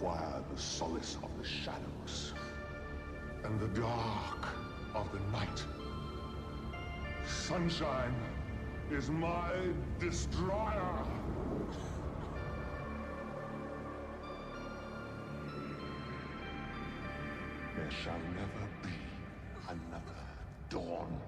require the solace of the shadows and the dark of the night. Sunshine is my destroyer. There shall never be another dawn.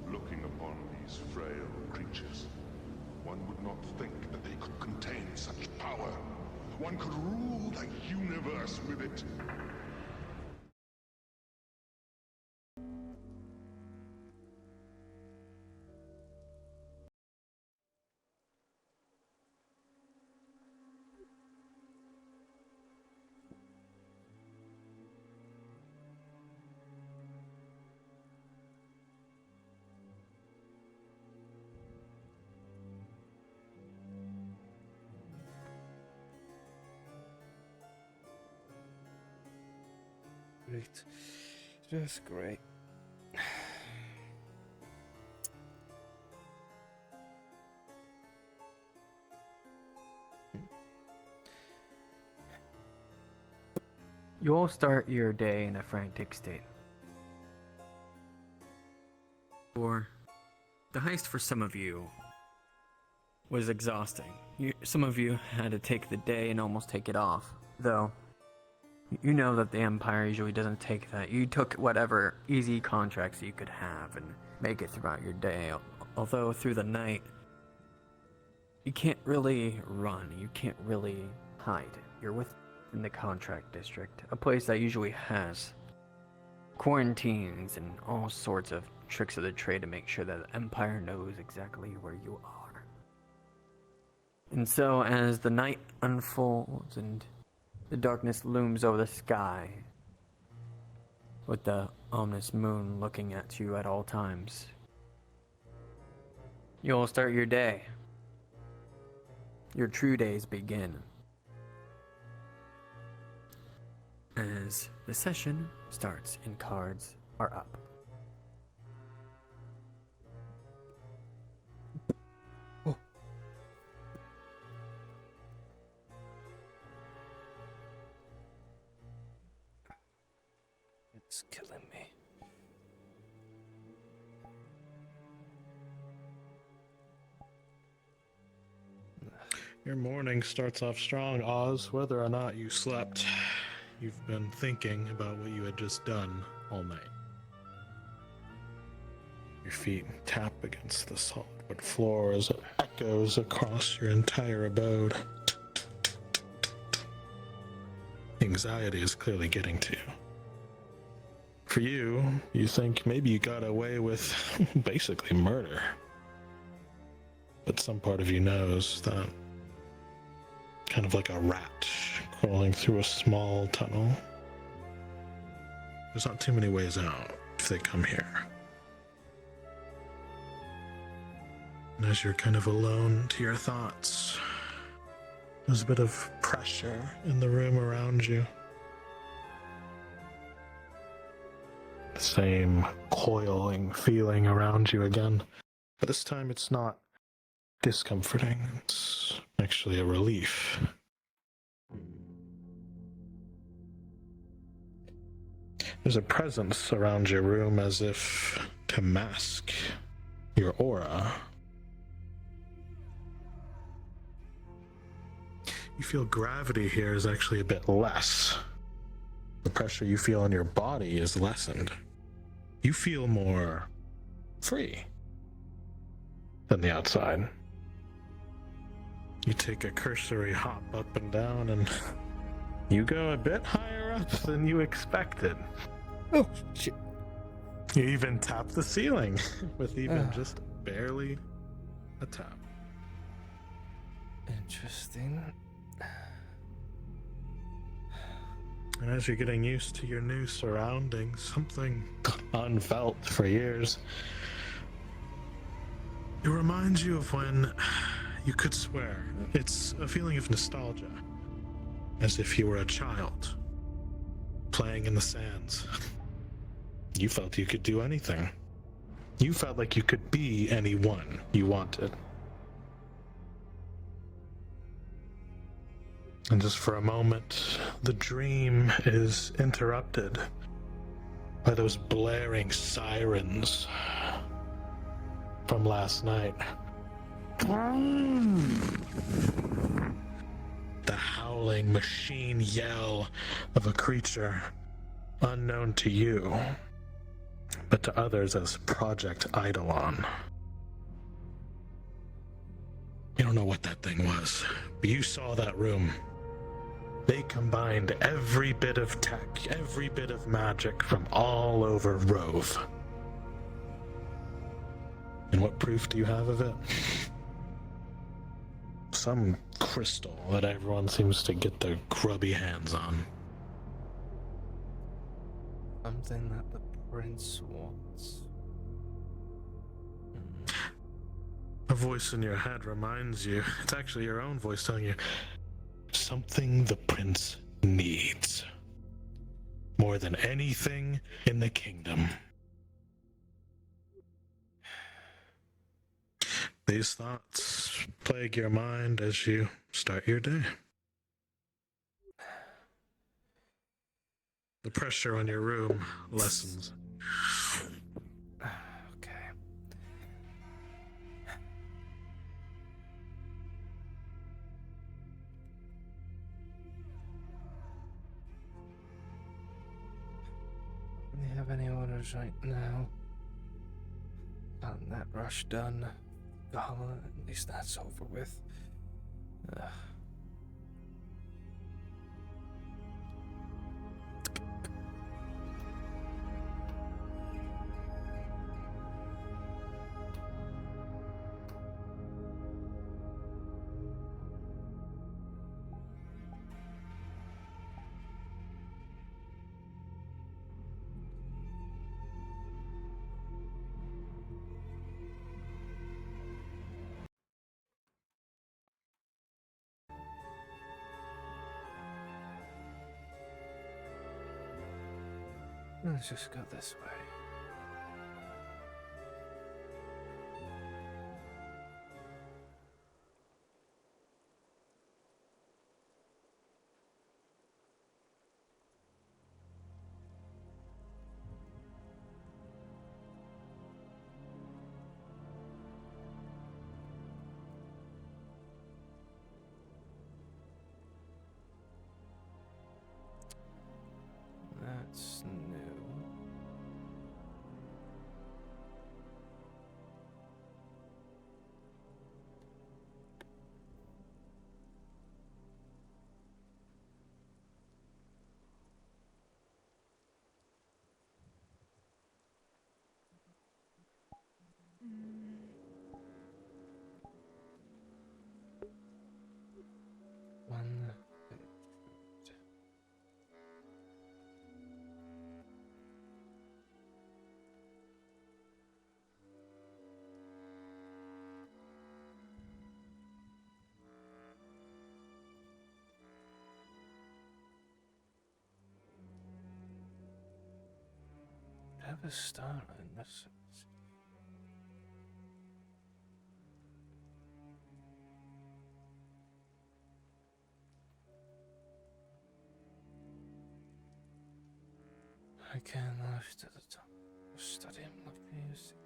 Looking upon these frail creatures, one would not think that they could contain such power. One could rule the universe with it. Great. Just great. You all start your day in a frantic state. For the heist for some of you was exhausting. Some of you had to take the day and almost take it off, though. You know that the Empire usually doesn't take that. You took whatever easy contracts you could have and make it throughout your day. Although through the night, you can't really run. You can't really hide. You're within the contract district, a place that usually has quarantines and all sorts of tricks of the trade to make sure that the Empire knows exactly where you are. And so as the night unfolds and the darkness looms over the sky, with the ominous moon looking at you at all times, you'll start your day. Your true days begin. As the session starts and cards are up. It's killing me. Your morning starts off strong, Oz, whether or not you slept. You've been thinking about what you had just done all night. Your feet tap against the solid wood floor as it echoes across your entire abode. Anxiety is clearly getting to you. For you, you think maybe you got away with basically murder. But some part of you knows that, kind of like a rat crawling through a small tunnel, there's not too many ways out if they come here. And as you're kind of alone to your thoughts, there's a bit of pressure in the room around you. the same coiling feeling around you again. But this time it's not discomforting, it's actually a relief. There's a presence around your room as if to mask your aura. You feel gravity here is actually a bit less. The pressure you feel on your body is lessened. You feel more free than the outside. You take a cursory hop up and down and you go a bit higher up than you expected. Oh, shit. You even tap the ceiling with even just barely a tap. Interesting. And as you're getting used to your new surroundings, something unfelt for years, it reminds you of when you could swear. It's a feeling of nostalgia, as if you were a child, playing in the sands. You felt you could do anything. You felt like you could be anyone you wanted. And just for a moment, the dream is interrupted by those blaring sirens from last night. The howling machine yell of a creature unknown to you, but to others as Project Eidolon. You don't know what that thing was, but you saw that room. They combined every bit of tech, every bit of magic from all over Rove. And what proof do you have of it? Some crystal that everyone seems to get their grubby hands on. Something that the prince wants. A voice in your head reminds you, it's actually your own voice telling you, something the prince needs. More than anything in the kingdom. These thoughts plague your mind as you start your day. The pressure on your room lessens. Okay. Do you have any orders right now? Gotten that rush done. Goblin, at least that's over with. Let's just go this way. That's new. have a starline message. I can lift to the top, studying like music.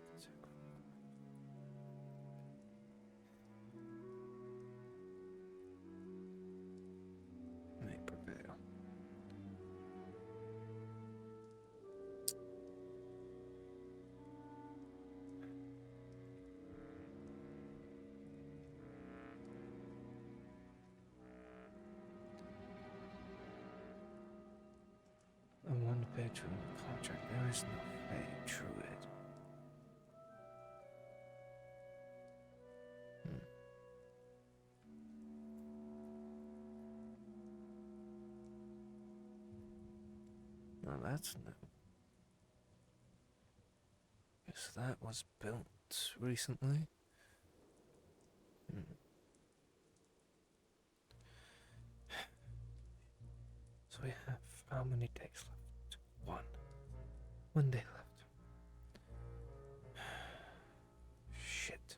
May prevail. On one page of the contract, there is no fate through it. Now that's new. Guess that was built recently. So we have how many days left? One day left. Shit.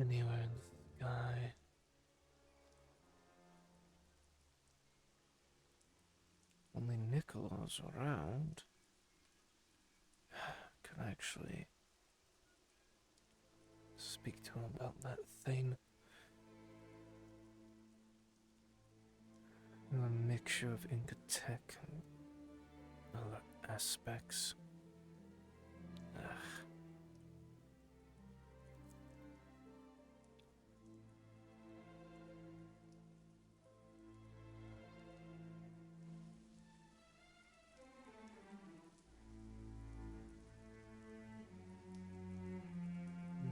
Anywhere in the sky. Only Nicolo's around. Could actually speak to him about that thing. A mixture of Inca tech and other aspects. Ugh.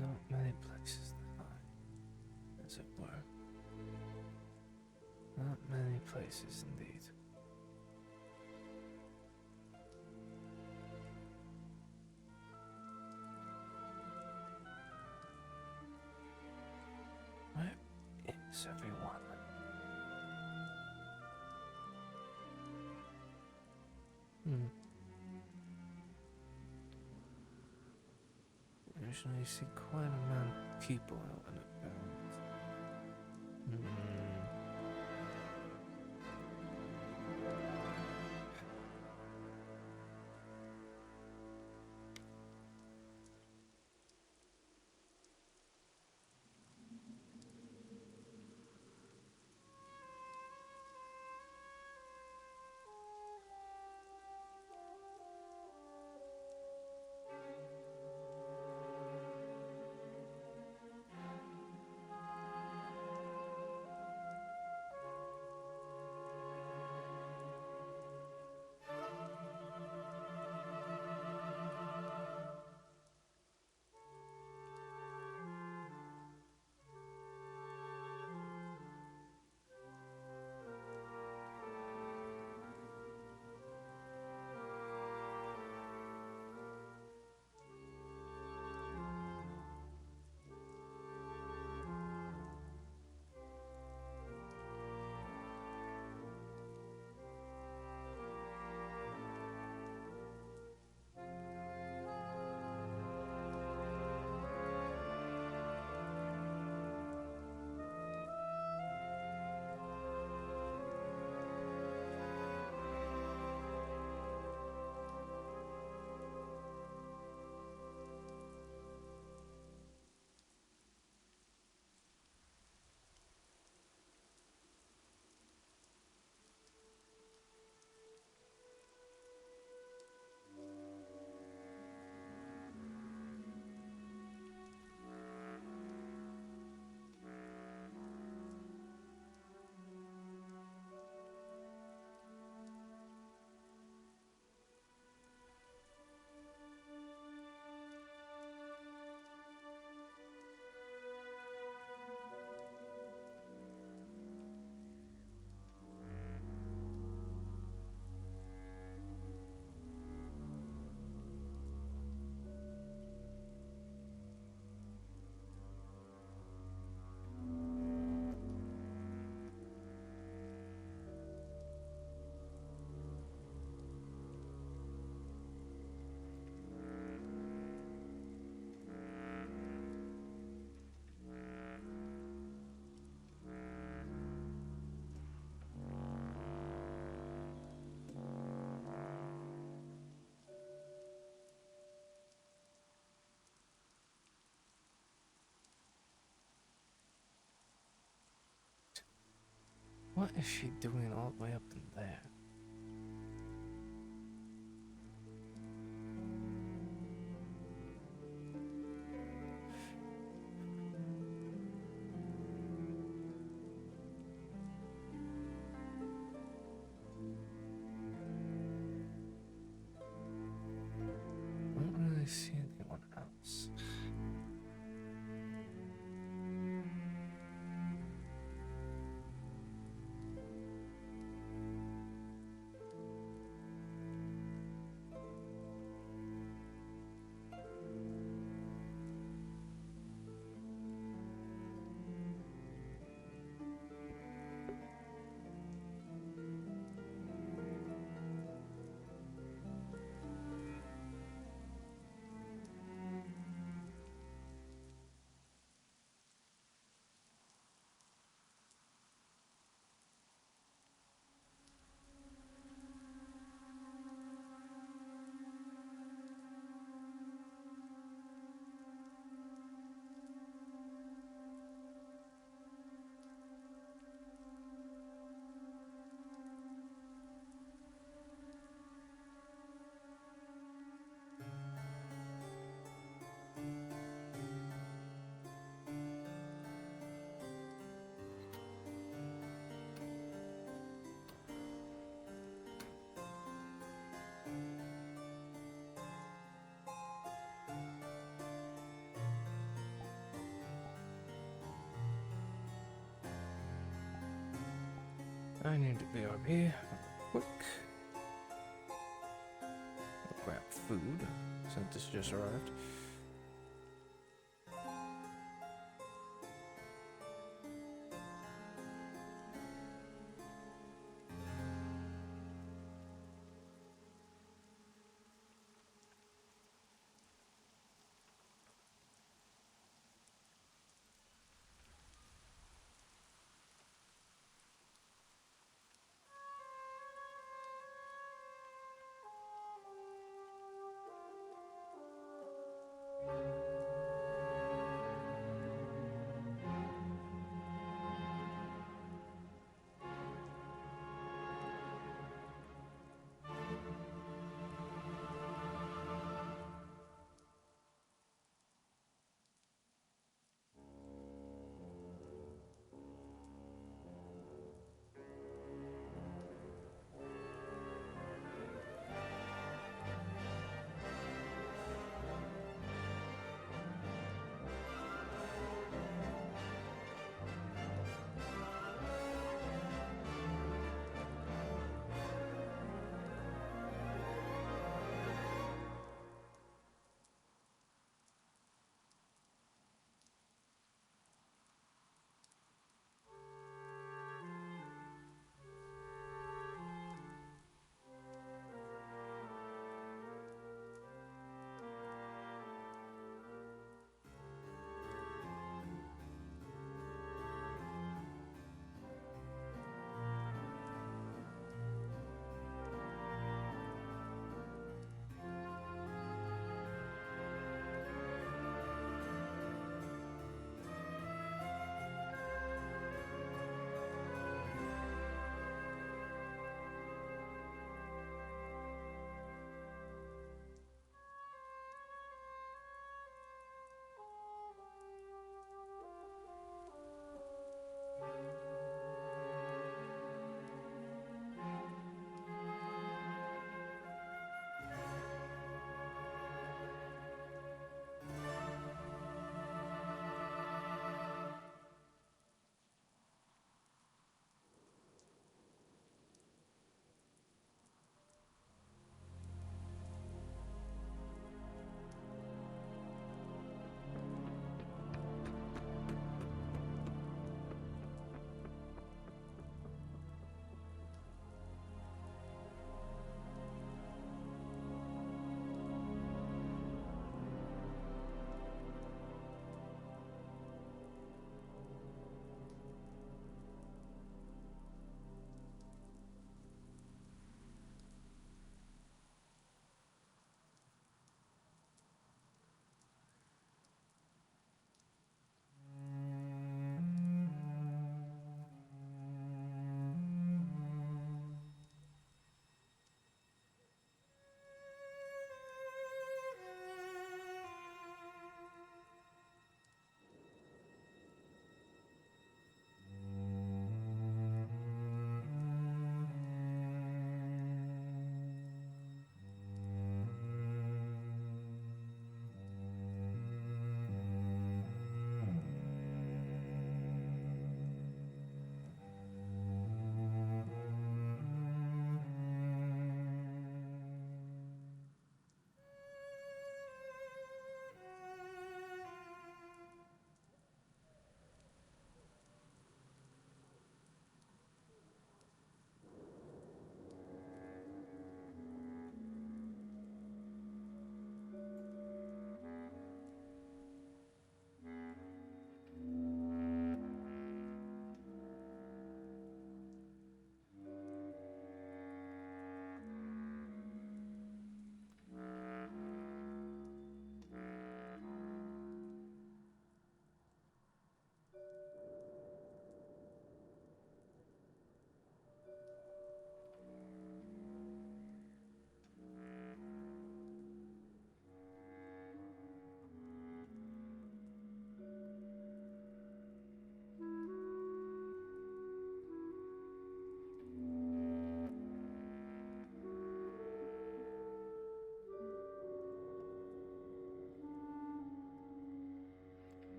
Not many places to hide, as it were. Not many places indeed. Where is everyone? Usually see quite a amount of people out and about. What is she doing all the way up in there? I don't really see anyone else. I need to BRB quick. Grab food since this just arrived.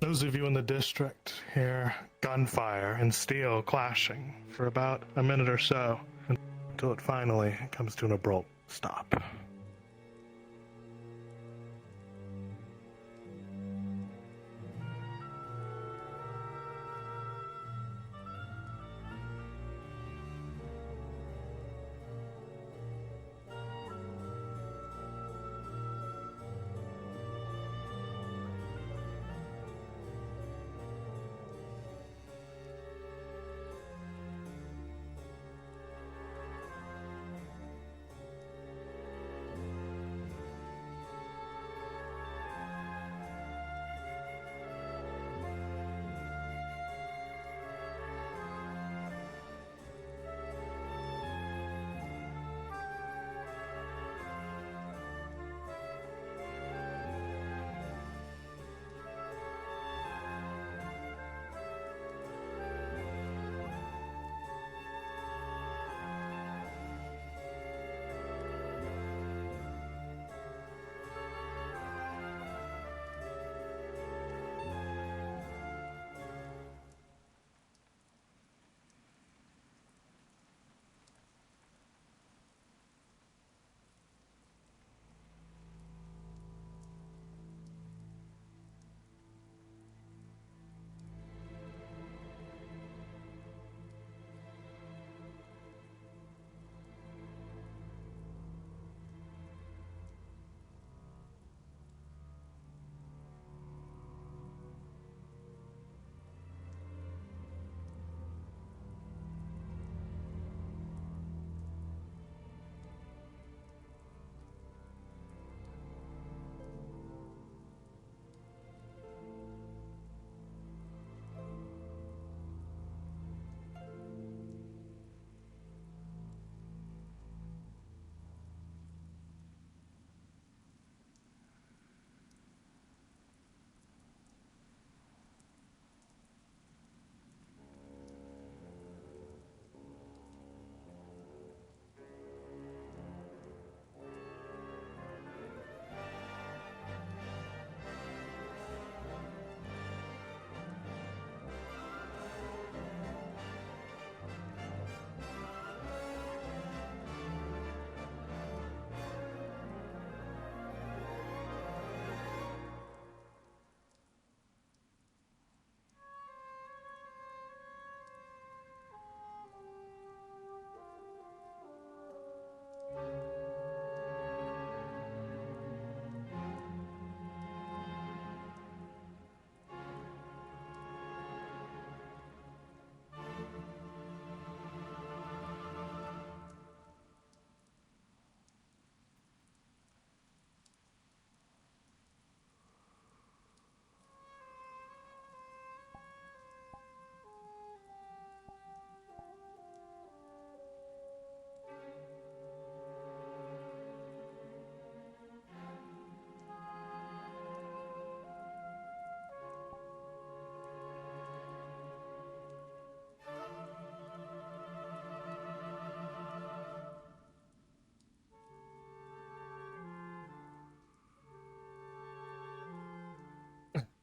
Those of you in the district hear gunfire and steel clashing for about a minute or so until it finally comes to an abrupt stop.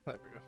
There we go.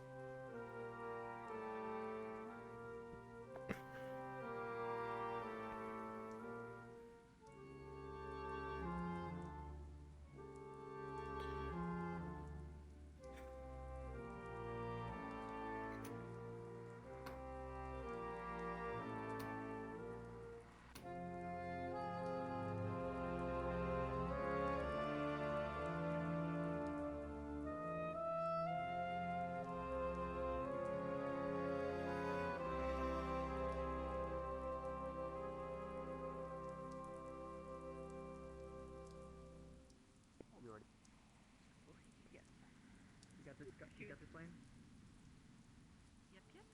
You got this plane? Yep, yep.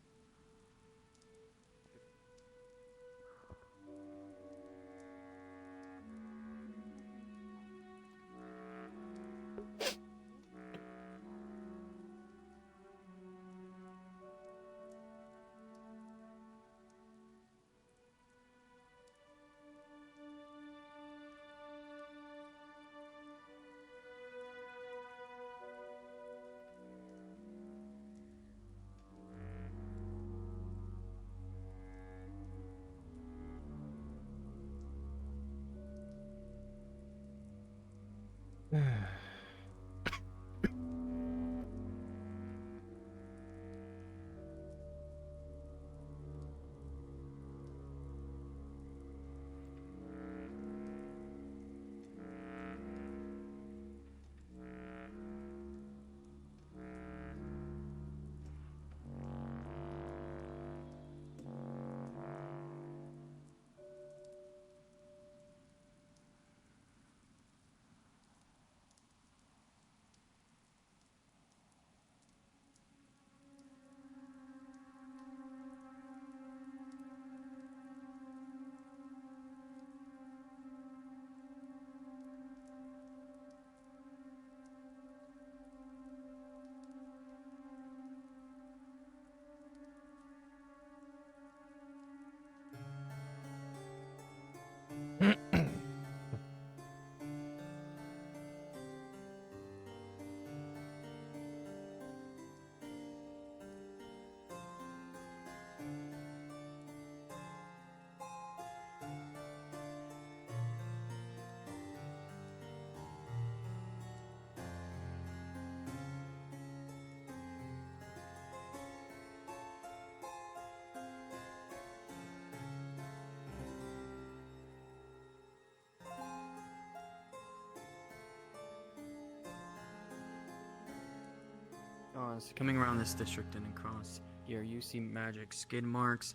coming around this district and across here, you see magic skid marks,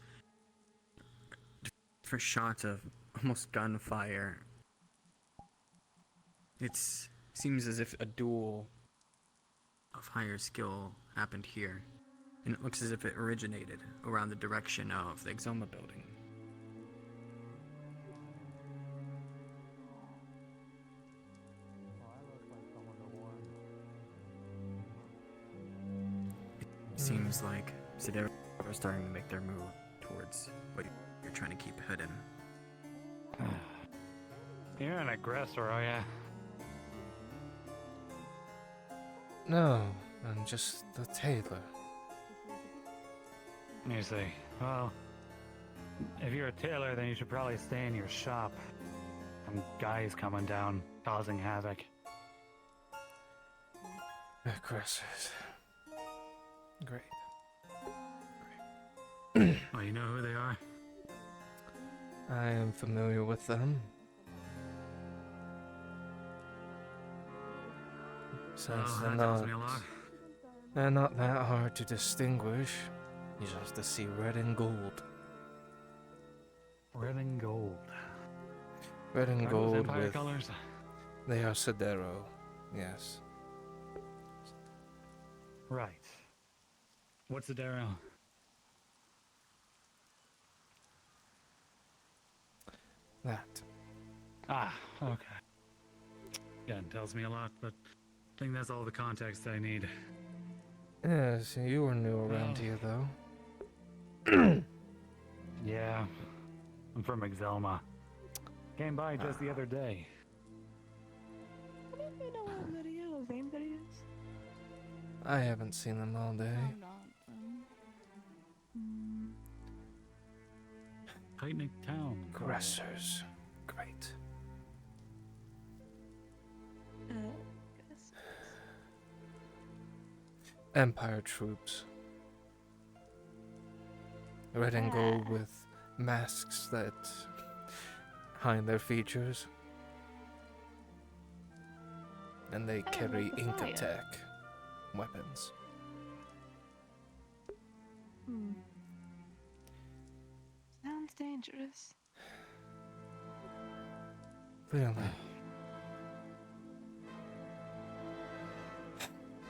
different shots of almost gunfire. It seems as if a duel of higher skill happened here, and it looks as if it originated around the direction of the Exoma building. It seems like Sidera are starting to make their move towards what you're trying to keep hidden. You're an aggressor, are ya? No, I'm just the tailor. You see. Well, if you're a tailor, then you should probably stay in your shop. Some guy's coming down, causing havoc. Aggressors. Great. Well, you know who they are? I am familiar with them. Since Oh, that tells me a lot. they're not that hard to distinguish. You just have to see red and gold. Red and gold. Red and Are those gold Empire with... colors? They are Sidero, yes. Right. What's the Darrow? That. Ah, okay. Yeah, it tells me a lot, but I think that's all the context I need. Yes, you were new around Oh. here, though. Yeah, I'm from Exelma. Came by just the other day. I don't even know what video, Zane videos. I haven't seen them all day. I'm not. Tightnick Town. Aggressors. Great. Guess. Empire troops. Red and gold with masks that hide their features. And they carry like the ink fire. attack weapons. Sounds dangerous. Clearly.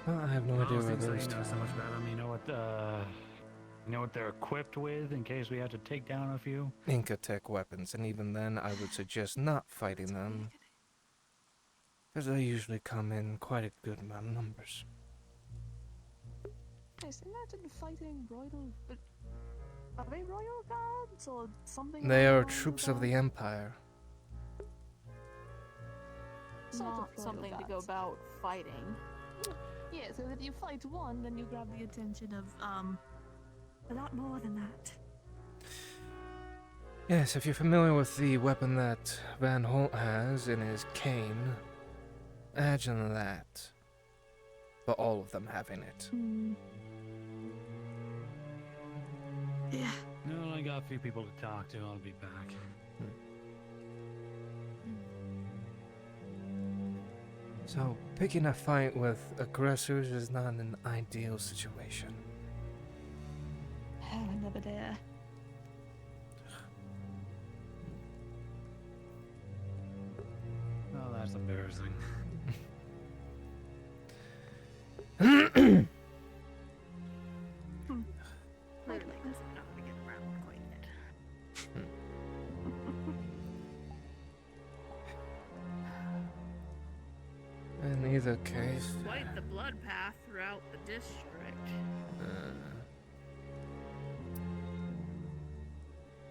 Well, I have no idea where Seems like those you know two so much about them. You know what they're equipped with in case we have to take down a few? ink attack weapons, and even then I would suggest not fighting them, because they usually come in quite a good amount of numbers. Yes, imagine fighting royal. But are they royal guards or something? They like are royal troops of the guards? Empire. Sort of Not royal something to go guards. about fighting. Yeah, so if you fight one, then you grab the attention of a lot more than that. Yes, if you're familiar with the weapon that Van Holt has in his cane, imagine that. But all of them having it. Yeah. No, I got a few people to talk to. I'll be back. So, picking a fight with aggressors is not an ideal situation. Oh, never dare. Oh, that's embarrassing. Clearly, because I'm not gonna get around quite yet. In either case, Quite the blood path throughout the district.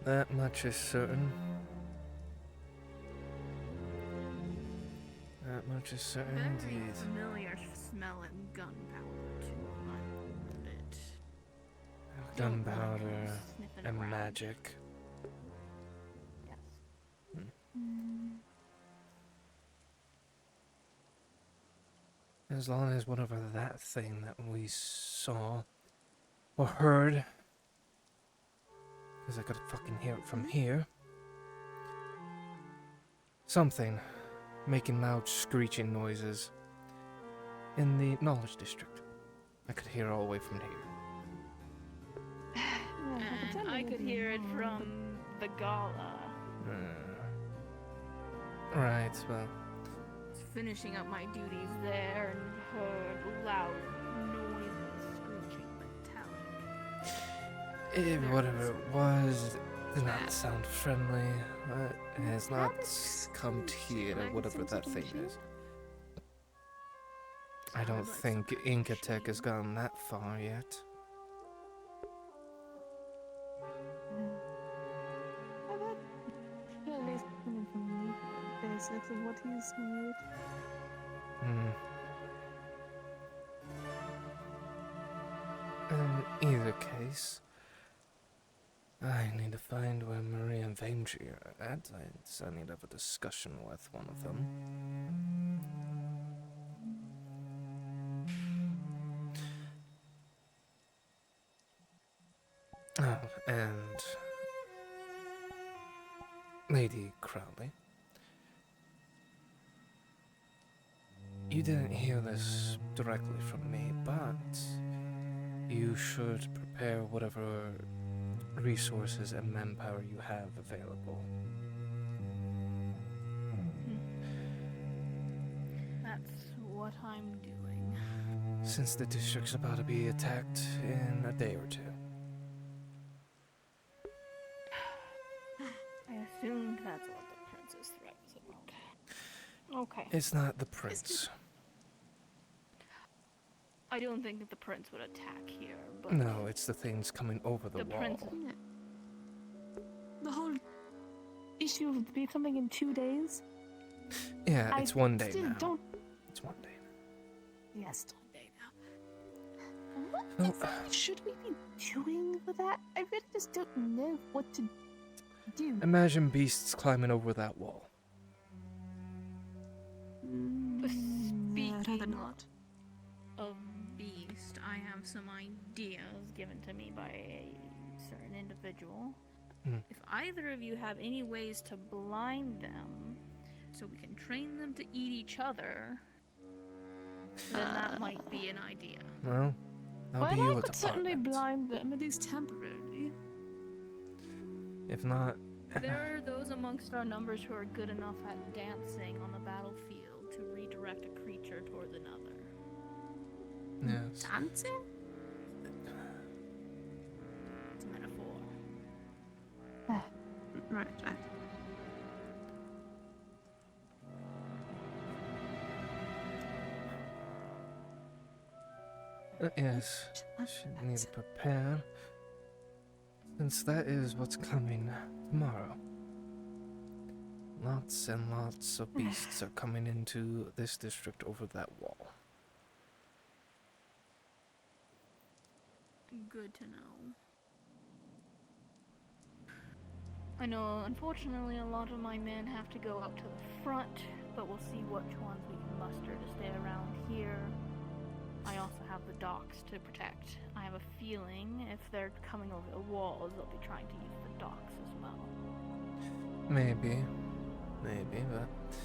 that much is certain. That much is certain Very indeed. familiar smelling gunpowder too. A bit. Gunpowder Sniffing and around. magic. Yes. As long as whatever that thing that we saw or heard, because I could fucking hear it from here. Something making loud screeching noises in the knowledge district. I could hear all the way from here. And I could hear it from the gala. Right, well, Finishing up my duties there and heard loud noises, screeching, metallic. whatever it was, did not sound friendly. It has not come to here, whatever that thing is. I don't think Inca Tech has gone that far yet. I've had fairly coming from the basics of what he's made. In either case, I need to find where Maria and Vaintree are at. I need to have a discussion with one of them. Oh, and Lady Crowley, you didn't hear this directly from me, but you should prepare whatever resources and manpower you have available. That's what I'm doing. Since the district's about to be attacked in a day or two. I assumed that's what the prince's threat was about. Okay. It's not the prince. I don't think that the prince would attack here, but No, it's the things coming over the wall. prince. The whole issue of being something in 2 days? Yeah, it's one day still now. Don't. It's one day. Yes, it's 1 day now. What Well, exactly should we be doing with that? I really just don't know what to do. Imagine beasts climbing over that wall. I'd rather Speaking not. of beast, I have some ideas given to me by a certain individual. If either of you have any ways to blind them, so we can train them to eat each other, then that might be an idea. Well, that'll be Well, I your could certainly department. blind them, at least temporarily. If not, There are those amongst our numbers who are good enough at dancing on the battlefield to redirect a creature towards another. yes. Dancing? It's a metaphor. Right. Yes, should need to prepare, since that is what's coming tomorrow. Lots and lots of beasts are coming into this district over that wall. Good to know. I know, unfortunately, a lot of my men have to go up to the front, but we'll see which ones we can muster to stay around here. I also have the docks to protect. I have a feeling if they're coming over the walls, they'll be trying to use the docks as well. Maybe, but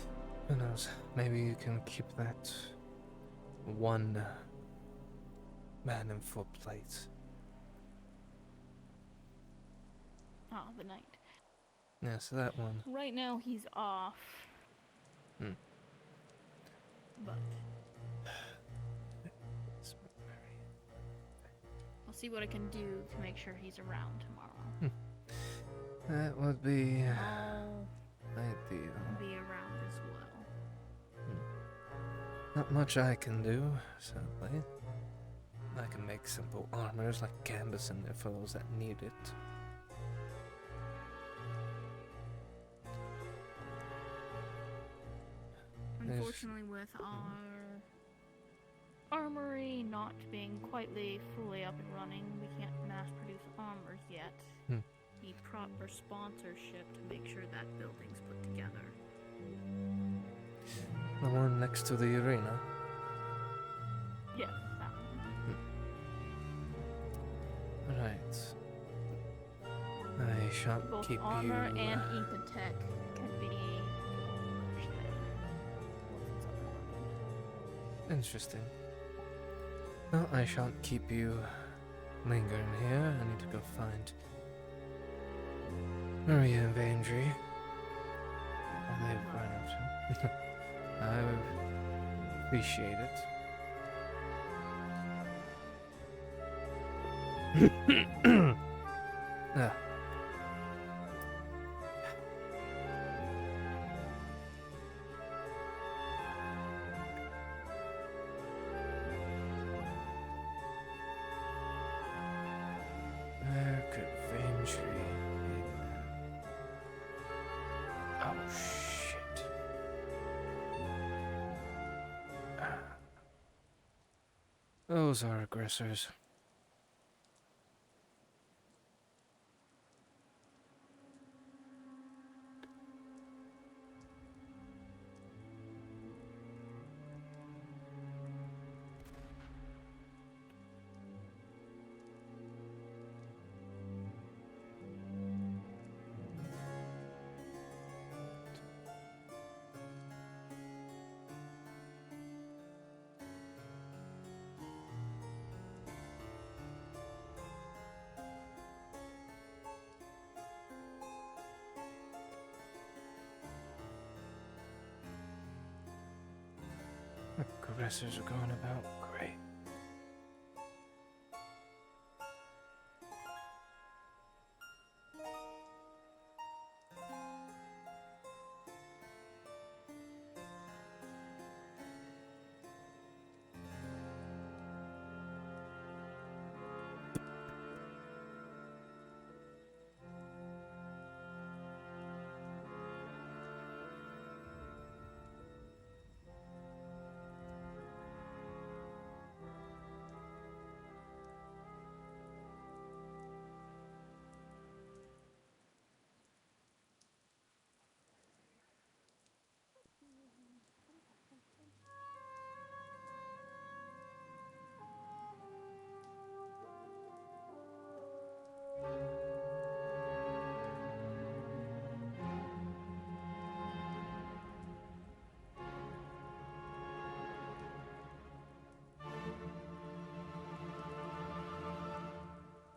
who knows? Maybe you can keep that one man in full plate. Ah, the knight. Yes, that one. Right now he's off. Hmm. But I'll see what I can do to make sure he's around tomorrow. That would be I'll ideal. be around as well. Not much I can do, sadly. I can make simple armors like canvas in there for those that need it. Unfortunately, with our armory not being fully up and running, we can't mass produce armors yet. Need proper sponsorship to make sure that building's put together. The one next to the arena. Yes, that one. Right. I shan't Both keep armor you. and Incotech can be pushed there once it's up and running. Interesting. Well, I shan't keep you lingering here. I need to go find Maria and Vandry. And they've run out. I appreciate it. Ah. Where could Vandry be? Oh, shit. Those are aggressors. Aggressors are going about. Great.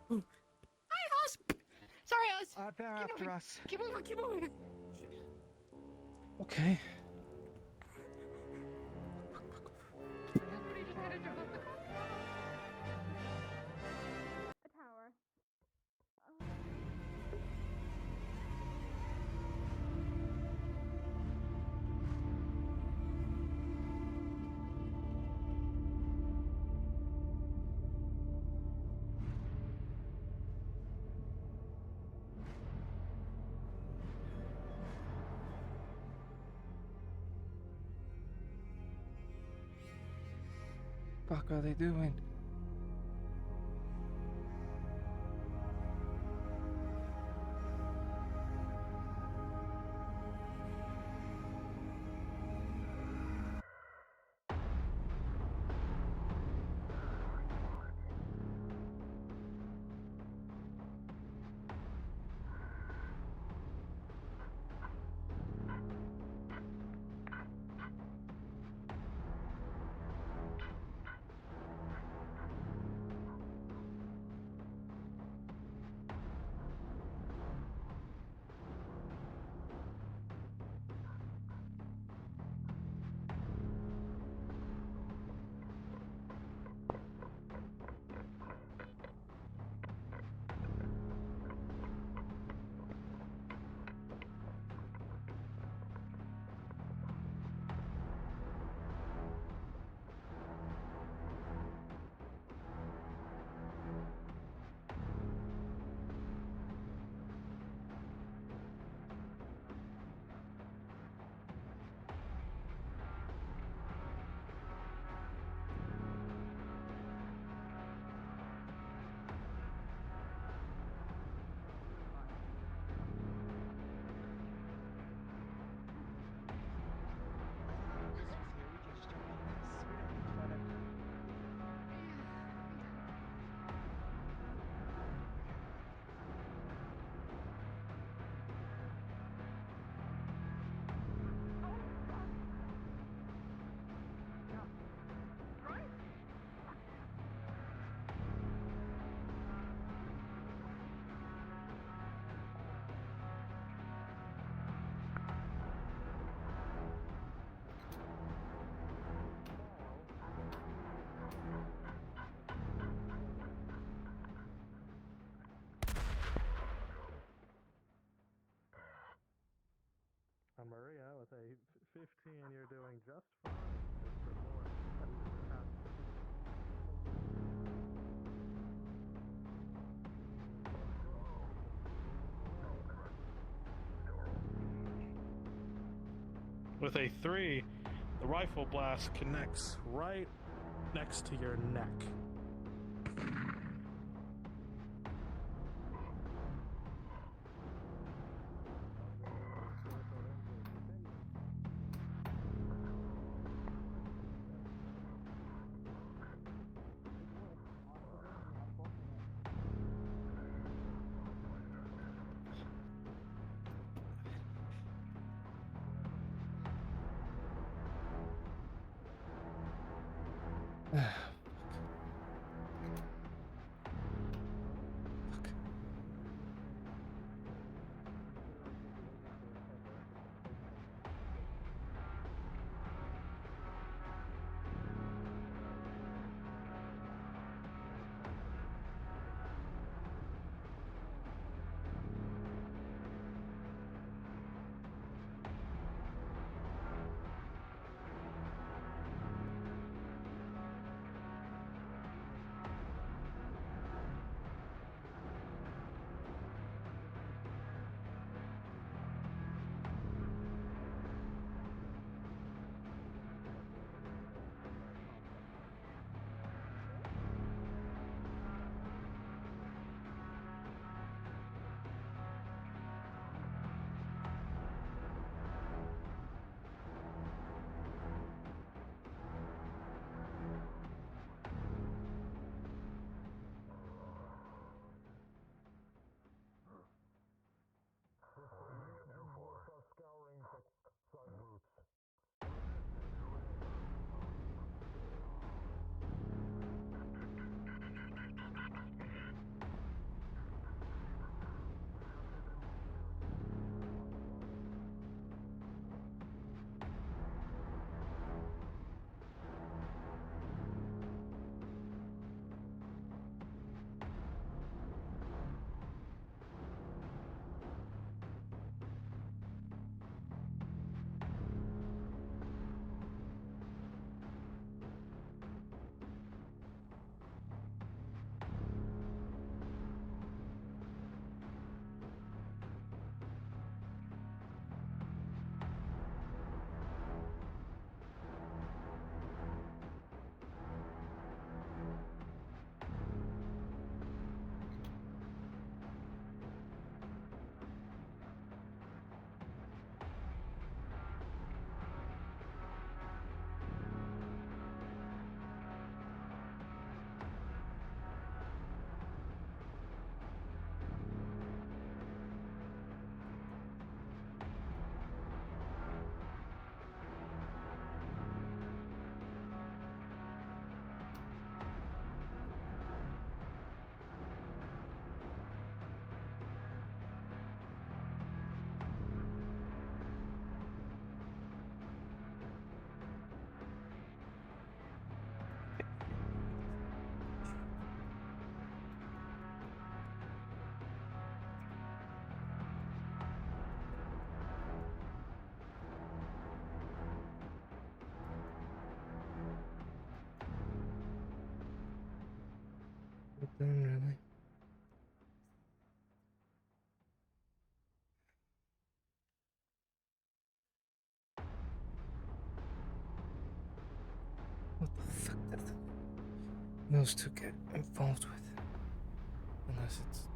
Hi, Oz! Sorry, Oz! They're after us. Keep moving, keep moving! Okay. A tower. Fuck are they doing? with a 15, you're doing just fine as the bullet whizzes past you. With a 3, the rifle blast connects right next to your neck. Done, really? What the fuck did those two get involved with? Unless it's...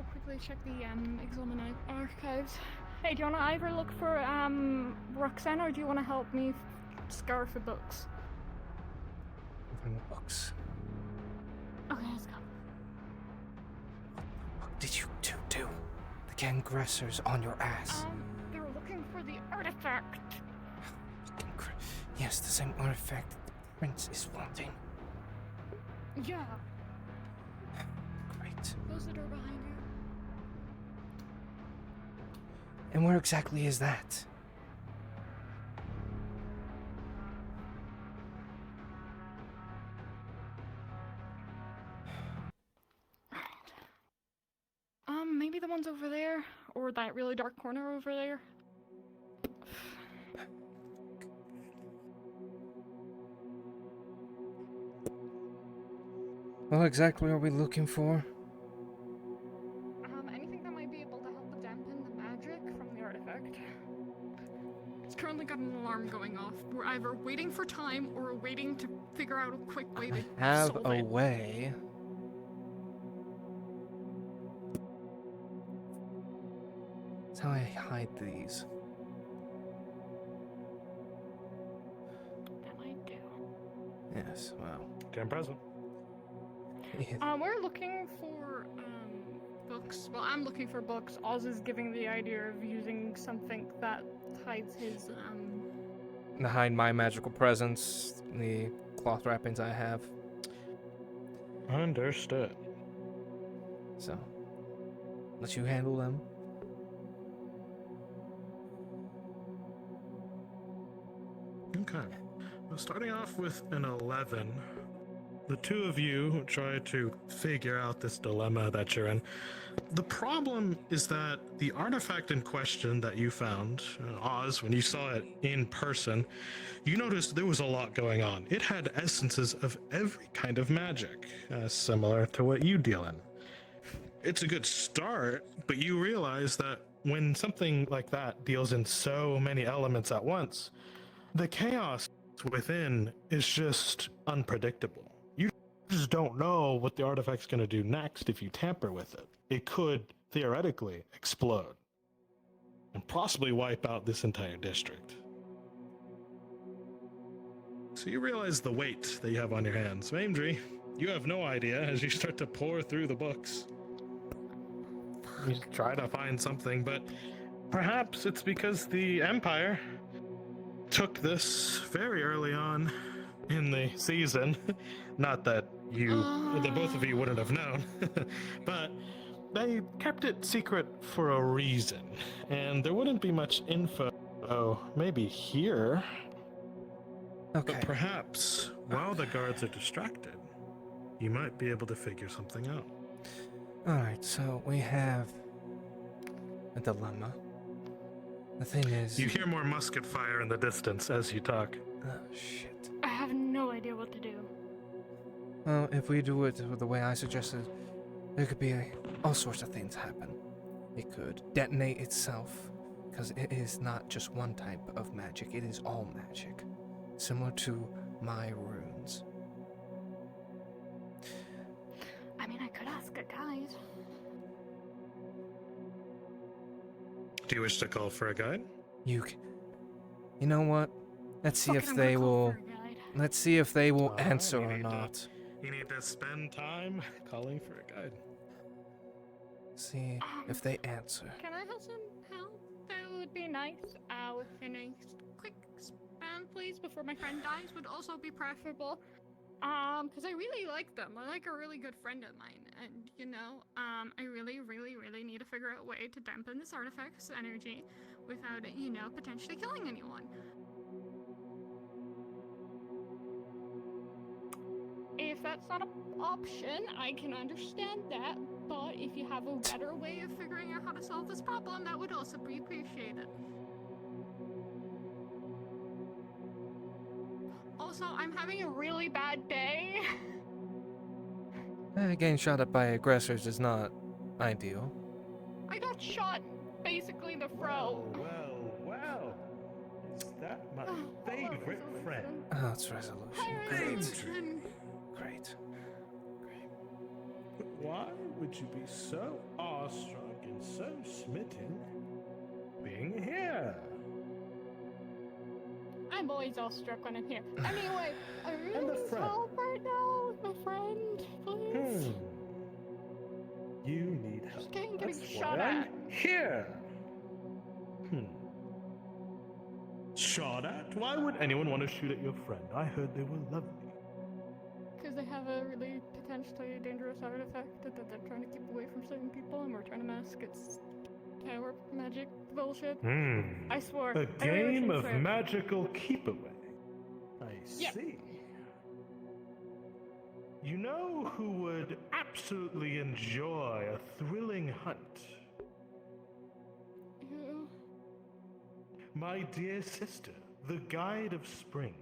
go quickly check the Examine archives. Hey, do you want to either look for Roxanne, or do you want to help me scour for books? Bring the books. Okay, let's go. What did you two do? The gangressors on your ass. They were looking for the artifact. Yes, the same artifact the prince is wanting. Yeah. Great. Close the door behind you. And where exactly is that? Maybe the one's over there, or that really dark corner over there. What exactly are we looking for? Anything that might be able to help dampen the magic from the artifact. It's currently got an alarm going off. We're either waiting for time or waiting to figure out a quick way to Have solve a it. way. That's how I hide these. That might do. Yes, well. Damn present. We're looking for books. Well, I'm looking for books. Oz is giving the idea of using something that hides his To hide my magical presence, the cloth wrappings I have. Understood. So, let you handle them. Okay. Well, starting off with an 11, the two of you try to figure out this dilemma that you're in. The problem is that the artifact in question that you found, Oz, when you saw it in person, you noticed there was a lot going on. It had essences of every kind of magic, similar to what you deal in. It's a good start, but you realize that when something like that deals in so many elements at once, the chaos within is just unpredictable. You just don't know what the artifact's going to do next if you tamper with it. It could, theoretically, explode and possibly wipe out this entire district. So you realize the weight that you have on your hands. Mamdri, you have no idea as you start to pour through the books. You try to find something, but perhaps it's because the Empire took this very early on in the season. Not that the both of you wouldn't have known, but they kept it secret for a reason, and there wouldn't be much info. Oh, maybe here. Okay. But perhaps while the guards are distracted, you might be able to figure something out. Alright, so we have a dilemma. The thing is... You hear more musket fire in the distance as you talk. Oh, shit. I have no idea what to do. Well, if we do it the way I suggested, there could be all sorts of things happen. It could detonate itself, because it is not just one type of magic, it is all magic. Similar to my runes. I mean, I could ask a guide. Do you wish to call for a guide? You know what? Let's see Fuck it, if I'm they gonna call will... for a guide. Let's see if they will Alright, answer you or need to- not. You need to spend time calling for a guide. See if they answer. Can I have some help? That would be nice. Within a quick span, please, before my friend dies, would also be preferable. Because I really like them. They're like a really good friend of mine, and you know, I really, really, really need to figure out a way to dampen this artifact's energy without it, you know, potentially killing anyone. If that's not an option, I can understand that, but if you have a better way of figuring out how to solve this problem, that would also be appreciated. Also, I'm having a really bad day. Getting shot at by aggressors is not ideal. I got shot basically in the throat. Well. Is that my favorite friend? Oh, it's resolution. Hi, Great. Resolution. Great. Why would you be so awestruck and so smitten being here? I'm always all struck when I'm here. Anyway, I And really the need friend. help right now with my friend, please. You need help. She's getting That's shot why I'm at. here. Shot at? Why would anyone want to shoot at your friend? I heard they were lovely. Because they have a really potentially dangerous artifact that they're trying to keep away from certain people, and we're trying to mask its power magic bullshit. I swore. A I really game wish of we could. magical keep away. I Yep. see. You know who would absolutely enjoy a thrilling hunt? Who? My dear sister, the Guide of Spring.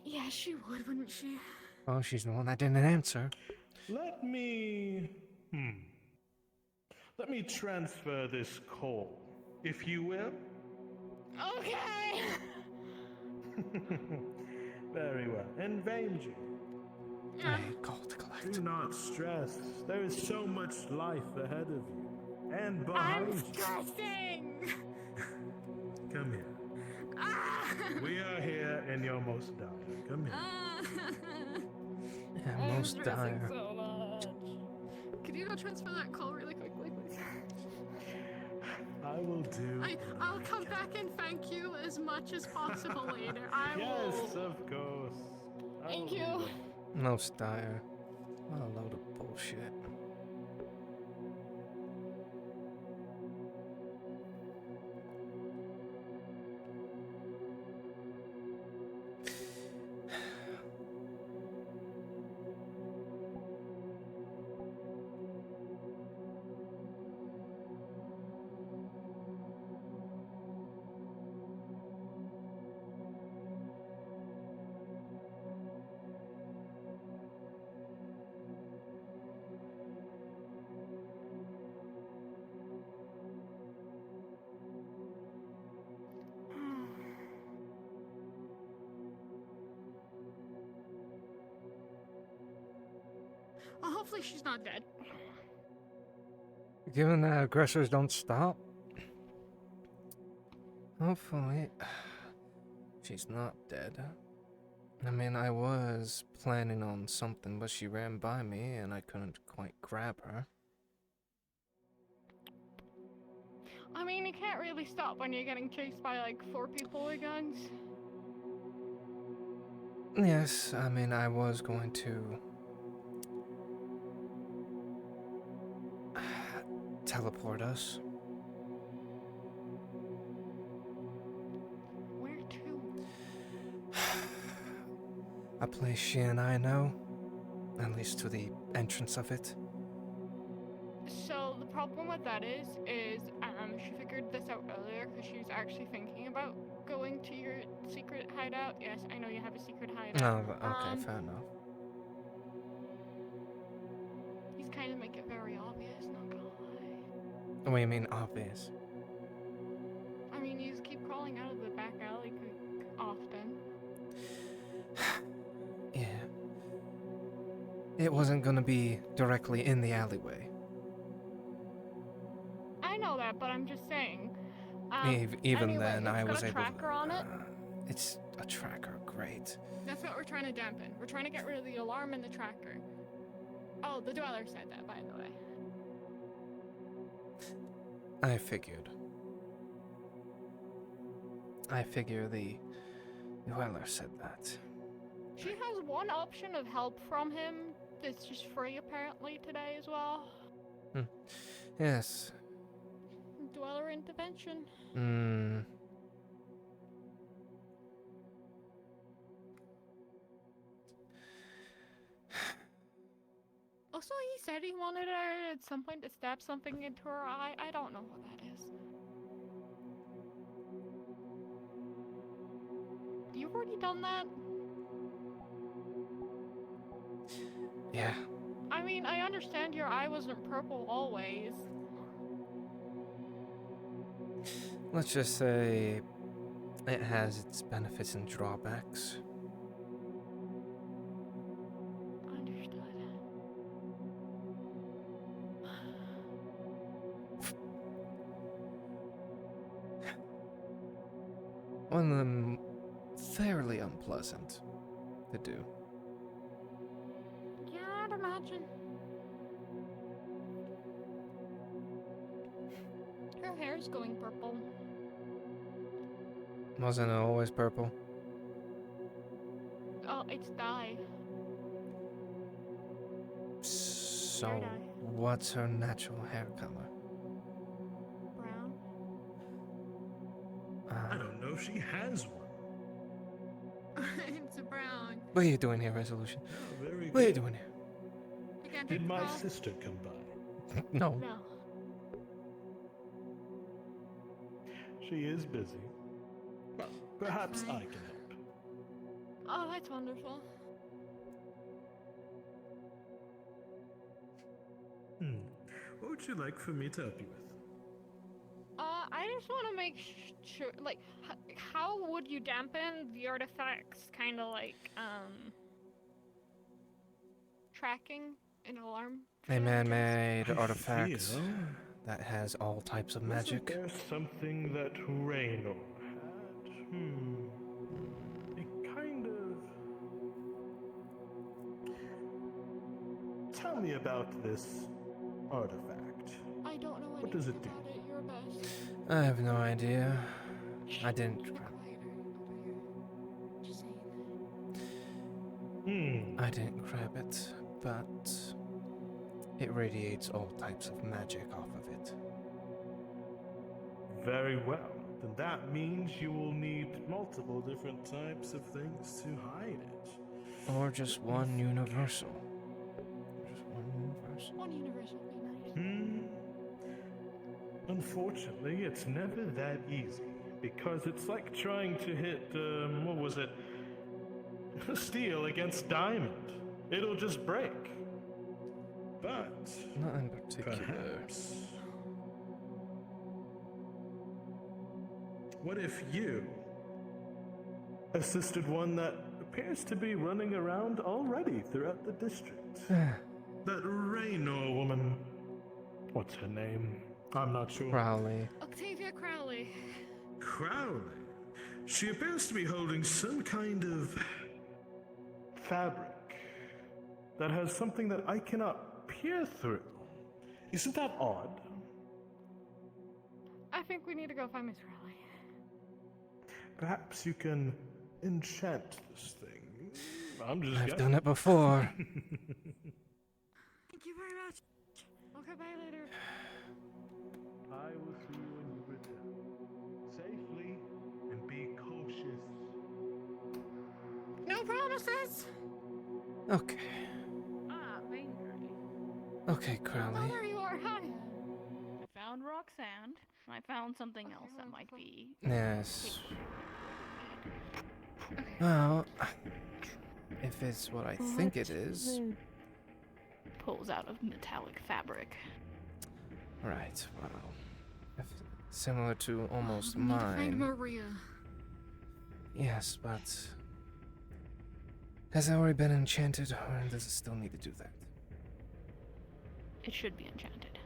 Yeah, she would, wouldn't she? Oh, she's the one that didn't answer. Let me transfer this call, if you will. Okay. Very well. And Vanji, Hey, call to collect. do not stress. There is so much life ahead of you. And behind I'm you. stressing. Come here. Ah! We are here in your most dire. Come here. Yeah, I'm most stressing dire. so much. Could you go transfer that call really quickly, please? I will do. I'll come back and thank you as much as possible later. I Yes, will. of course. I Thank will you. do that. Most dire. What a load of bullshit. Well, hopefully she's not dead. Given that aggressors don't stop, hopefully she's not dead. I mean, I was planning on something, but she ran by me and I couldn't quite grab her. I mean, you can't really stop when you're getting chased by like 4 people with guns. Yes, I mean, I was going to teleport us. Where to? A place she and I know, at least to the entrance of it. So the problem with that is she figured this out earlier because she was actually thinking about going to your secret hideout. Yes, I know you have a secret hideout. Oh, okay, fair enough. He's kind of make it very obvious, not gonna lie. What do you mean obvious? I mean, you just keep crawling out of the back alley often. Yeah. It wasn't gonna be directly in the alleyway. I know that, but I'm just saying. Even anyway, then, I was got a able tracker on it. It's a tracker, great. That's what we're trying to dampen. We're trying to get rid of the alarm and the tracker. Oh, the dweller said that, by the way. I figured. I figure the dweller said that. She has one option of help from him that's just free apparently today as well. Yes. Dweller intervention. Also, he said he wanted her at some point to stab something into her eye. I don't know what that is. You've already done that? Yeah. I mean, I understand your eye wasn't purple always. Let's just say it has its benefits and drawbacks. Understood. one of them fairly unpleasant to do. Yeah, I'd imagine. Her hair's going purple. Wasn't it always purple? Oh, it's dye. So, Hair dye. what's her natural hair color? Brown. I don't know if she has one. It's a brown. What are you doing here, Resolution? Oh, very What are you good. doing here? I can't Did take the my call. sister come by? No. No. She is busy. Well, perhaps I fine. can help. Oh, that's wonderful. What would you like for me to help you with? I just want to make sure, like, how would you dampen the artifacts? Kind of like, tracking an alarm. A man-made I artifact feel- that has all types of Wasn't magic. there something that Reno had? A kind of... Tell me about this artifact. I don't know What does anything it do? about it. You're best. I have no idea. I didn't. Be quieter over here. Just saying. I didn't grab it, but it radiates all types of magic off of it. Very well. Then that means you will need multiple different types of things to hide it. Or just one universal. Just one universal. One universe would be nice. Unfortunately, it's never that easy. Because it's like trying to hit, what was it? Steel against diamond. It'll just break. But Not in particular. perhaps... What if you assisted one that appears to be running around already throughout the district? That Raynor woman. What's her name? I'm not sure. Crowley. Octavia Crowley. Crowley. She appears to be holding some kind of fabric that has something that I cannot peer through. Isn't that odd? I think we need to go find Miss Crowley. Perhaps you can enchant this thing. I'm just I've guessing. done it before. Thank you very much. Okay, bye later. I will see you when you return. Safely and be cautious. No promises. Okay. Ah, Vaingry. Okay, Oh, Crowley. there you are. Hi. I found Roxanne. I found something else that might be. Yes. Well, if it's what I think it is. Pulls out of metallic fabric. Right, well. If similar to almost We need to find mine. Maria. Yes, but. Has it already been enchanted, or does it still need to do that? It should be enchanted.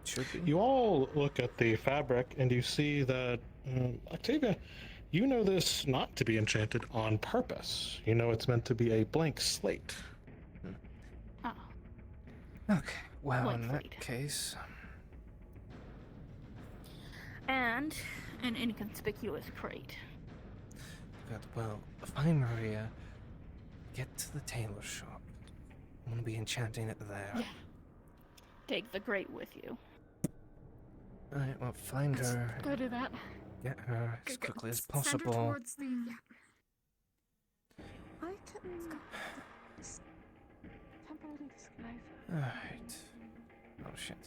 Should be. You all look at the fabric and you see that, Octavia, you know this not to be enchanted on purpose. You know it's meant to be a blank slate. Ah, Okay, well, Blank in that slate. case. and an inconspicuous crate. Good, well, find Maria. Get to the tailor shop. I'm gonna be enchanting it there. Yeah. Take the crate with you. Alright, well, find her. Go do that. Get her as Go- quickly as send her possible. towards the. I can temporarily disguise her. Alright. Oh shit.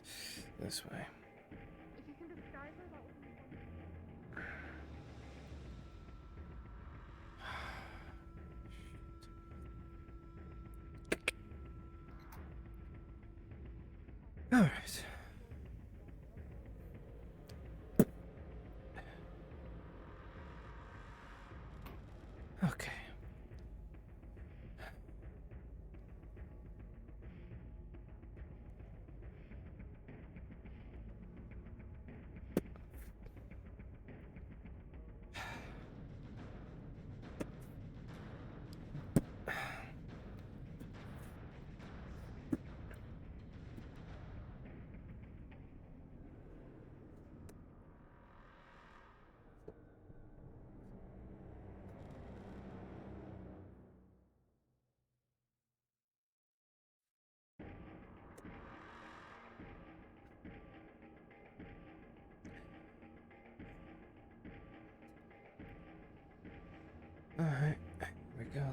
This way. If you can disguise her, that would be wonderful. Alright. Okay.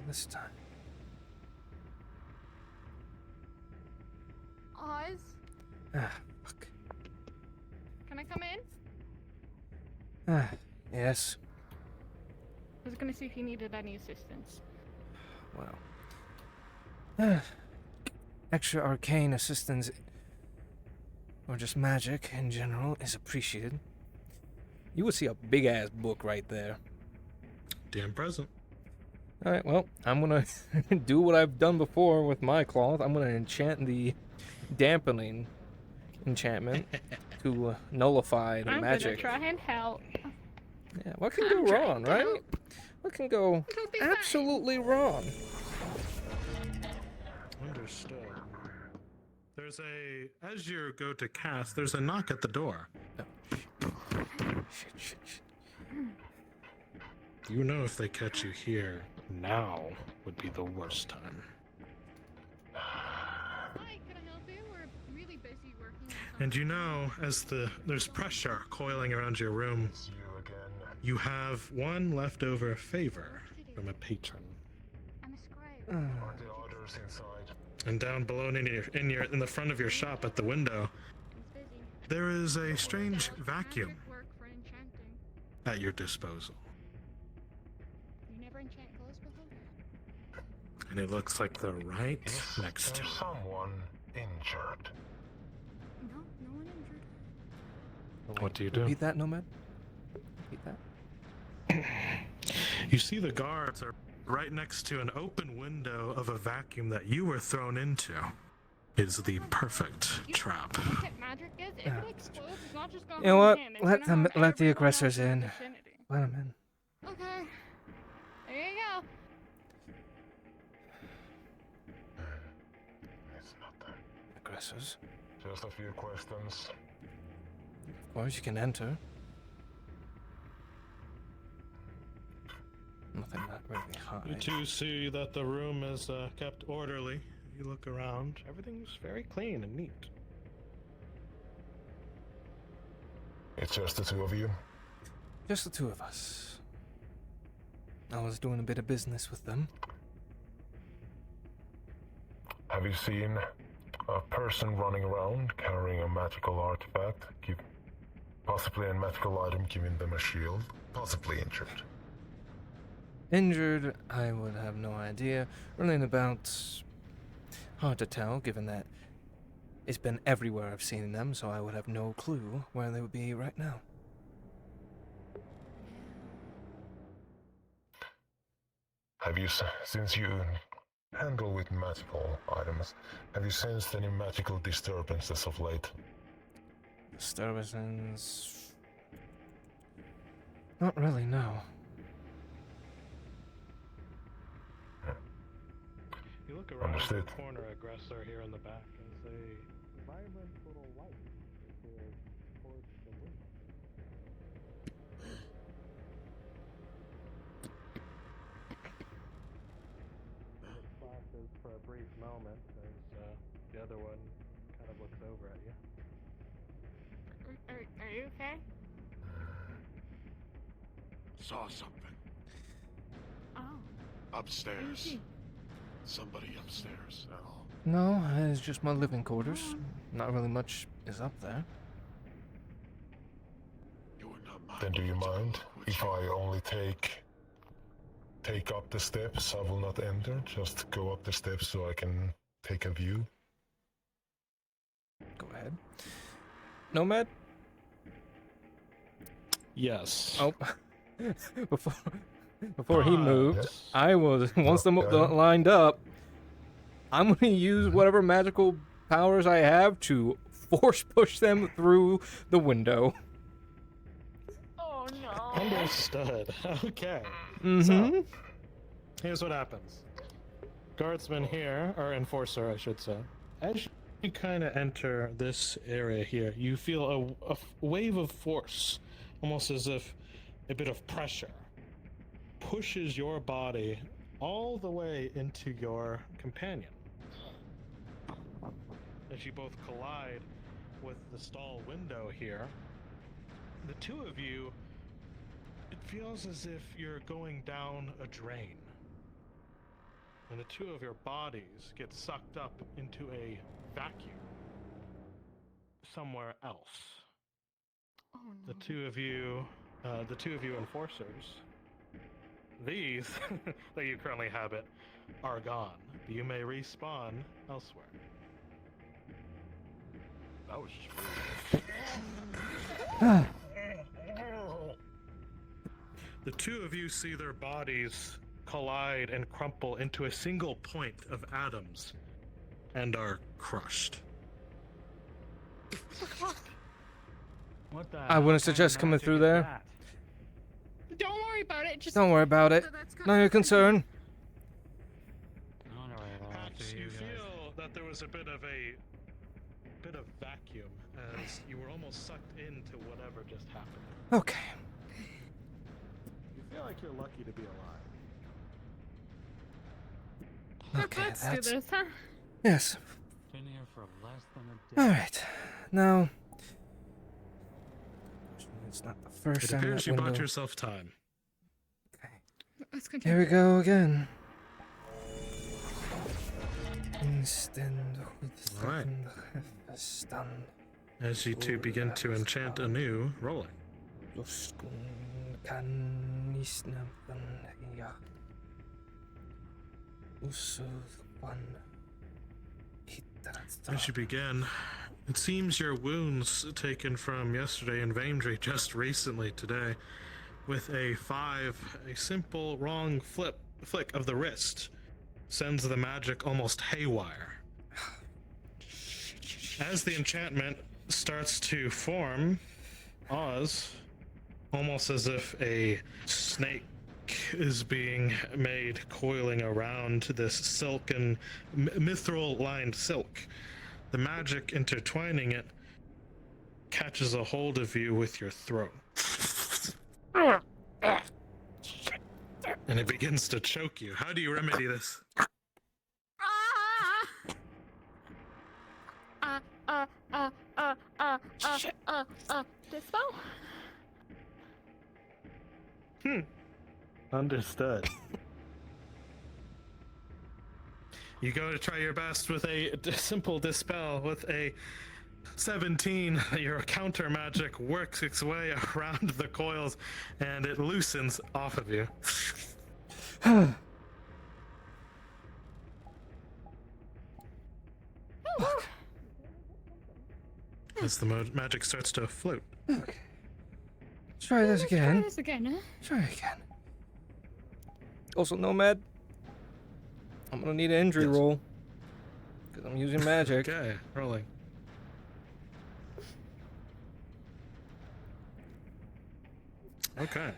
this time. Oz, Ah, fuck. can I come in? Ah, yes. I was gonna see if you needed any assistance. Well. Ah, extra arcane assistance, or just magic in general, is appreciated. You would see a big-ass book right there. Damn present. Alright, well, I'm gonna do what I've done before with my cloth. I'm gonna enchant the dampening enchantment to nullify the magic. I'm gonna try and help. Yeah, what can go wrong, right? What can go It'll be absolutely wrong? Understood. There's as you go to cast, there's a knock at the door. Shit. You know if they catch you here, now would be the worst time. Hi, can I help you? We're really busy working on something. And you know, as there's pressure coiling around your room, you have one leftover favor from a patron. I'm a scribe. And down below in the front of your shop at the window, He's busy. there is a strange vacuum Magic work for enchanting. at your disposal. You never enchant clothes before? And it looks like they're right next to it. Someone injured. No, no one injured. What do you do? Repeat that, Nomad? Repeat that? You see the guards are right next to an open window of a vacuum that you were thrown into. Is the perfect trap. Look at magic is. If it explodes, it's not just going You know what? him. It's Let gonna harm the everyone aggressors else the in. vicinity. Let them in. Okay. There you go. It's nothing. Aggressors. Just a few questions. Of course, you can enter. Nothing that really You high. two see that the room is kept orderly. You look around. Everything's very clean and neat. It's just the two of you. Just the two of us. I was doing a bit of business with them. Have you seen a person running around carrying a magical artifact? Possibly a magical item giving them a shield? Possibly injured. Injured, I would have no idea. Running about, hard to tell, given that it's been everywhere I've seen them, so I would have no clue where they would be right now. Have you, since you handle with magical items, have you sensed any magical disturbances of late? Disturbances? Not really, no. You look around Understood. the corner aggressor here in the back as a vibrant little light appears towards the window. It flashes for a brief moment as the other one kind of looks over at you. Are you okay? Saw something. Oh. Upstairs. Somebody upstairs at all. No, it's just my living quarters. Not really much is up there. You would not mind. Then do you mind would if you? I only take up the steps? I will not enter, just go up the steps so I can take a view. Go ahead. Nomad? Yes. Oh. Before he moved, Yes. I was, once the Okay. lined up, I'm going to use whatever magical powers I have to force push them through the window. Oh no. Understood. Okay. Mm-hmm. So, here's what happens. Guardsman here, or enforcer, I should say. As you kind of enter this area here, you feel a wave of force, almost as if a bit of pressure pushes your body all the way into your companion. As you both collide with the stall window here, the two of you, it feels as if you're going down a drain. and the two of your bodies get sucked up into a vacuum somewhere else. Oh no. The two of you enforcers, these that you currently habit, are gone. You may respawn elsewhere. That was just weird. The two of you see their bodies collide and crumple into a single point of atoms and are crushed. What the? I wouldn't suggest coming through there. Don't worry about it. Just Don't worry about it. Not your concern. You feel that there was a bit of vacuum as you were almost sucked into whatever just happened. Okay. You feel like you're lucky to be alive. Okay, Let's do this, huh? Yes. Been here for less than a day. All right. Now, it's not the first It time appears that you bought window. yourself time. Okay. Let's continue. Here we go again. All right. As you two begin to enchant anew, rolling. As you begin, it seems your wounds taken from yesterday in Vaindry just recently today, with a simple wrong flick of the wrist, sends the magic almost haywire. As the enchantment starts to form, Oz, almost as if a snake is being made coiling around this silken, mithril-lined silk. The magic intertwining it catches a hold of you with your throat. And it begins to choke you. How do you remedy this? Dispel? Understood. You go to try your best with a simple dispel with a 17. Your counter magic works its way around the coils and it loosens off of you. As the magic starts to float. Okay. Try this Try again. this again, huh? Try again. Also, Nomad, I'm gonna need an injury Yes. roll because I'm using magic. Okay, rolling. Okay.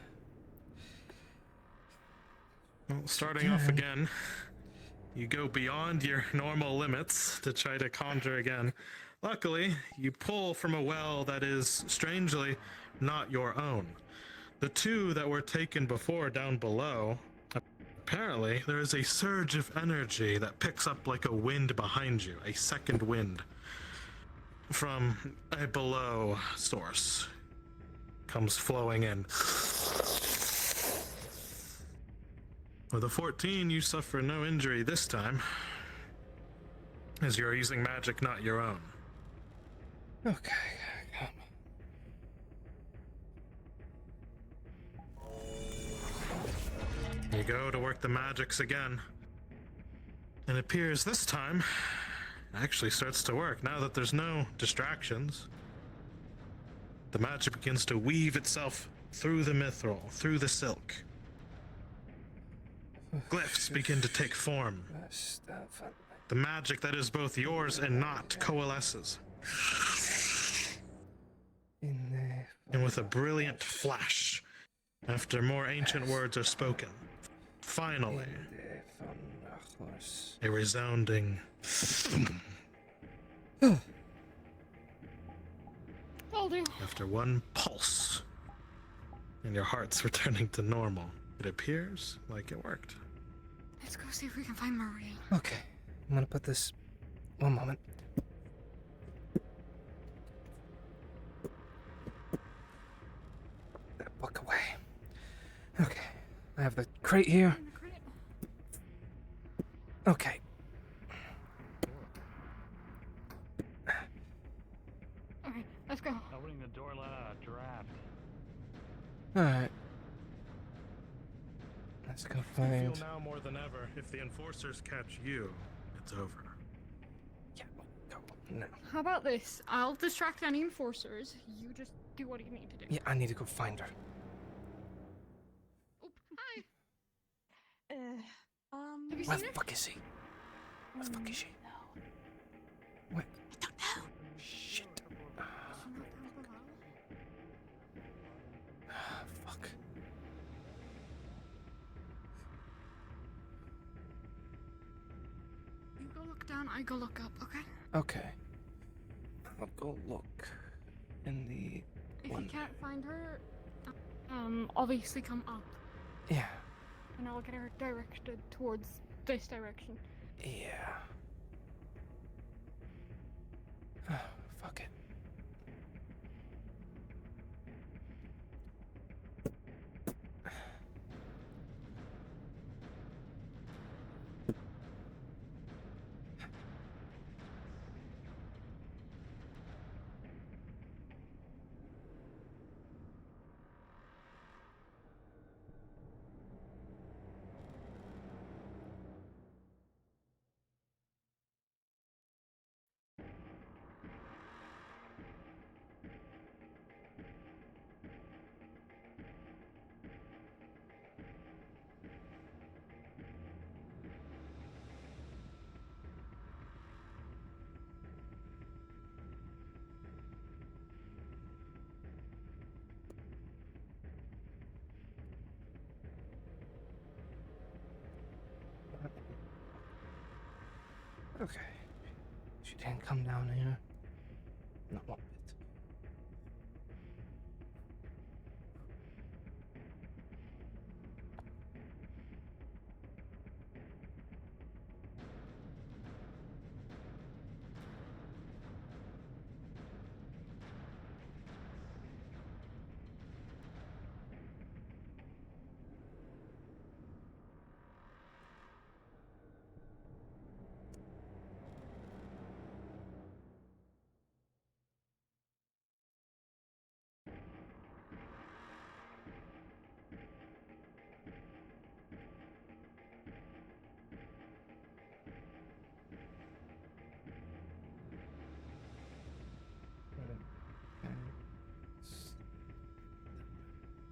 Well, starting off again, you go beyond your normal limits to try to conjure again. Luckily, you pull from a well that is, strangely, not your own. The two that were taken before down below, apparently there is a surge of energy that picks up like a wind behind you, a second wind from a below source comes flowing in. With a 14, you suffer no injury this time, as you're using magic not your own. Okay, come. You go to work the magics again, and it appears this time it actually starts to work now that there's no distractions. The magic begins to weave itself through the mithril, through the silk. Glyphs begin to take form. The magic that is both yours and not coalesces. And with a brilliant flash, after more ancient words are spoken, finally, a resounding I'll do. after one pulse, and your heart's returning to normal. It appears like it worked. Let's go see if we can find Maria. Okay, I'm gonna put this. One moment. That book away. Okay, I have the crate here. In the crate. Let's go. Opening the door let out a draft. Alright. Let's go You find. feel now more than ever, if the enforcers catch you, it's over. Yeah, go. No. How about this? I'll distract any enforcers. You just do what you need to do. Yeah, I need to go find her. Oop, hi. Have you Where seen the her? fuck is she? Where the fuck is she? Where? I don't know. Shit. Fuck. You go look down, I go look up, okay? Okay. I'll go look in the. If One. you can't find her, obviously come up, Yeah. and I'll get her directed towards this direction. Yeah. Fuck it. Okay. She didn't come down here. Not one bit.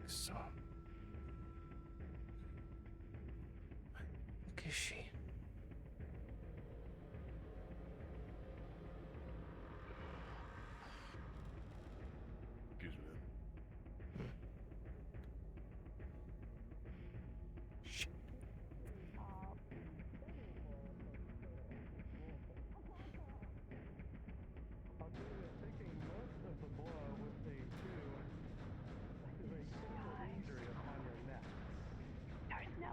So. Look is she? Excuse me. Shit. Taking most of the blow with a 2 is a single injury upon your neck. No.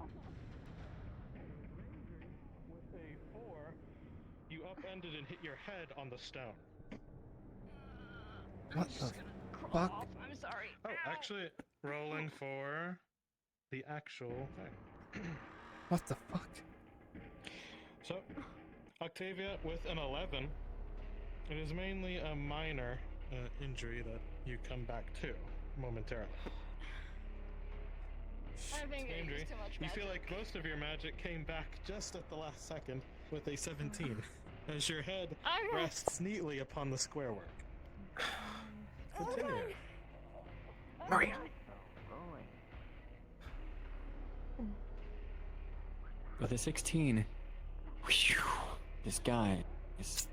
With a 4, you upended and hit your head on the stone. What the fuck? I'm sorry. Oh, actually, rolling for the actual thing. What the fuck? So, Octavia with an 11. It is mainly a minor injury that you come back to momentarily. I think it Injury. was too much You magic. feel like most of your magic came back just at the last second with a 17, as your head Okay. rests neatly upon the square work. Continue. Maria! With a 16, whew, this guy is.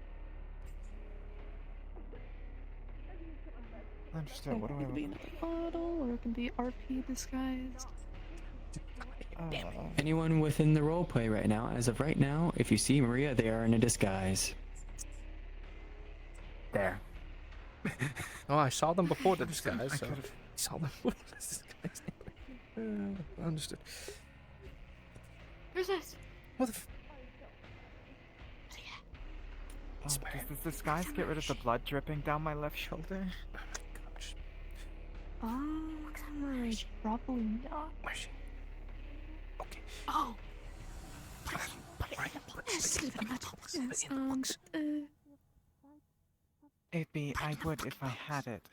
Understood. What do It could be I? another bottle, or it can be RP disguised. Anyone within the roleplay right now, as of right now, if you see Maria, they are in a disguise. There. Oh, I saw them before the I disguise, so. could've- Saw them before the disguise. Understood. Who's this? What the f- Does this disguise get rid of the blood dripping down my left shoulder? Gosh. Probably not. Where's she? Okay. Oh, Right. yes, leave it in my box. Yes, in the box. It'd be, I would if I had it.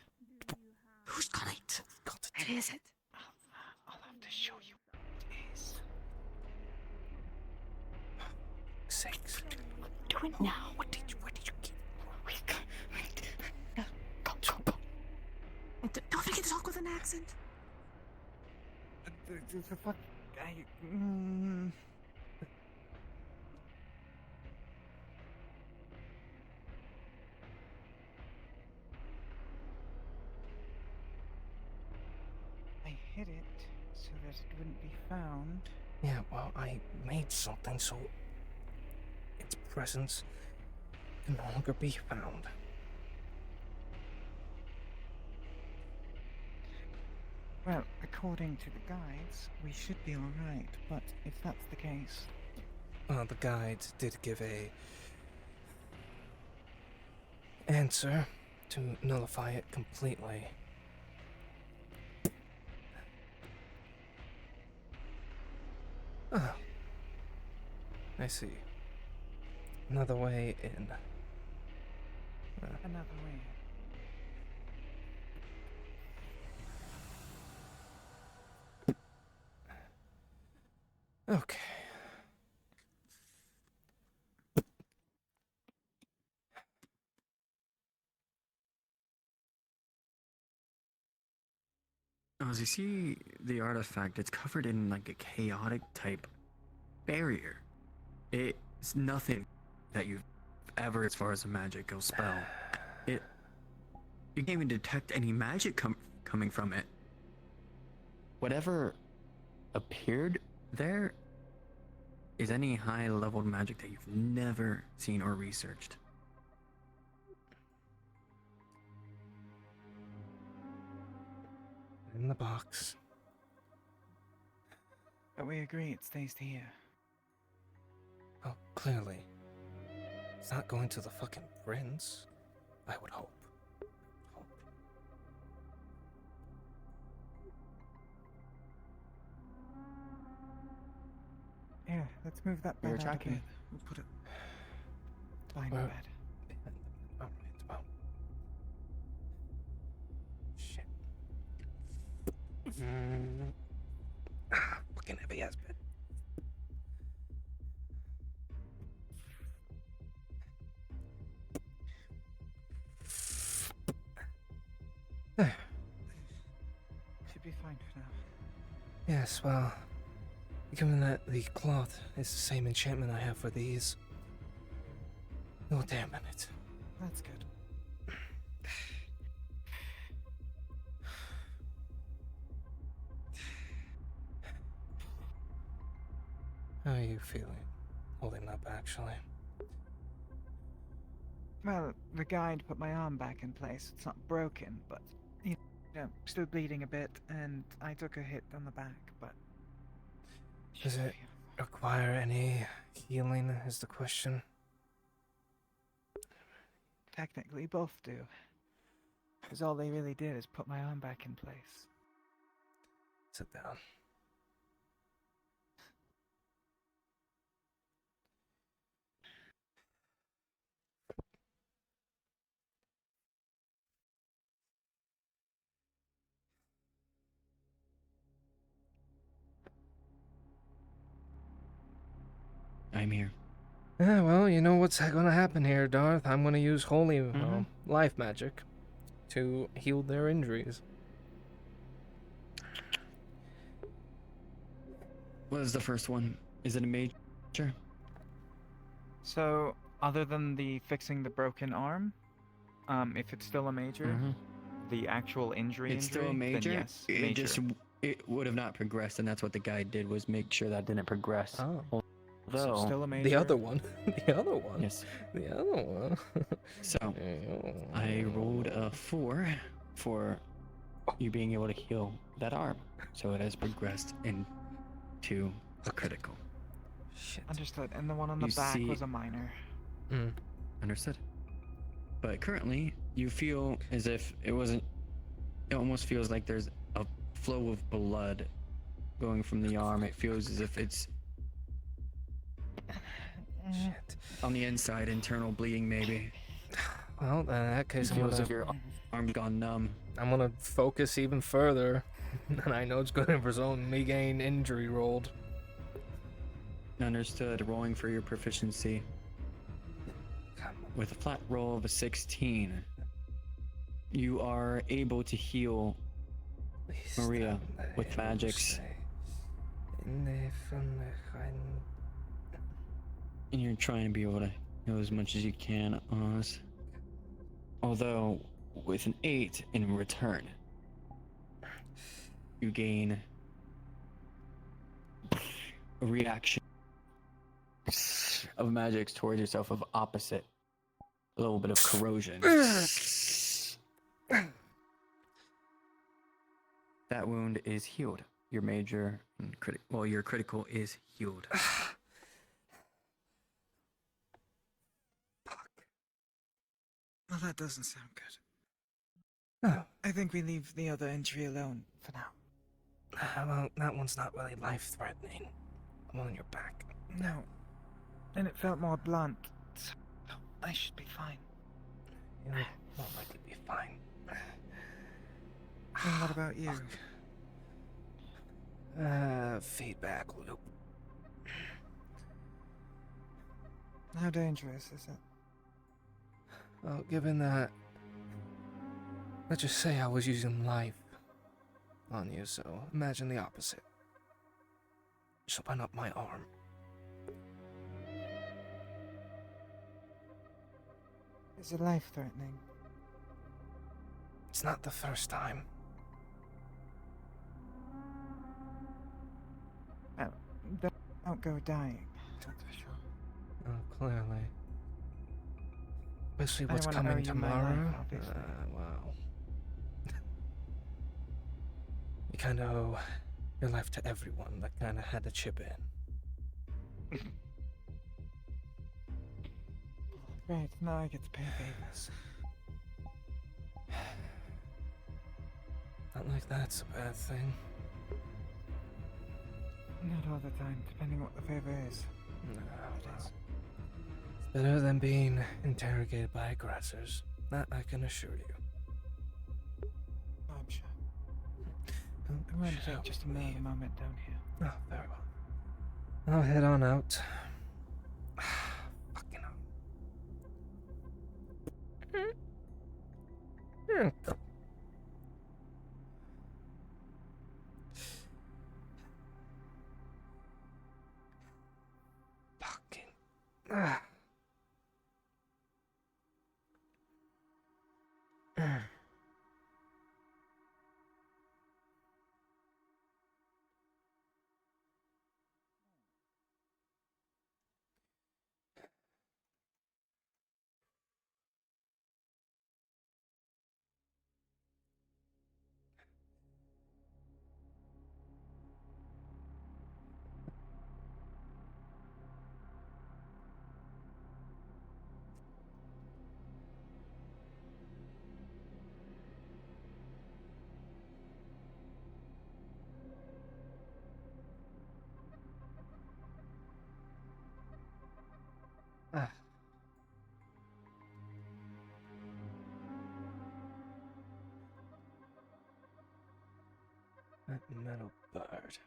Who's got it? Where is it? I'll have to show you what it is. 6. Do it now. Where did you get? Go. Don't forget to talk with an accent. The fuck? I hid it so that it wouldn't be found. Yeah, well, I made something so its presence can no longer be found. Well, according to the guides, we should be alright, but if that's the case... The guide did give a answer to nullify it completely. Ah, I see. Another way in. Another way. Okay. As you see the artifact, it's covered in like a chaotic type barrier. It's nothing that you've ever, as far as a magical spell. You can't even detect any magic coming from it. Whatever appeared there is any high-level magic that you've never seen or researched. In the box. But we agree it stays here. Oh, clearly. It's not going to the fucking prince. I would hope. Here, let's move that bed out a bit. We'll put it behind the bed. Alright, well. Shit. Fucking heavy ass bed. There. Should be fine for now. Yes, well, given that the cloth is the same enchantment I have for these, no damn it. That's good. How are you feeling? Holding up, actually. Well, the guide put my arm back in place. It's not broken, but, you know, still bleeding a bit, and I took a hit on the back, but... Does it require any healing, is the question? Technically, both do. Because all they really did is put my arm back in place. Sit down. I'm here. Yeah, well, you know what's gonna happen here, Darth. I'm gonna use holy life magic to heal their injuries. What is the first one? Is it a major? So, other than the fixing the broken arm, if it's still a major, the actual injury, It's still a major. then yes, It major. it would have not progressed, and that's what the guide did, was make sure that didn't progress. Oh. So Although, still a major. The other one. The other one. yes. The other one. So I rolled a 4 for you being able to heal that arm, so it has progressed into a critical. Shit. Understood. And the one on the You back see- was a minor. Understood. But currently, you feel as if it wasn't. It almost feels like there's a flow of blood going from the arm. It feels as if it's Shit. on the inside, internal bleeding maybe. Well, in that case, You feel as if your arm's gone numb. I'm gonna focus even further, and I know it's gonna result in me getting injury rolled. Understood. Rolling for your proficiency. With a flat roll of a 16, you are able to heal Maria with magics. And you're trying to be able to heal as much as you can, Oz. Although, with an 8 in return, you gain a reaction of magics towards yourself of opposite. A little bit of corrosion. That wound is healed. Your major and your critical is healed. Well, that doesn't sound good. No. I think we leave the other injury alone for now. Well, that one's not really life-threatening. I'm on your back. No. And it felt more blunt. So I should be fine. You'll more likely be fine. And what about you? Feedback loop. How dangerous is it? Well, given that, let's just say I was using life on you, so imagine the opposite. Just open up my arm. Is it life-threatening? It's not the first time. Don't go dying, that's for sure. Oh, clearly. Especially what's I wanna coming owe you my tomorrow. life, obviously. Wow. You kind of owe your life to everyone that kind of had to chip in. Right, now I get to pay favors. Not like that's a bad thing. Not all the time, depending what the favor is. No, it's better than being interrogated by aggressors. That I can assure you. I'm sure. I'm going to take just a moment down here. Oh, very well. I'll head on out. Fucking hell. Fucking. That metal bird.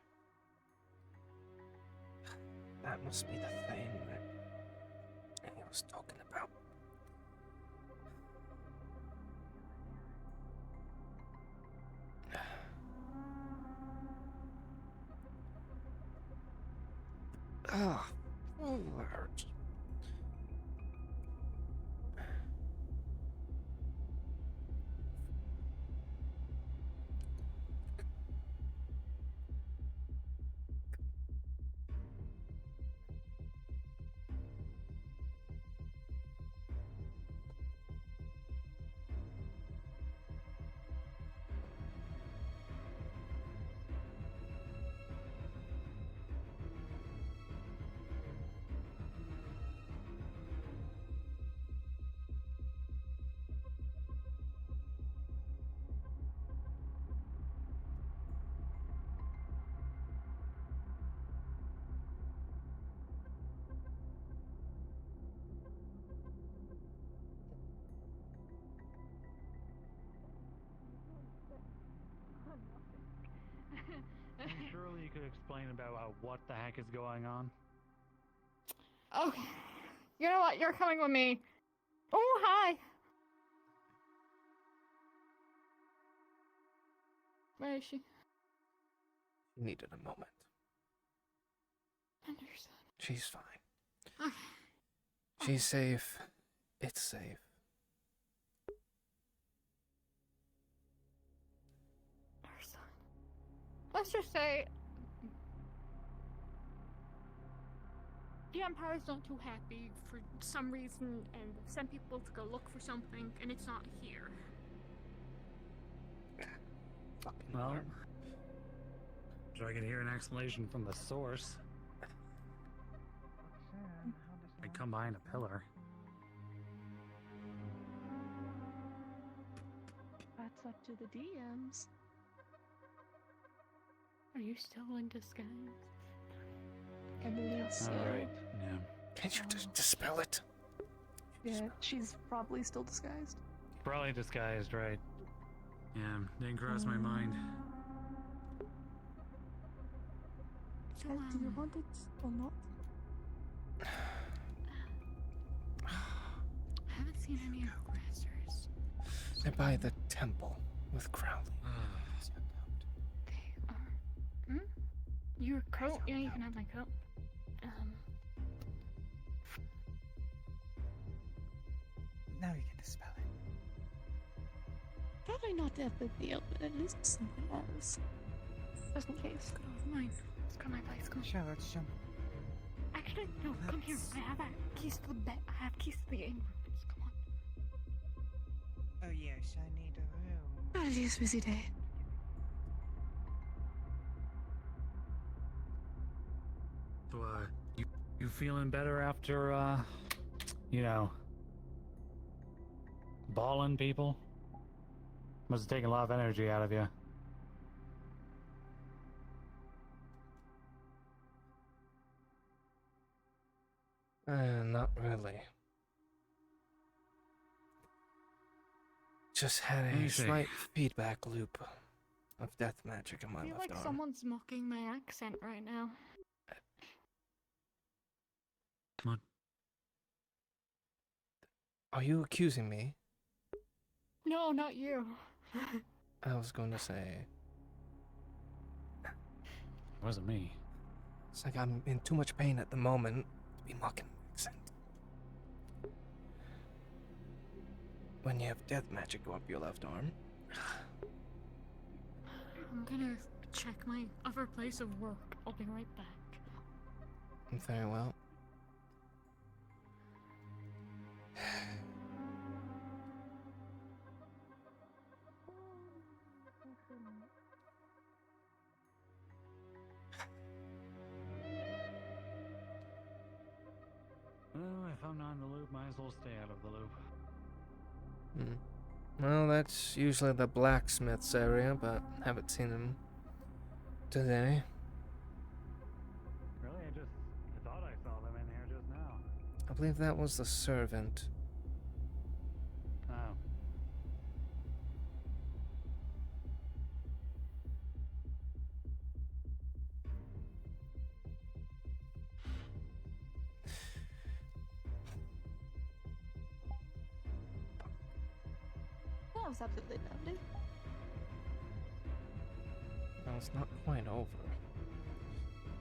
That must be the thing that he was talking about. Ah, hurts. Surely you could explain about what the heck is going on. Okay. You know what? You're coming with me. Oh, hi. Where is she? She needed a moment. Understood. She's fine. Okay. She's safe. It's safe. Understood. Let's just say the Empire's not too happy for some reason and sent people to go look for something and it's not here. Fucking Well, arm. so I could hear an explanation from the source. I'd come behind a pillar. That's up to the DMs. Are you still in disguise? I believe so. Alright, yeah. Can't you just dispel it? Yeah, she's probably still disguised. Probably disguised, right? Yeah, didn't cross my mind. So, Do you want it or not? I haven't seen any aggressors. They're by the temple with Crowley. They are. Your coat? Yeah, you can have my coat. Now you can dispel it. Probably not definitely, but at least something else. Just in case. Go with mine. Let's go to my place. Come on. Sure, let's jump. Actually, no, come here. I have keys to the bed. I have keys to the game rooms. Come on. Oh yes, I need a room. Apologies, busy day. So, you feeling better after, you know, balling people? Must have taken a lot of energy out of you. Not really. Just had a slight feedback loop of death magic in my I feel left like arm. someone's mocking my accent right now. Come on. Are you accusing me? No, not you. I was going to say, It wasn't me. it's like I'm in too much pain at the moment to be mocking my accent. When you have death magic go up your left arm. I'm gonna check my other place of work. I'll be right back. Very well. Well, if I'm not in the loop, might as well stay out of the loop. Well, that's usually the blacksmith's area, but haven't seen him today. Really? I thought I saw them in here just now. I believe that was the servant. Oh. That was absolutely lovely. Well, it's not quite over,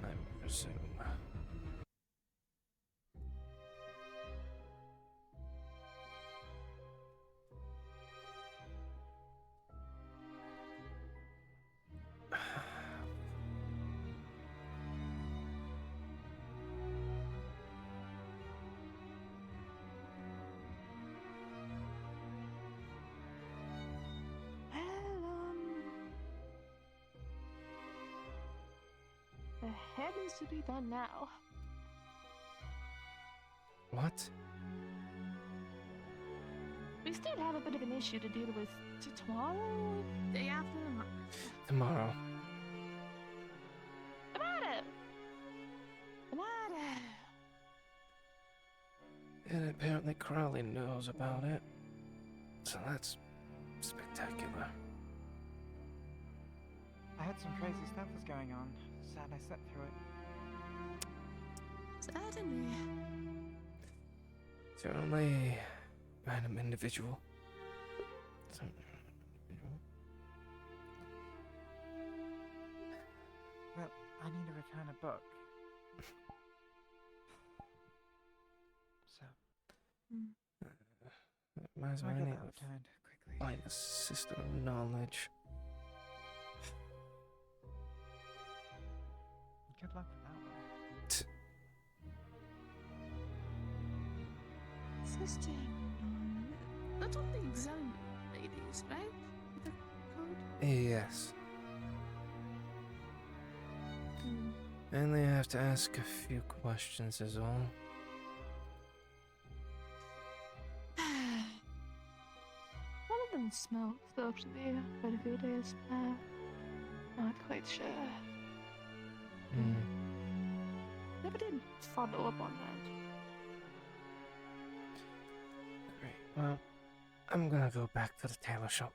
I presume. The head needs to be done now. What? We still have a bit of an issue to deal with tomorrow, day after. Tomorrow. Tomato! Tomato! And apparently Crowley knows about it. So that's spectacular. I heard some crazy stuff was going on. Sad I slept through it. Certainly. Certainly, random individual. Well, I need to return a book. So, Might as well I'll get need that to returned quickly. find a system of knowledge. Good luck with that one. Sister, that's on the exam ladies, right? The code? Yes. Mainly I have to ask a few questions is all. One of them smoked, though, to be quite a few days now. Not quite sure. Never did follow up on that. Great. Well, I'm gonna go back to the tailor shop.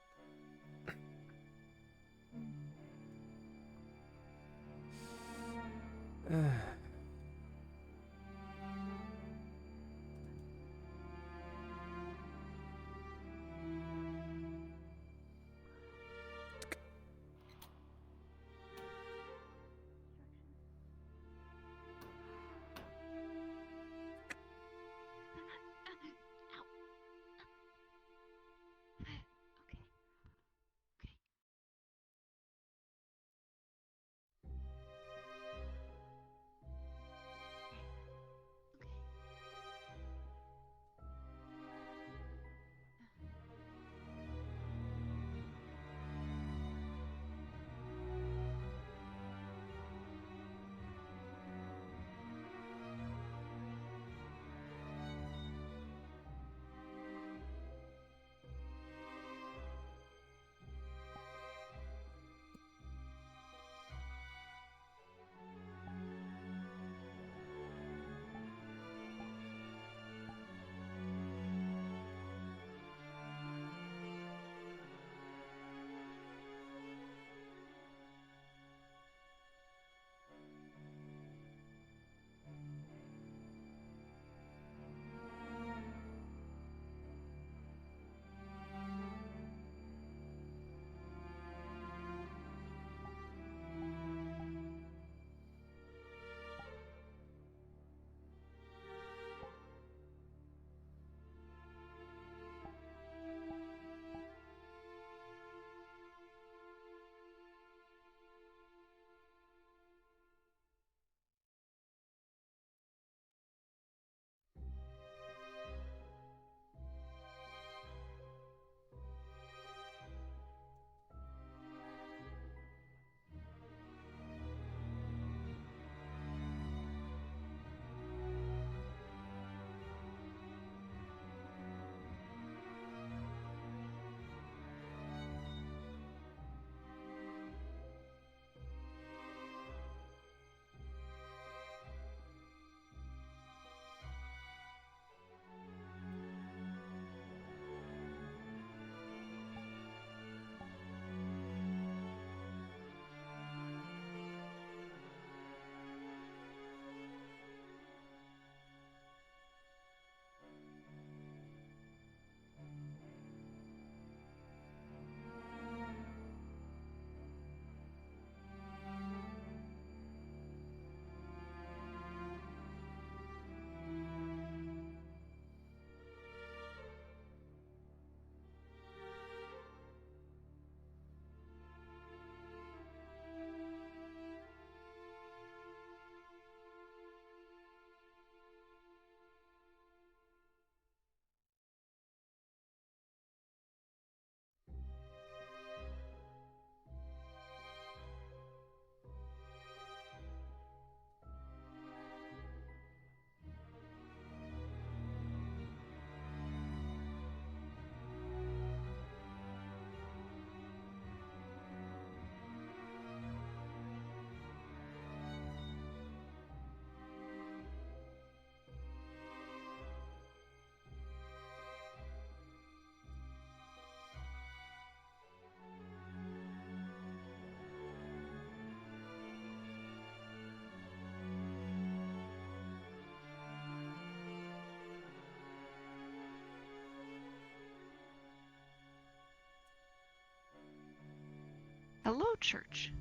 Hello, church.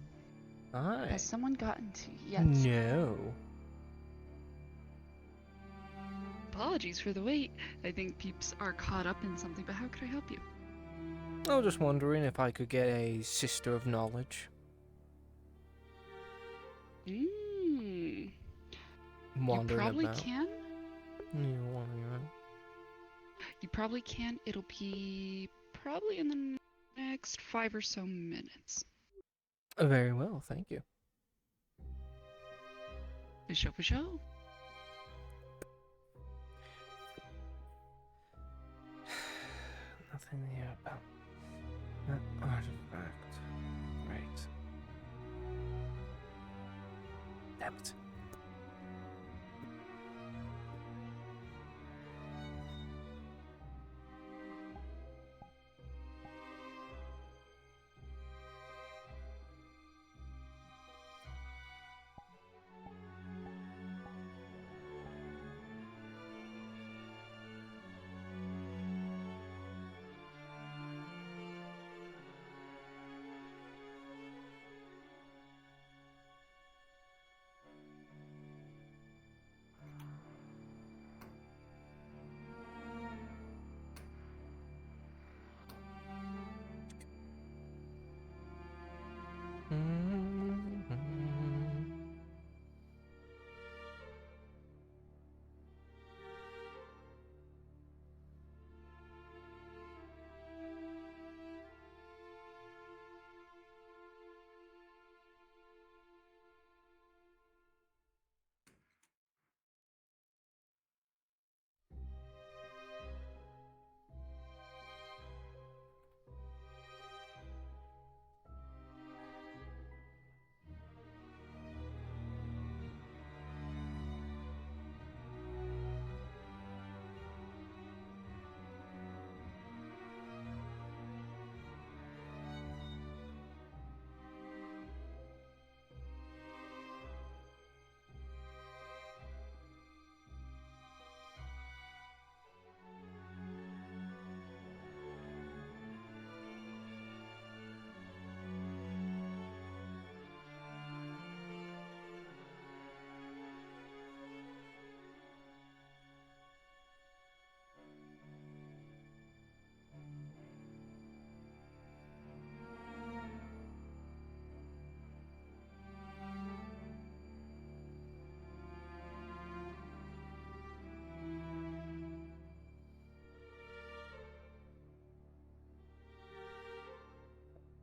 Hi. Has someone gotten to you yet? No. Apologies for the wait. I think peeps are caught up in something, but how could I help you? I was just wondering if I could get a Sister of Knowledge. You Wandering probably about. can. Wandering around. You probably can. It'll be probably in the next 5 or so minutes. Very well, thank you. For show. Nothing here about that artifact. Right. Damn it.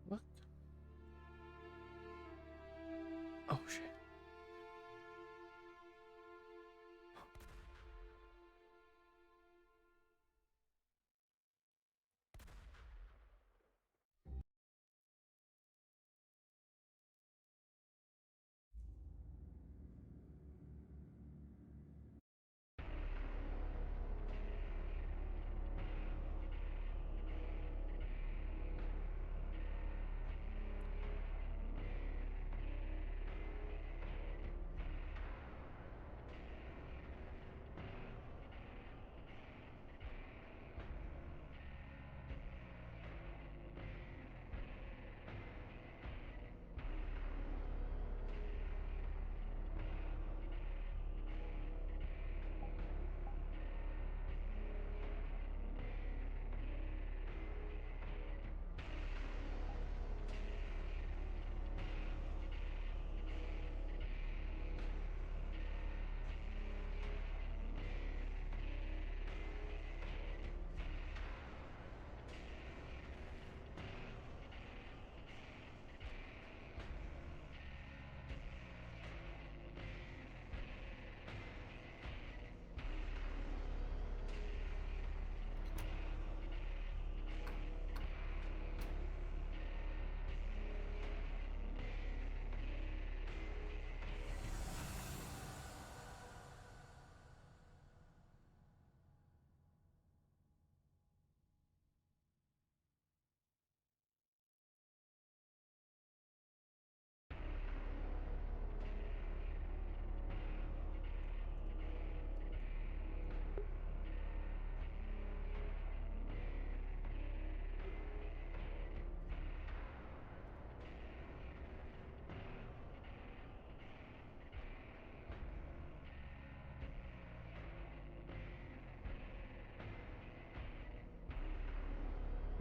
What? Oh shit.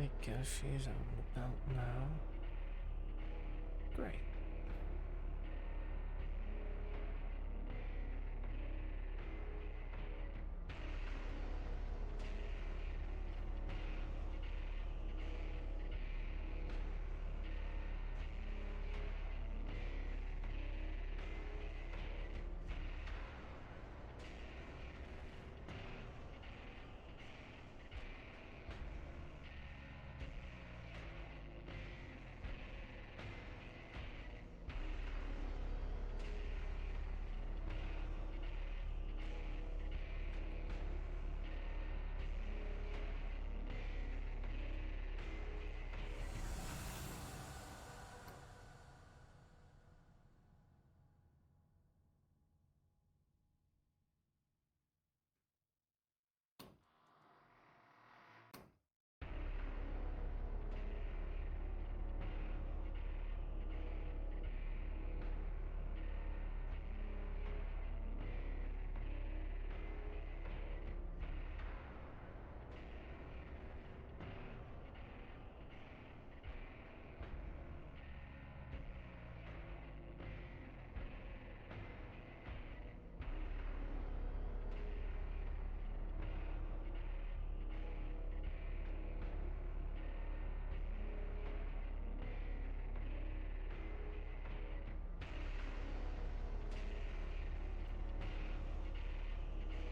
I guess she's out and about now. Great.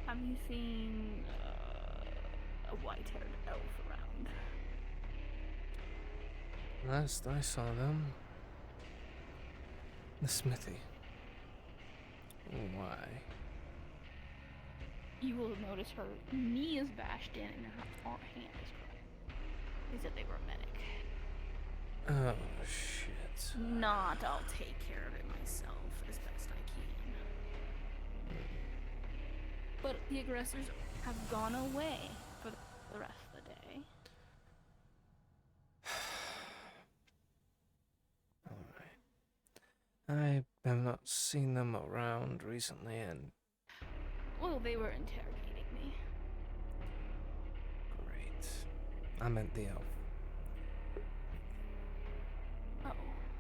Have you seen a white-haired elf around? Last I saw them, the smithy. Why? You will notice her knee is bashed in and her hand is cracked. They said they were a medic. Oh, shit. Not, I'll take care of it myself as best I can. But the aggressors have gone away for the rest of the day. Alright. I have not seen them around recently, and... Well, they were interrogating me. Great. I meant the elf. Oh,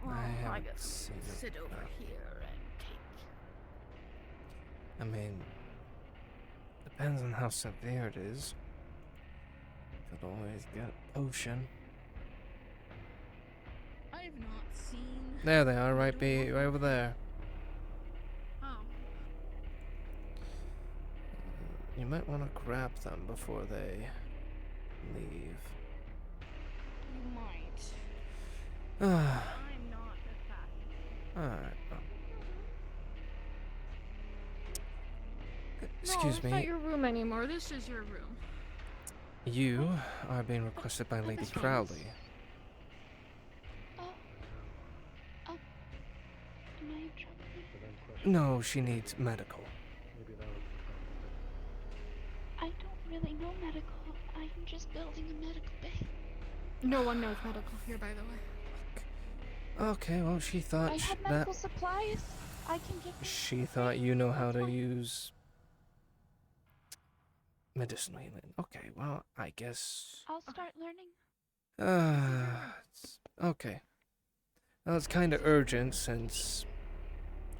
well, I haven't guess seen I'm it. sit over here and take I mean... Depends on how severe it is. Could always get a potion. I have not seen. There they are, right over there. Oh. You might want to grab them before they leave. You might. Ah. I'm not as fast. Alright. No, Excuse it's not me. your room anymore. This is your room. You are being requested by Lady Crowley. Oh. Oh. Am I in trouble? No, she needs medical. I don't really know medical. I'm just building a medical bay. No one knows medical here, by the way. Okay, well, she thought I have medical supplies. I can give. She thought you know how to use medicinal healing. Okay, well, I guess. I'll start learning. Okay. Well, it's kind of urgent since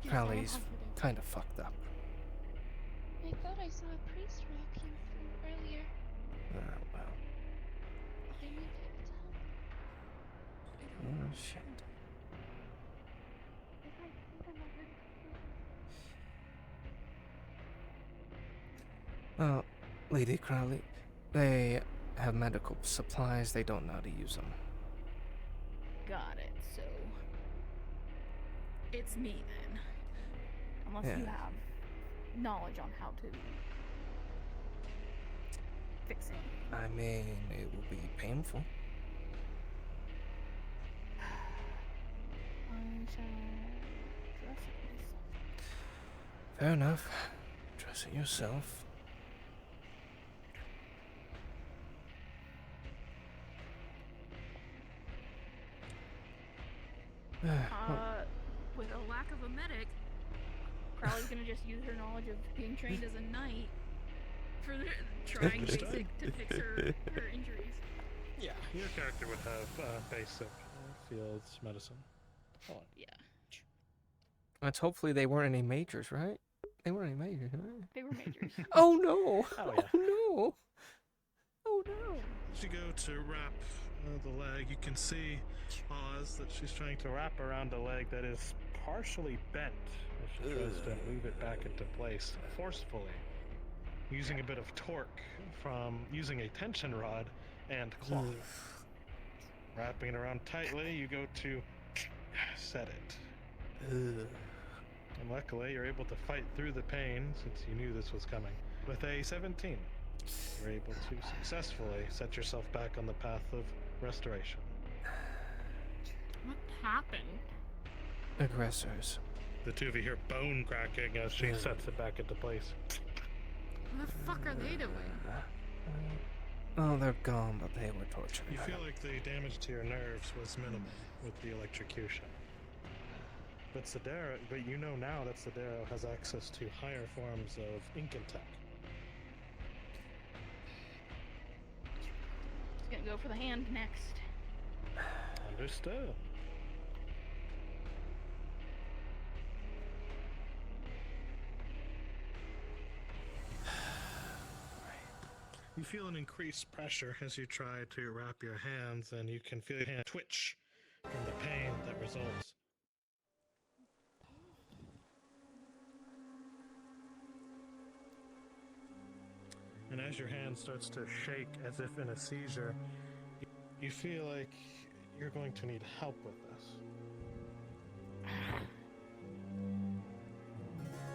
Crowley's kind of fucked up. I thought I saw a priest walking through earlier. Well. Are you able to help? Oh, shit. If I see them, I wouldn't kill them. Well, Lady Crowley, they have medical supplies. They don't know how to use them. Got it, so it's me then. Unless you have knowledge on how to fix it. I mean, it will be painful. I shall dress it myself. Fair enough. Dress it yourself. With a lack of a medic, Crowley's gonna just use her knowledge of being trained as a knight for trying to fix her injuries. Yeah, your character would have basic fields medicine. Hold on. Yeah. Let's hopefully they weren't any majors, right? They weren't any majors, right? They were majors. Oh no! Oh yeah. Oh no! Oh no! As you go to wrap the leg, you can see Oz that she's trying to wrap around a leg that is partially bent as she tries to move it back into place forcefully, using a bit of torque from using a tension rod and cloth. Wrapping it around tightly, you go to set it. And luckily, you're able to fight through the pain since you knew this was coming. With a 17, you're able to successfully set yourself back on the path of restoration. What happened? Aggressors. The two of you hear bone cracking as she sets it back into place. What the fuck are they doing? Oh, they're gone, but they were torturing You her. feel like the damage to your nerves was minimal with the electrocution. But Sidera, but you know now that Sidera has access to higher forms of Incantech. He's gonna go for the hand next. Understood. You feel an increased pressure as you try to wrap your hands, and you can feel your hand twitch from the pain that results. And as your hand starts to shake as if in a seizure, you feel like you're going to need help with this.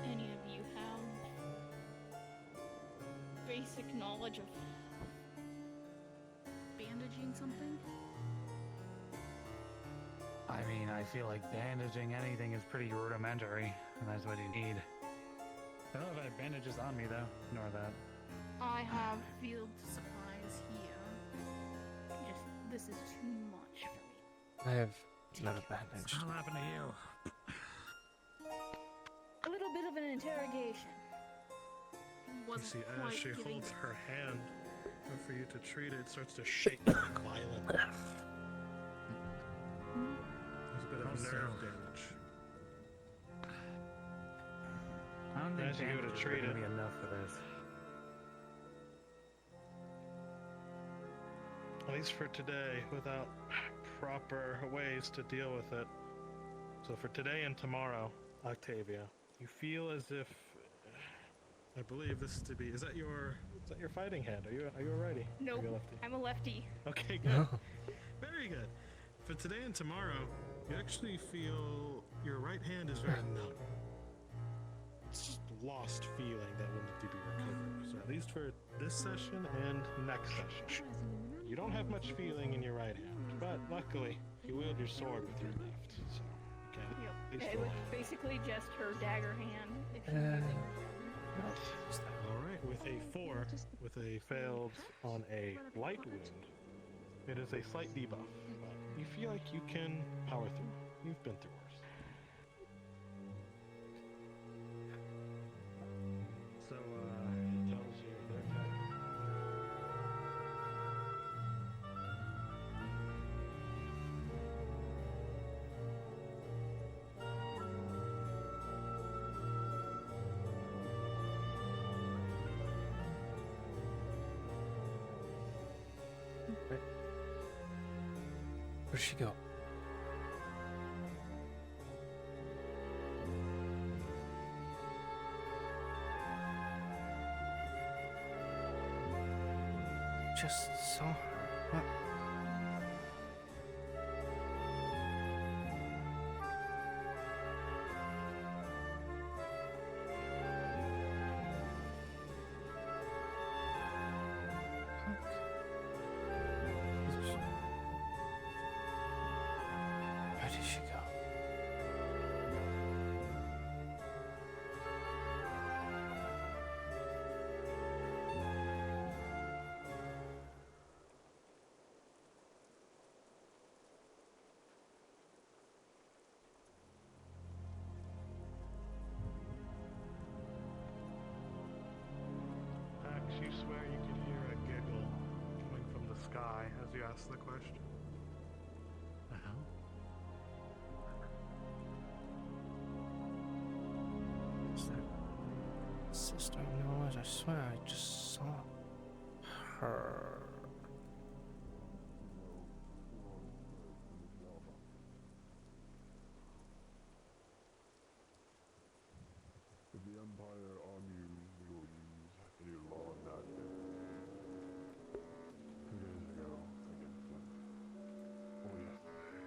Any of you have basic knowledge of bandaging something? I mean, I feel like bandaging anything is pretty rudimentary, and that's what you need. I don't know if I have bandages on me, though, nor that. I have field supplies here. This is too much for me. I have another bandage. What's happened to you? A little bit of an interrogation. You Wasn't see, as quite she giving holds her hand for you to treat it, it starts to shake violently. There's a bit of nerve damage. I don't think As you go to bandages are treat gonna it, be enough for this. at least for today, without proper ways to deal with it. So for today and tomorrow, Octavia, you feel as if, I believe this to be, is that your fighting hand? Are you a righty? Nope, Are you a lefty? I'm a lefty. Okay, good. Very good. For today and tomorrow, you actually feel your right hand is very numb. It's just a lost feeling that will need to be recovered. So at least for this session and next session, you don't have much feeling in your right hand, but luckily you wield your sword with your left, so you can at least It was roll. basically just her dagger hand. If she's using All right, with a 4, with a failed on a light wound, it is a slight debuff. But you feel like you can power through. You've been through worse. So, it tells you their attack. Where'd she go? Just saw her. What? Where did she go? Max, you swear you could hear a giggle coming from the sky as you ask the question. The hell? Is that Sister of Knowledge? I swear I just saw her. If the Empire army will use any law not dead. 2 days ago, against them. Or yesterday.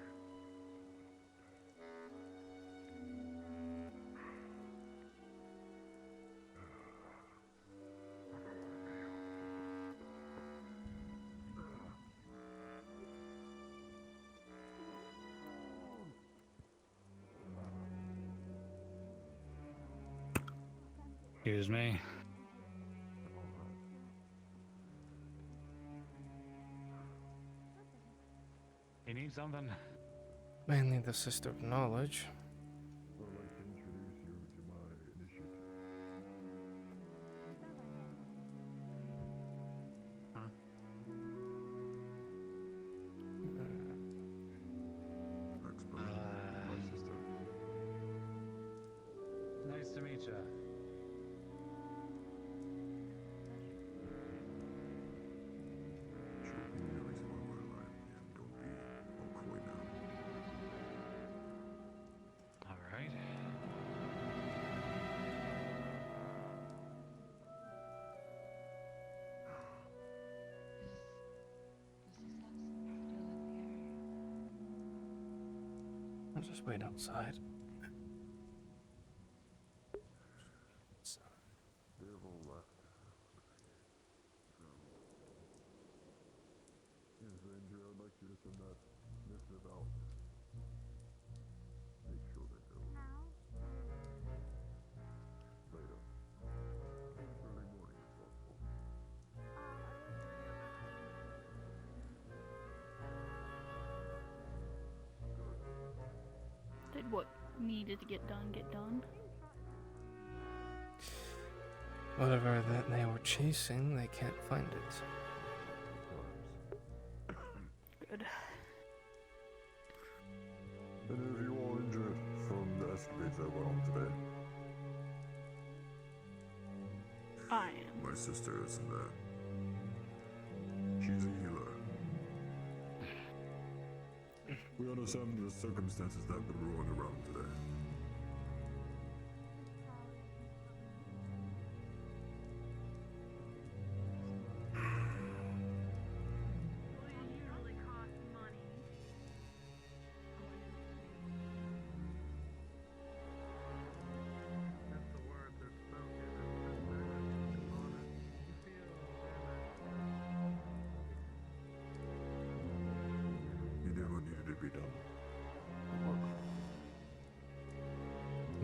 Excuse me. You need something? Mainly the Sister of Knowledge. I'd like to introduce you to my initiative. Huh? My sister. Nice to meet you. All right. I'll just wait outside. They have all left. Yes, Ranger, I'd like you to send that missive out. Make sure they go. Later. Early morning if possible. Did what needed to get done. Whatever that they were chasing, they can't find it. Good. Any of you all injured from the escapades that went on today? I am. My sister isn't there. She's a healer. We understand the circumstances that have been brewing around today. You did what needed to be done.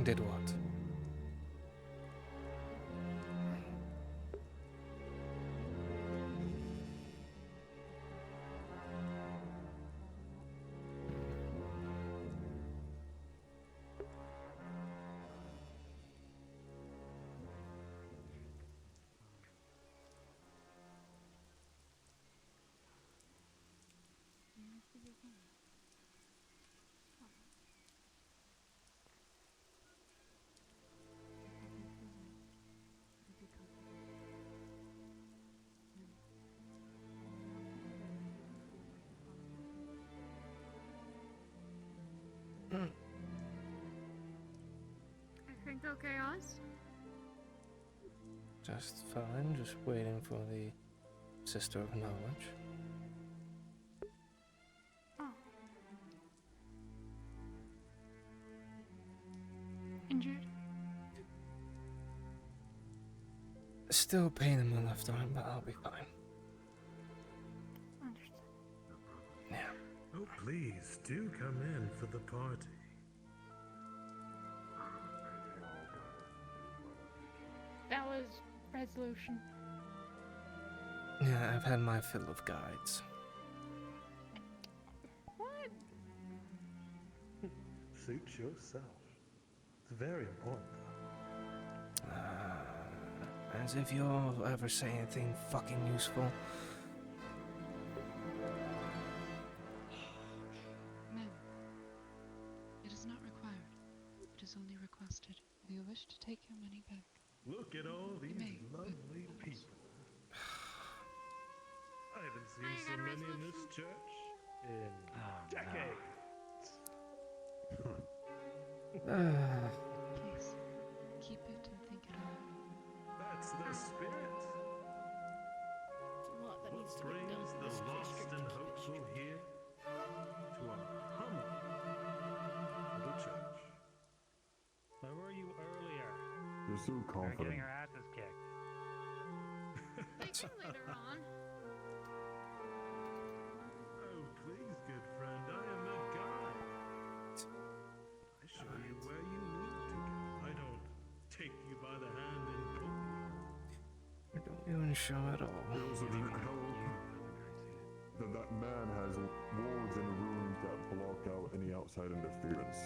Did what? Everything's okay, Oz? Just fine, just waiting for the Sister of Knowledge. Oh. Injured? Still pain in my left arm, but I'll be fine. Understood. Yeah. Oh, please, do come in for the party. That was resolution. Yeah, I've had my fill of guides. What? Suit yourself. It's very important, though. As if you'll ever say anything fucking useful. is only requested if you wish to take your money back. Look at all these may, lovely people. I haven't seen so many in this church in decades. Please, keep it and think it over. That's the spirit. What that needs to be Brings done. the lost and hopeful here to a humble little church. Where were you earlier? You're so We were confident. getting our asses kicked. They can later on. Oh, please, good friend, I am a guide. I show you where you need to go. I don't take you by the hand and pull you. I don't even show at all. It also didn't help that man has wards in rooms that block out any outside interference.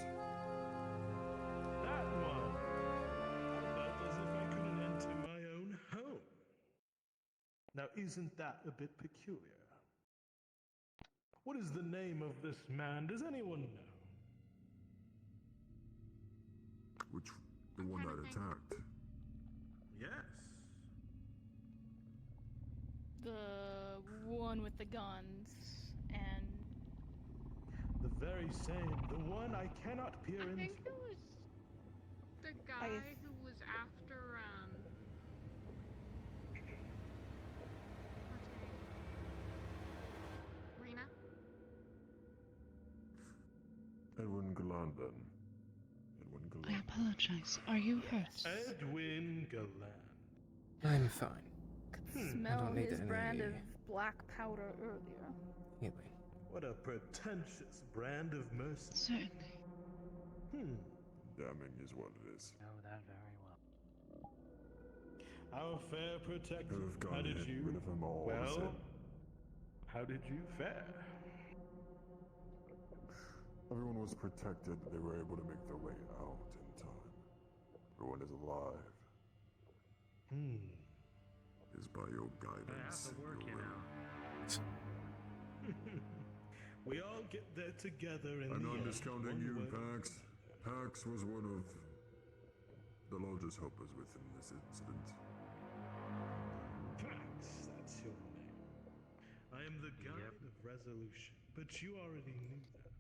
That one! I felt as if I couldn't enter my own home. Now, isn't that a bit peculiar? What is the name of this man? Does anyone know? Which, the one that attacked? Yes. The one with the guns and The very same. The one I cannot peer I into. think it was the guy who was after, what's her name? Rena? Edwin Galan, Edwin I Galan. apologize. Are you hurt? Edwin Galan. I'm fine. I smell don't need his any brand of black powder earlier. healing. What a pretentious brand of mercy. Certainly. Damning is what it is. Know that very well. Our fair protector. Could have How gone did hit you? rid of him all. Well, how did you fare? Everyone was protected. They were able to make their way out in time. Everyone is alive. Is by your guidance. Half the work, your you will. know. We all get there together in I'm the not end. discounting One you, way. Pax. Pax was one of the largest helpers within this incident. Pax, that's your name. I am the guide of resolution, but you already knew that.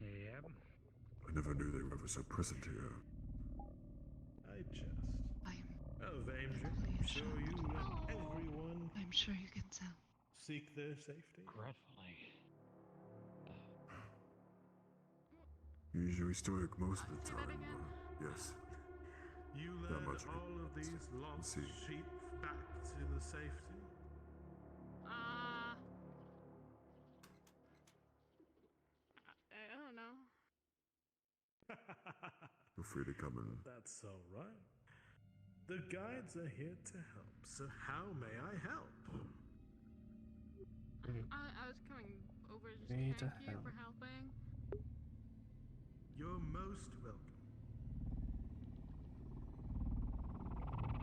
Yep. I never knew they were ever so present here. I jest. I'm Avenger, I'm sure you let everyone I'm sure you can tell. seek their safety. Regretfully. Usually stoic most of the time. Yes. You That led much all of these lost see. sheep back to the safety? I don't know. Feel free to come in. That's all right. The guides are here to help, so how may I help? I was coming over just to Need to thank you for helping. You're most welcome.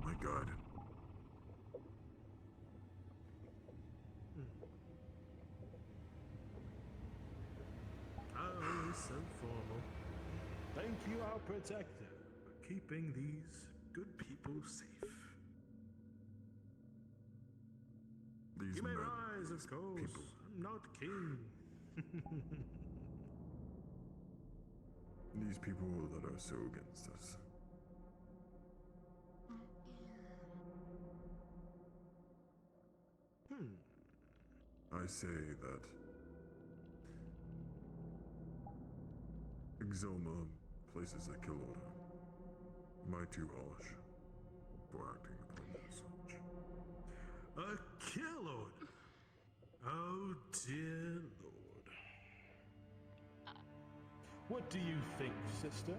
My God. Always so formal. Thank you, our protector, for keeping these good people safe. These You may men, rise, of course. people. I'm not king. These people that are so against us. I say that Exoma places a kill order. Am I too harsh for acting upon such? A kill order? Oh, dear Lord. What do you think, sister?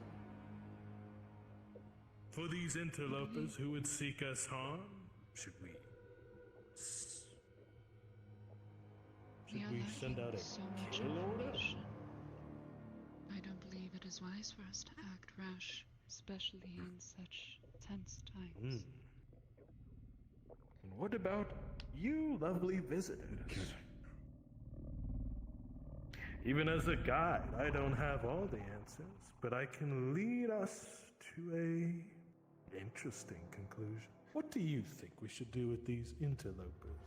For these interlopers who would seek us harm, should we We are send out lacking a so much kill order? information. I don't believe it is wise for us to act rash, especially in such tense times. And what about you, lovely visitors? Even as a guide, I don't have all the answers, but I can lead us to a interesting conclusion. What do you think we should do with these interlopers?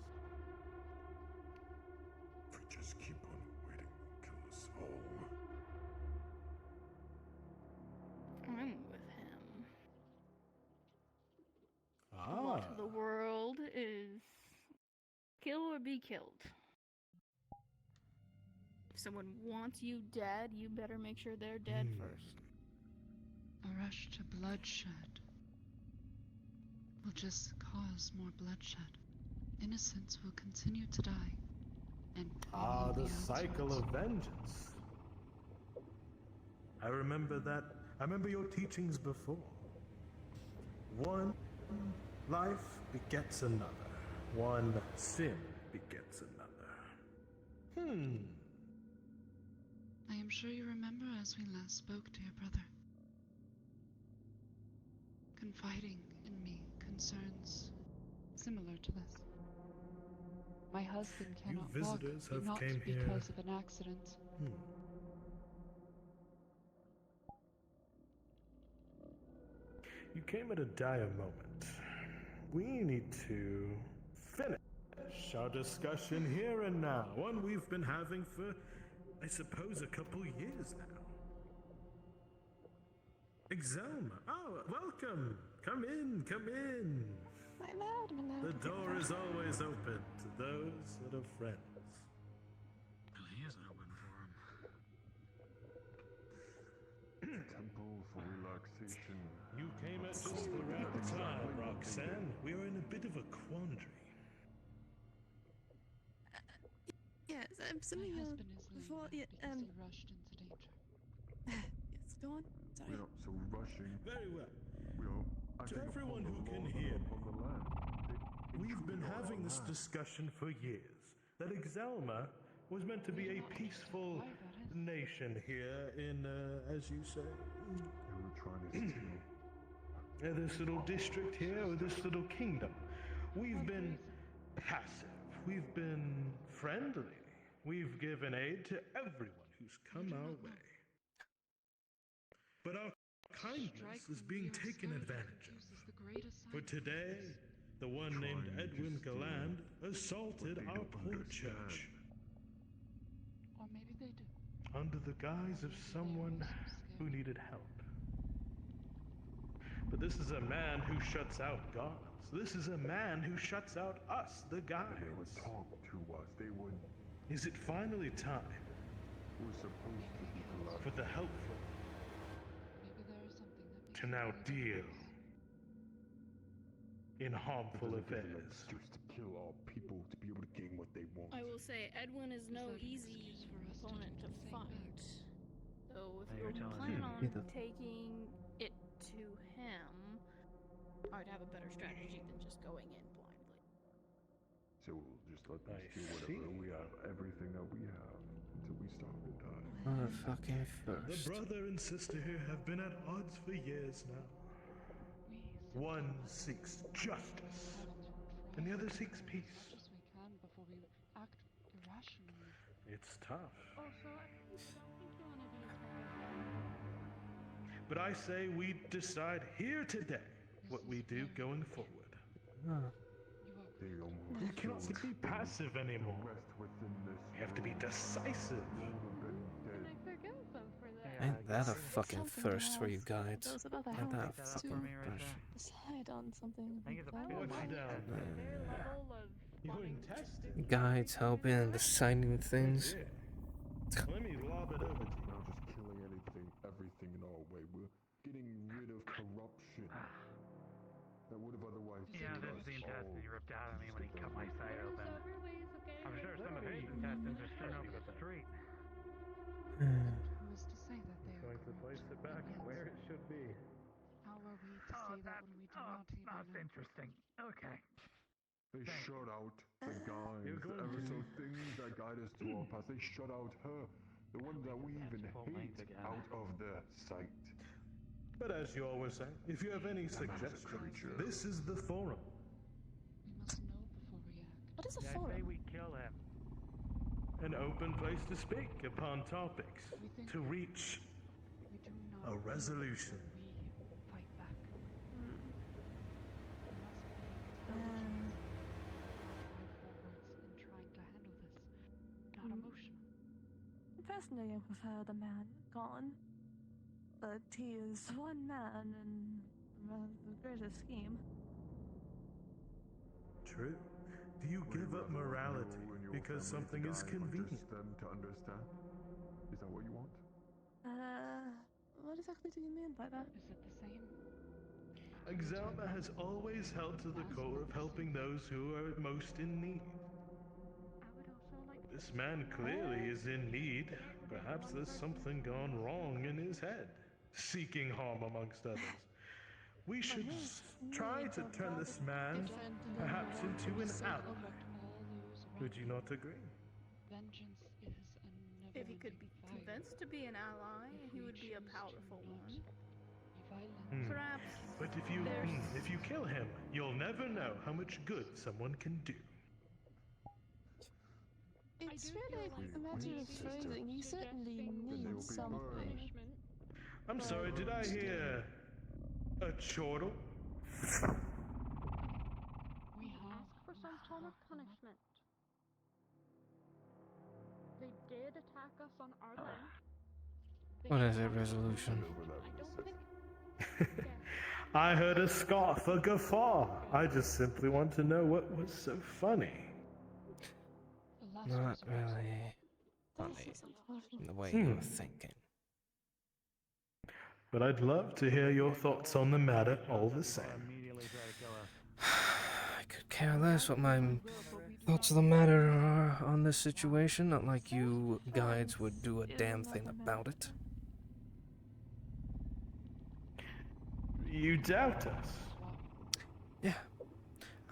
If we just keep on waiting, kill us all. I'm with him. Ah. The law to the world is kill or be killed. If someone wants you dead, you better make sure they're dead first. A rush to bloodshed will just cause more bloodshed. Innocents will continue to die. And The cycle of vengeance. I remember that. I remember your teachings before. One life begets another. One sin begets another. I am sure you remember as we last spoke, dear brother. Confiding in me concerns similar to this. My husband cannot walk, have not came here. because of an accident. You came at a dire moment. We need to finish our discussion here and now. One we've been having for, I suppose, a couple years now. Exelma, welcome. Come in, come in. My lad. The door is always open to those that are friends. And he isn't open for him. Temple for relaxation. You came at just the right time, Roxanne. We are in a bit of a quandary. Yes, I'm assuming My husband is before. laying because he rushed into danger. Yes, go on. Sorry. We're not so rushing. Very well. We are acting To everyone upon who the can laws hear upon the land. We've been having this discussion for years. That Exelma was meant to be a peaceful nation here in, as you say, They were trying to steal. this little district here, or this little kingdom. We've been passive. We've been friendly. We've given aid to everyone who's come our way. But our kindness is being taken advantage of. For today, the one named Edwin Galland assaulted our poor church. Or maybe they do. Under the guise of someone who needed help. But this is a man who shuts out gods. This is a man who shuts out us, the guides. They would talk to us. They would. Is it finally time We're supposed to be polite. for the helpful Maybe there is something that to now deal in harmful affairs? Just to kill all people to be able to gain what they want. I will say Edwin is no easy opponent to fight. So if you're planning on taking it to him, I'd have a better strategy than just going in blindly. So we'll just let them steal whatever we have, everything that we have, until we start to die. Motherfucking The first. brother and sister here have been at odds for years now. One seeks justice, and the other seeks peace. As we can before we act irrationally. It's tough. Also, I don't think you want to do it. But I say we decide here today what we do going forward. We cannot be passive anymore. We have to be decisive. And I forgive them for that. Ain't that a fucking thirst for you guides? Those about the Ain't that help to fucking thirst? decide on something. I think it's a like that. What's down? Their level of You're intestine. Guides helping and deciding things. Let me lob it over to you. We're not just killing everything in our way. We're getting rid of corruption that would have otherwise Yeah, killed that's us the intestine all. he ripped out of me when he cut my side There's open. other ways of getting I'm sure rid some of his them. intestines are strewn over the street. Who is to say that they are Going to place it back where it should be. How are we to say that when we do not even That's know? interesting. Okay. They shut out the guys, You're going ever to- so things that guide us to our path. They shut out her, the one that we even full hate, length again. out of their sight. But as you always say, if you have any suggestions, this is the forum. We must know before we act. What is a Yeah, I say forum? we kill him. an open place to speak upon topics, to reach a resolution. We fight back. In trying to handle this, not emotional. Personally, I prefer the man gone. But he is one man in the greater scheme. True. Do you give up morality because something is convenient? Just them to understand? Is that what you want? What exactly do you mean by that? Is it the same? Exalma has always held to the core of helping those who are most in need. This man clearly is in need. Perhaps there's something gone wrong in his head, seeking harm amongst others. We should try to turn this man perhaps into an ally. Would you not agree? Vengeance is a If he could be convinced to be an ally, he would be a powerful one. Perhaps. But if you kill him, you'll never know how much good someone can do. It's really a matter of phrasing. He certainly needs something. I'm sorry, did I hear a chortle? We ask for some form of punishment. They did attack us on our land. What is it, resolution? I don't think. I heard a scoff, a guffaw. I just simply want to know what was so funny. Not really funny in the way you're thinking. But I'd love to hear your thoughts on the matter all the same. I could care less what my thoughts of the matter are on this situation, not like you guides would do a damn thing about it. You doubt us? Yeah,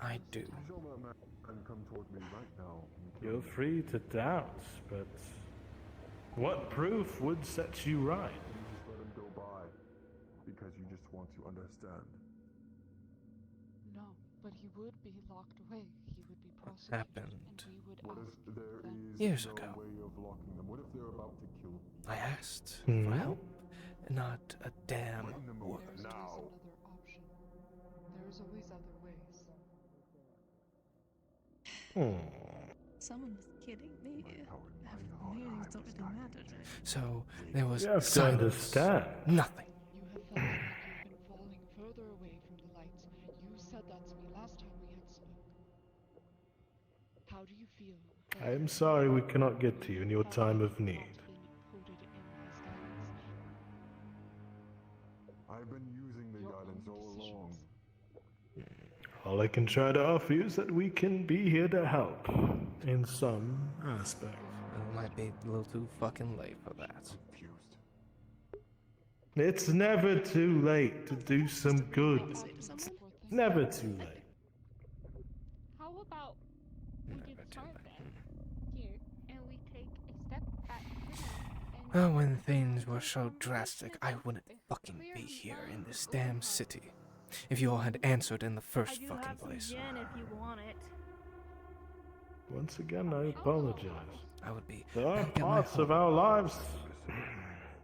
I do. Come toward me right now. You're free to doubt, but what proof would set you right? You just let him go by because you just want to understand. No, but he would be locked away. He would be prosecuted. Happened. And we would What ask if there is years no ago. way of locking them? What if they're about to kill them? I asked for help, not a damn word. There's always another option. There's always other ways. Someone was kidding me. Feelings don't really matter. So there was You have to silence. understand. Nothing. You have felt like you've been falling further away from the light. You said that to me last time we had spoke. How do you feel? I am sorry we cannot get to you in your time of need. I've been using the guidance all along. All I can try to offer you is that we can be here to help in some aspect. It might be a little too fucking late for that. It's never too late to do some good. It's never too late. How about we do the start then? Here, and we take a step back here. Oh, when things were so drastic, I wouldn't fucking be here in this damn city. If you all had answered in the first fucking place. Gin if you want it. Once again, I apologize. I would be. There are back at my parts of home. our lives.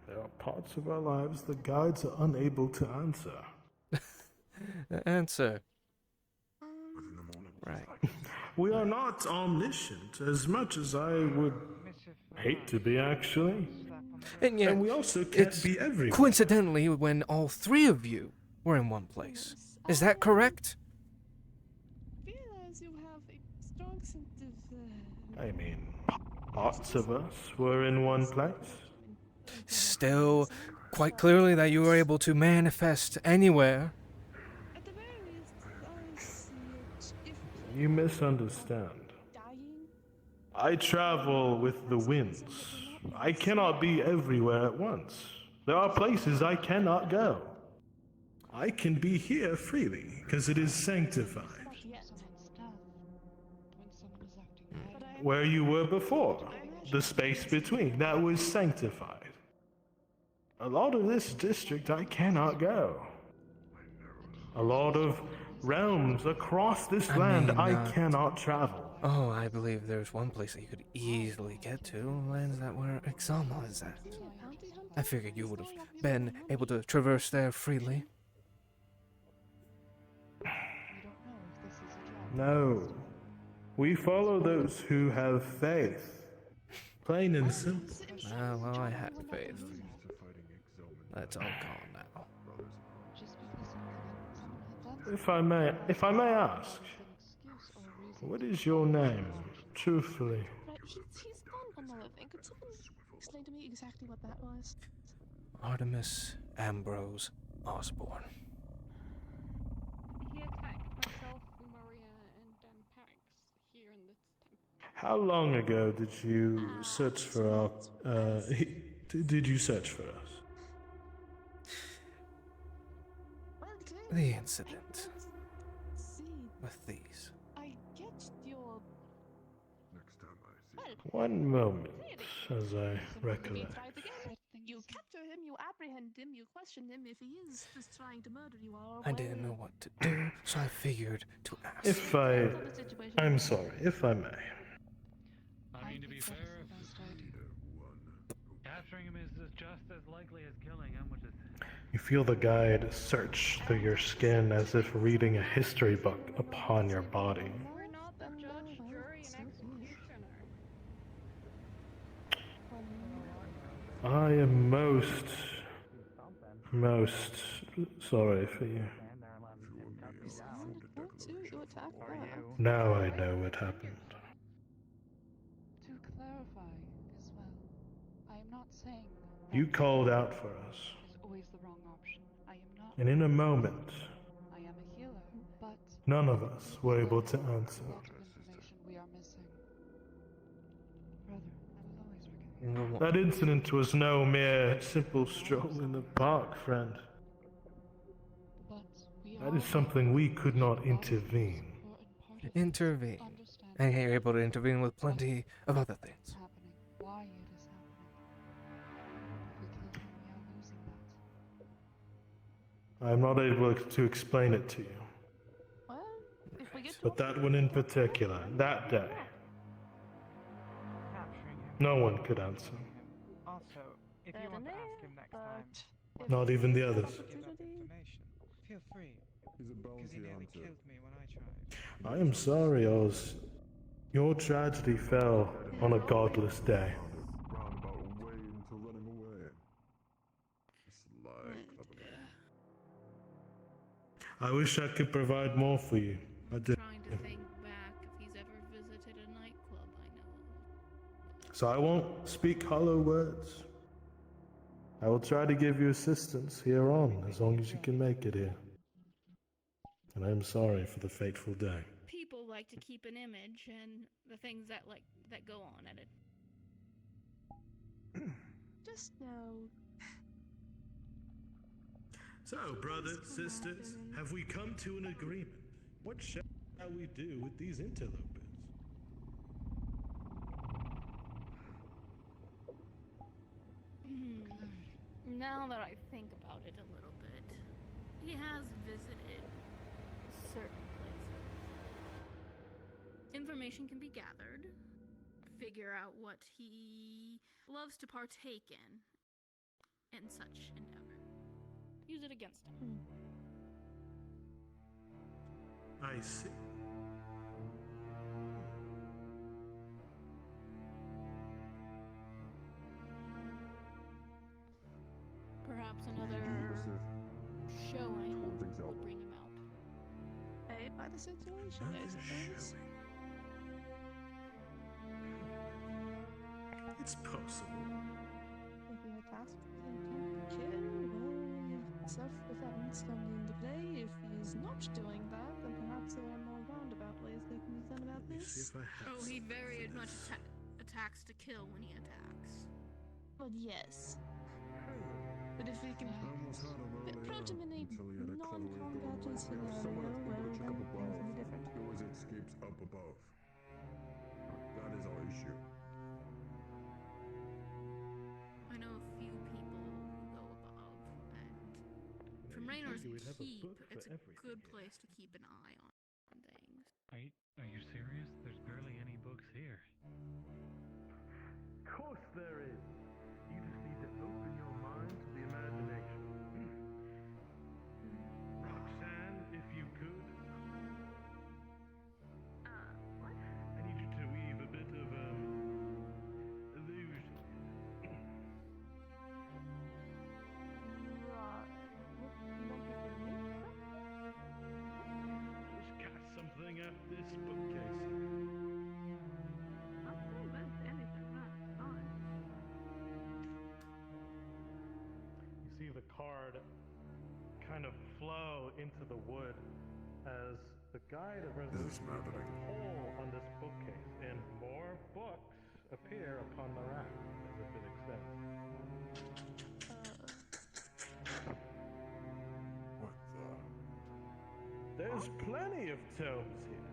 There are parts of our lives the guides are unable to answer. Answer. Right. We are not omniscient as much as I would hate to be, actually. And yet, we also can't it's be everywhere. coincidentally when all three of you were in one place. Is that correct? Realize you have a strong sense of. I mean, parts of us were in one place. Still, quite clearly that you were able to manifest anywhere. At the very least, I see it. If You misunderstand. dying, I travel with the winds. I cannot be everywhere at once. There are places I cannot go. I can be here freely, because it is sanctified. not yet. Where you were before, the space between, that was sanctified. A lot of this district I cannot go. A lot of realms across this land I cannot travel. Oh, I believe there's one place that you could easily get to, lands that where Exalma is at. I figured you would have been able to traverse there freely. No. We follow those who have faith. Plain and simple. Ah, well, I had faith. That's all gone now. If I may ask, what is your name, truthfully? Right, he's gone another thing. Could someone explain to me exactly what that was? Artemis Ambrose Osborne. He attacked myself, Maria, and Pax here in this temple. How long ago did you search for our, did you search for us? The incident with these. I get your... One moment, as I recollect. You capture him, you apprehend him, you question him. If he is just trying to murder you all, I didn't know what to do, so I figured to ask. I'm sorry, if I may. I mean, to be fair, capturing him is just as likely as killing him, which is... You feel the guide search through your skin as if reading a history book upon your body. We're not the judge, jury, and executioner. I am most sorry for you. Now I know what happened. To clarify as well, I am not saying You called out for us, is always the wrong option. I am not. and in a moment, I am a healer, but none of us were able to answer. a lot of information we are missing. Brother, I will always forgive you. That incident was no mere simple stroll in the park, friend. That is something we could not intervene. Intervene. And you're able to intervene with plenty of other things. Why it is happening. If we kill him, we are losing that. I'm not able to explain it to you. Well, if we get But that one in particular, that day, no one could answer. Also, if you want to ask him next time, Not even the others. give up information, feel free. He's a Because he bounty nearly hunter. killed me when I tried. I am sorry, Oz. Your tragedy fell on a godless day. Roundabout way into running away. Sly, clever man. I wish I could provide more for you. I did. Trying to think back if he's ever visited a nightclub I know of. So I won't speak hollow words. I will try to give you assistance here on, as long as you can make it here. And I'm sorry for the fateful day. People like to keep an image and the things that go on at it. Just know. So, brothers, sisters, have we come to an agreement? What shall we do with these interlopers? Now that I think about it a little bit, he has visited certain places. Information can be gathered, figure out what he loves to partake in such endeavor. Use it against him. I see. Perhaps another showing will bring him out. Paid by the situation, I suppose. It's possible. If we are tasked with intent to kill, well, self-defense comes into play. If he's not doing that, then perhaps there are more roundabout ways they can be done about this. Oh, he very much attacks to kill when he attacks. Well, yes. But if we can approach him in a non-combatant scenario, well, then things will be different. He always escapes up above. That is our issue. I know a few people who go above, and from Raynor's Keep, it's a good place to keep an eye on things. Are you serious? There's barely there is. You just need to open your mind to the imagination. Roxanne, if you could. What? I need you to weave a bit of, illusion. Just cast something at this bookcase here. Not convinced anything, that's fine. You see the card kind of flow into the wood as the guide of resolution puts a pull on this bookcase, and more books appear upon the rack as if it extends. What the? There's plenty of tomes here.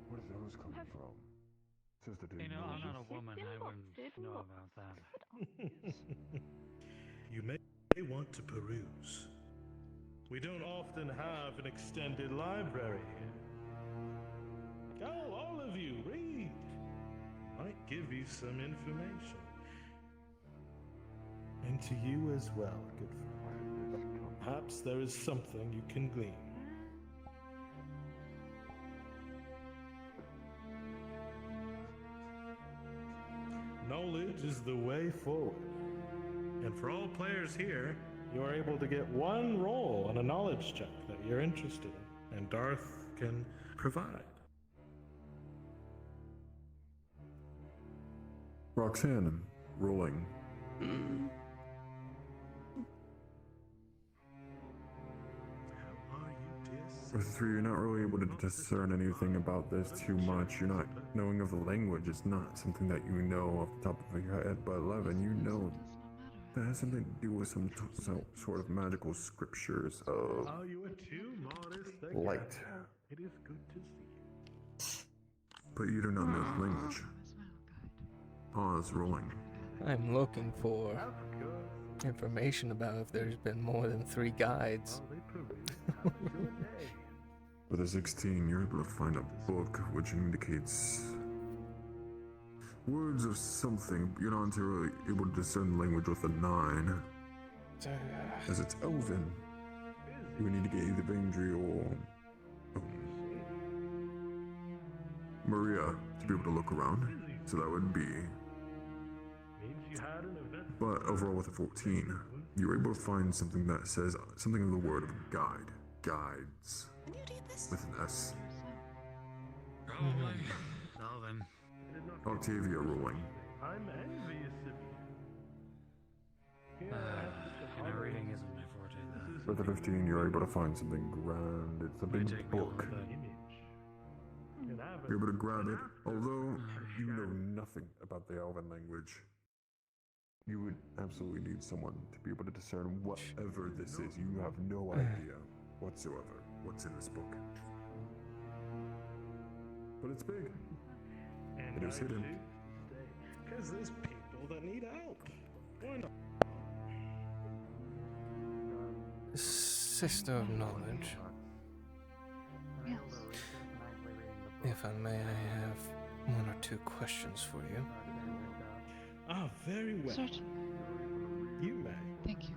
Where did those come from? Sister didn't You know, I'm know not a woman. I wouldn't know about that. You may want to peruse. We don't often have an extended library here. Oh, all of you, read. Might give you some information. And to you as well, good friend. Perhaps there is something you can glean. Knowledge is the way forward. And for all players here, you are able to get one roll on a knowledge check that you're interested in, and Darth can provide. Roxanne, rolling. With 3, you're not really able to discern anything about this too much. You're not knowing of the language. It's not something that you know off the top of your head. But 11, you know that has something to do with some sort of magical scriptures of You are too modest light. It is good to see you. But you do not know the language. Pause, rolling. I'm looking for information about if there's been more than 3 guides. With a 16, you're able to find a book which indicates words of something. You're not entirely able to discern the language with a 9, as it's Elven. You would need to get either Vendry or Maria to be able to look around. So that would be. But overall, with a 14, you're able to find something that says something of the word of guide. Guides. With an S. Probably. Alvin. Octavia rolling. I'm envious of you. You know, reading isn't my forte, though. With a 15, you're able to find something grand. It's a big book. You're able to grab it, although you know nothing about the Elven language. You would absolutely need someone to be able to discern whatever this is. You have no idea whatsoever what's in this book. But it's big. And It is hidden. Because there's people that need help. Why not? Sister of Knowledge. Yes. If I may, I have 1 or 2 questions for you. Ah, very well. Certainly. You may. Thank you,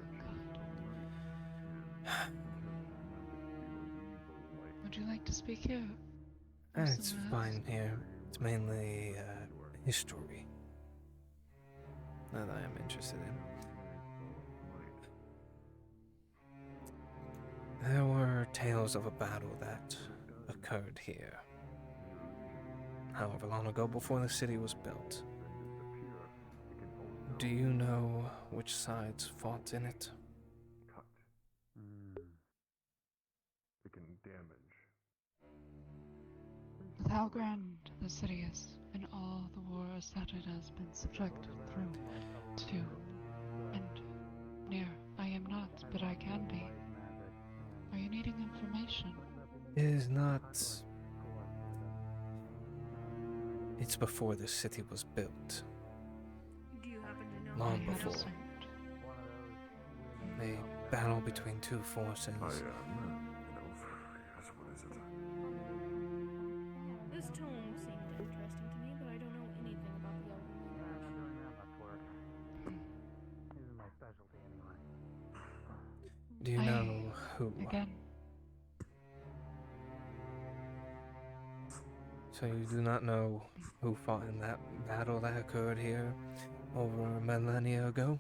God. Would you like to speak here? It's fine here. It's mainly history that I am interested in. There were tales of a battle that occurred here. However long ago before the city was built. Do you know which sides fought in it? It can damage. With how grand the city is, and all the wars that it has been subjected through, to, and near. I am not, but I can be. Are you needing information? It is not. It's before the city was built. Do you happen to know? Long I before. understand. A battle between 2 forces. Yes, what is it? This tome seemed interesting to me, but I don't know anything about the Elven Do you know who? Again. So you do not know who fought in that battle that occurred here over a millennia ago?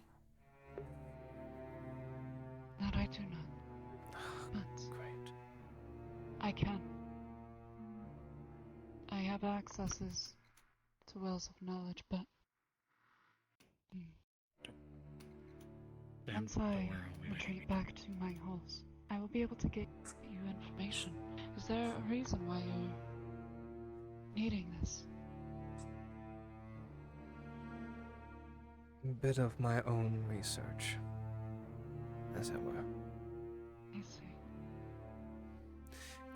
That I do not. But great. I can. I have accesses to wells of knowledge, but once I retreat back to my halls, I will be able to get you information. Is there a reason why you're needing this? A bit of my own research, as it were. I see.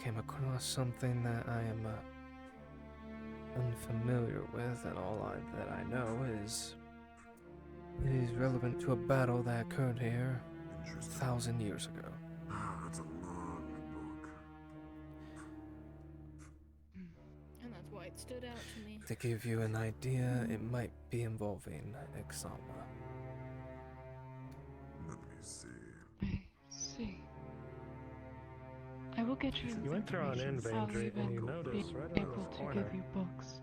Came across something that I am unfamiliar with, and all that I know is it is relevant to a battle that occurred here 1,000 years ago. That's a long book. And that's why it stood out to me. To give you an idea, it might be involving Exalma. Let me see. I see. I will get you. You enter on in, Vandry, and you notice right be around able the to corner, give you books,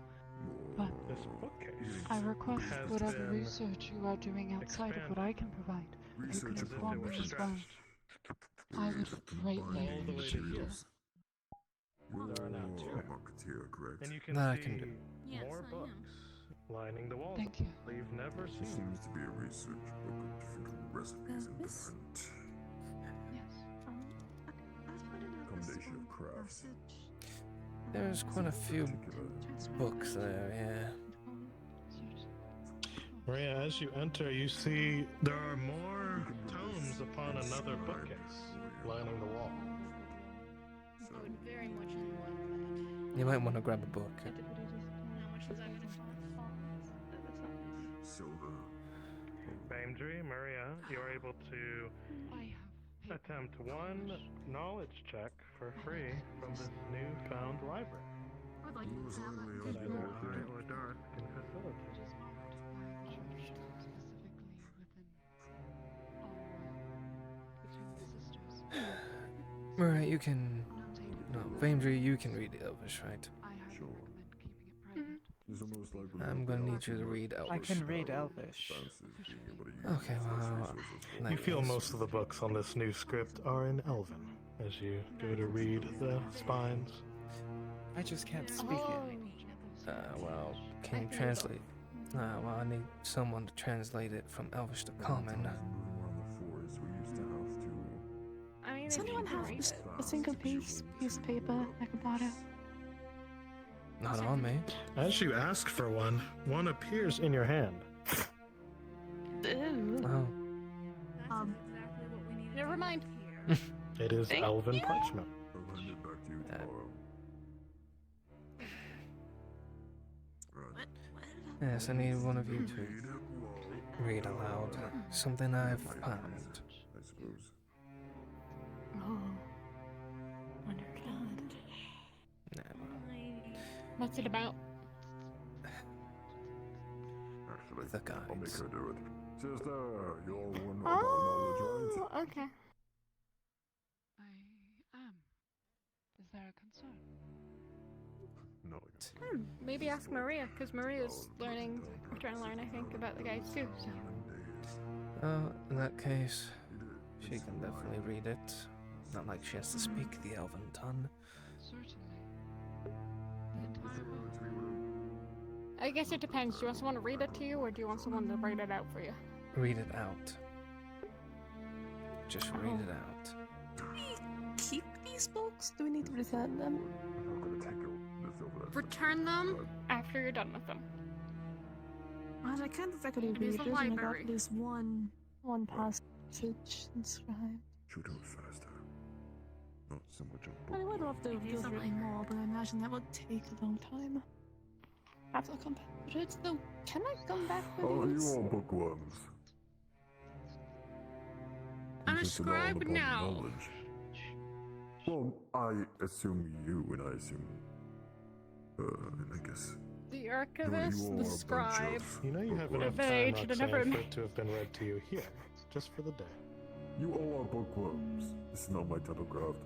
but this bookcase I request has whatever been research you are doing outside of what I can provide. You can Research inform were me as well. stretched. I would greatly All the way to appreciate here. it. There are now two. You're a Marketeer, correct? And you can That I see can do. Yes, more I books lining the walls. Thank you. You've never It seen. seems to be a research book of different recipes and this- different Yes. combination of crafts. There's quite a few Particular. books there, yeah. Maria, as you enter, you see there are more tomes upon another bookcase lining the wall. I would very much like that. You might want to grab a book. How much is that going to cost? So Bandry, Maria, you're able to I have attempt one knowledge check for free from this newfound library. I would like to most have likely That I'll either go I with or Darth can facilitate. It is marked by church specifically within between the sisters. Right, you can. Notated. No, Vaimdry, you can read Elvish, right? I highly Sure. recommend keeping it private. This is most likely I'm gonna need you to read I Elvish. can read Elvish. Okay, well, in You that feel case- most of the books on this new script are in Elven as you go to read the spines. I just can't speak Oh. it. Well, can you translate? Well, I need someone to translate it from Elvish to Common. I mean, Does if you anyone can have read just it. a single piece of paper I could borrow? Not on me. As you ask for one appears in your hand. Ew. Oh, Exactly what we needed. Never mind. It is Thank Elven you. parchment. I'll hand it back to you tomorrow. Right. yes, I need one of you to read aloud something I've found. I suppose. Oh. Wonderland. Nah, What's it about? Actually, The I'll make guides. her do it. Sister, you're one about knowledge, right? Oh, okay. I am. Is there a concern? No. Maybe ask Maria, because Maria's learning, or trying to learn, I think, about the guys too. So. In that case, she can definitely read it. Not like she has to speak the Elven tongue. Certainly. I guess it depends. Do you want someone to read it to you, or do you want someone to write it out for you? Read it out. Just read it out. Do we keep these books? Do we need to return them? I'm gonna take this over that. Return them after you're done with them. Well, I can't exactly It read is it. a I got library. this one passage inscribed. Should do it faster. Not so much a I book. would love to have just written more, but I imagine that would take a long time. Perhaps I'll come back with it, though. Can I come back with Oh, these? you all bookworms. I'm a Interested all scribe about now. knowledge. Well, I assume you, and I assume, and I guess. The archivist, you the are a bunch scribe. of You know you have bookworms. enough I've time, aged and Roxanne, never- for it to have been read to you here, just for the day. You all are bookworms. This is not my telegraph.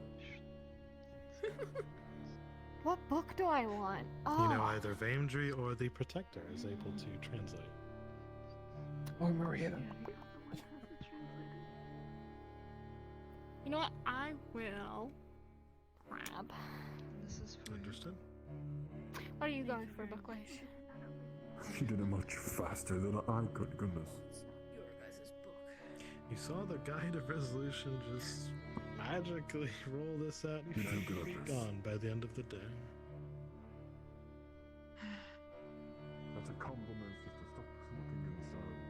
What book do I want? Oh. You know, either Vaimdry or the Protector is able to translate. Or Maria. You know what? I will grab. This is for Understood. What are you going for, Buckwise? You did it much faster than I could, goodness. Your guys' book. You saw the Guide of Resolution just magically roll this out. You You're should too good be at this. gone by the end of the day. That's a compliment, sister. Stop looking concerned.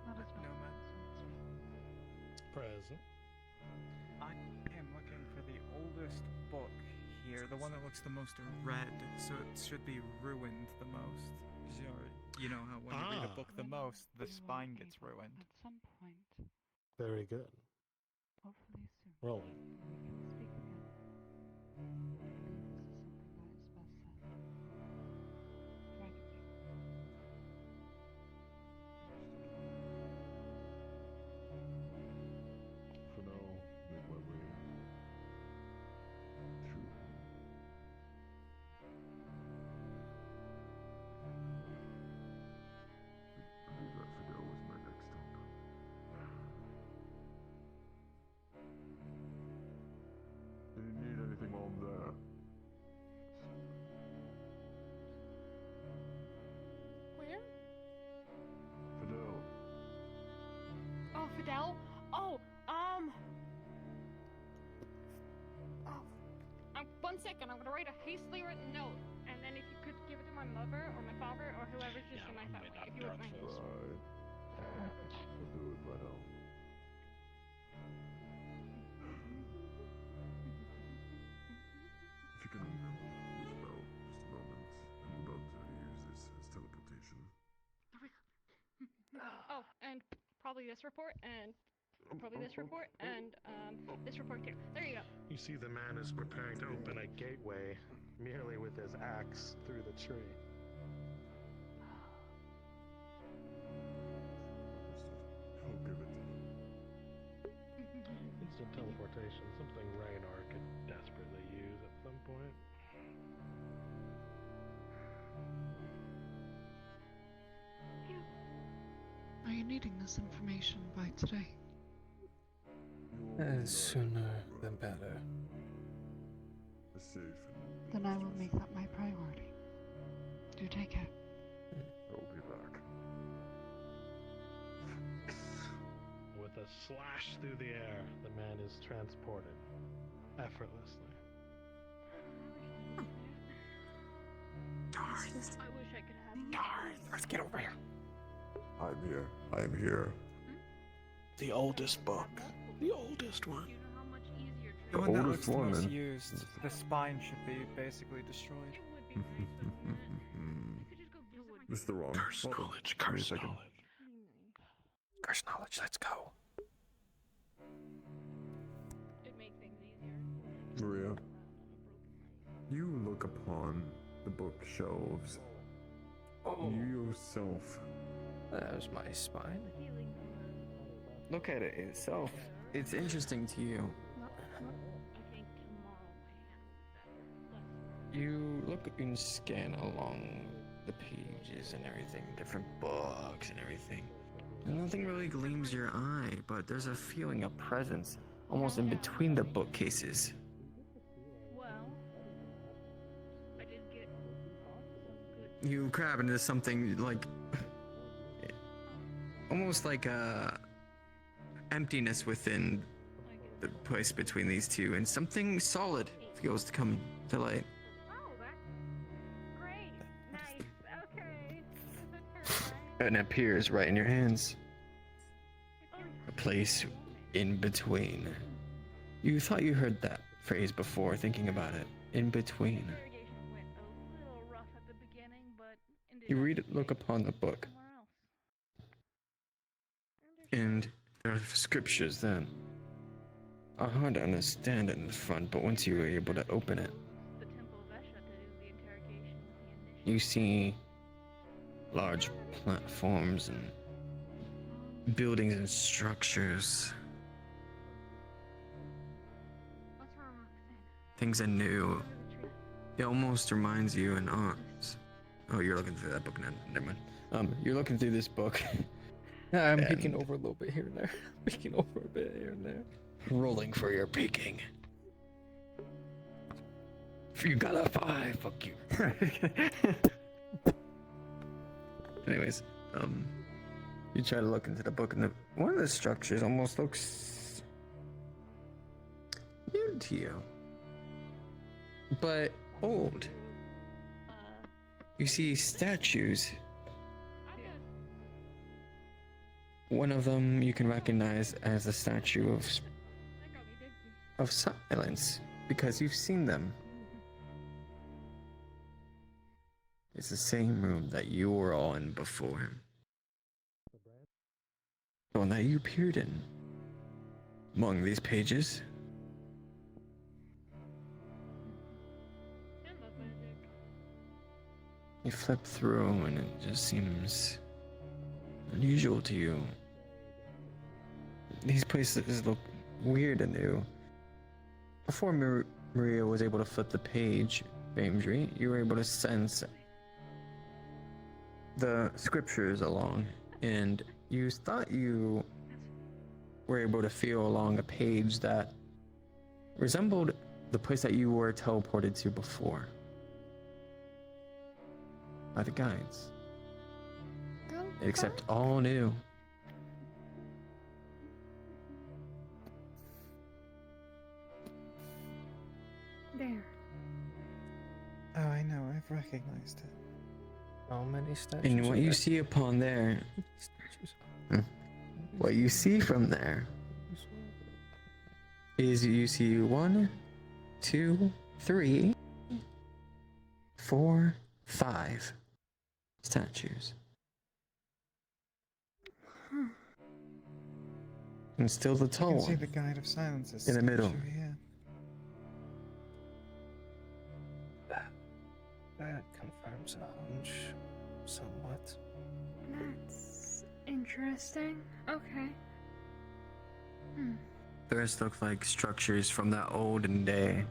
Not as nomads. Present. I am looking for the oldest book here, the one that looks the most red, so it should be ruined the most. You know how when you read a book the most, the spine gets ruined. At some point, Very good. hopefully soon, Rolling. we can speak again. This is something that is best said privately. For now, make my way through. I believe that Fidel was my next stop. Do you need anything on there? Where? Fidel. Oh, Fidel? Oh, one second, I'm gonna write a hastily written note, and then if you could give it to my mother or my father or whoever's just in my family, if you would mind. Right. I'll do it right now. If you can hold this bell just a moment, I'm about to use this as teleportation. Oh, and probably this report, and probably this report, and this report too. There you go. You see the man is preparing to open a gateway merely with his axe through the tree. I'll give it to you. Instant teleportation, something Ragnar could desperately use at some point. Are you needing this information by today? Sooner than better. Safe and Then I will make that my priority. Do take care. I'll be back. With a slash through the air, the man is transported effortlessly. I wish I could have. Let's get over here. I'm here. I'm here. The oldest book. The oldest one. You know how much easier The The one that oldest looks the one, most then. used, the spine should be basically destroyed. it would be nice, wouldn't it? You could just go visit my This is the wrong. Curse Hold on. knowledge, Give me a curse second. knowledge. Curse knowledge, let's go. It'd make things easier. Maria, you look upon the bookshelves. You yourself. There's my spine. Look at it itself. It's interesting to you. I think tomorrow might handle it better. You look and scan along the pages and everything, different books and everything. And nothing really gleams your eye, but there's a feeling of presence almost in between the bookcases. Well, I did get some good. You grab into something like almost like a emptiness within the place between these two, and something solid feels to come to light. Oh, that's great. Nice. Okay. This is a turn. And it appears right in your hands. A place in between. You thought you heard that phrase before, thinking about it. In between. Interrogation went a little rough at the beginning, but ended You up read it, look upon the book, somewhere else. and there are scriptures then. Are hard to understand in the front, but once you were able to open it, The Temple of Esha to do the interrogation with the initiative. you see large platforms and buildings and structures. What's wrong with it? Things are new. It almost reminds you and oh, you're looking through that book now. Never mind. You're looking through this book. I'm peeking over a little bit here and there. Peeking over a bit here and there. Rolling for your peeking. If you got a 5, fuck you. Anyways, you try to look into the book, and one of the structures almost looks new to you, but old. You see statues. One of them you can recognize as a statue of silence, because you've seen them. It's the same room that you were all in before. The one that you appeared in. Among these pages. You flip through and it just seems unusual to you. These places look weird and new. Before Maria was able to flip the page, Bamedry, you were able to sense the scriptures along, and you thought you were able to feel along a page that resembled the place that you were teleported to before by the guides, except all new. There. Oh, I know. I've recognized it. How many statues? And what you see upon there, what you see from there, is you see 1, 2, 3, 4, 5 statues. And still the tall You can see one the Guide of Silences in the middle. statue, yeah. That confirms a hunch, somewhat. That's interesting. Okay. The rest look like structures from that olden day.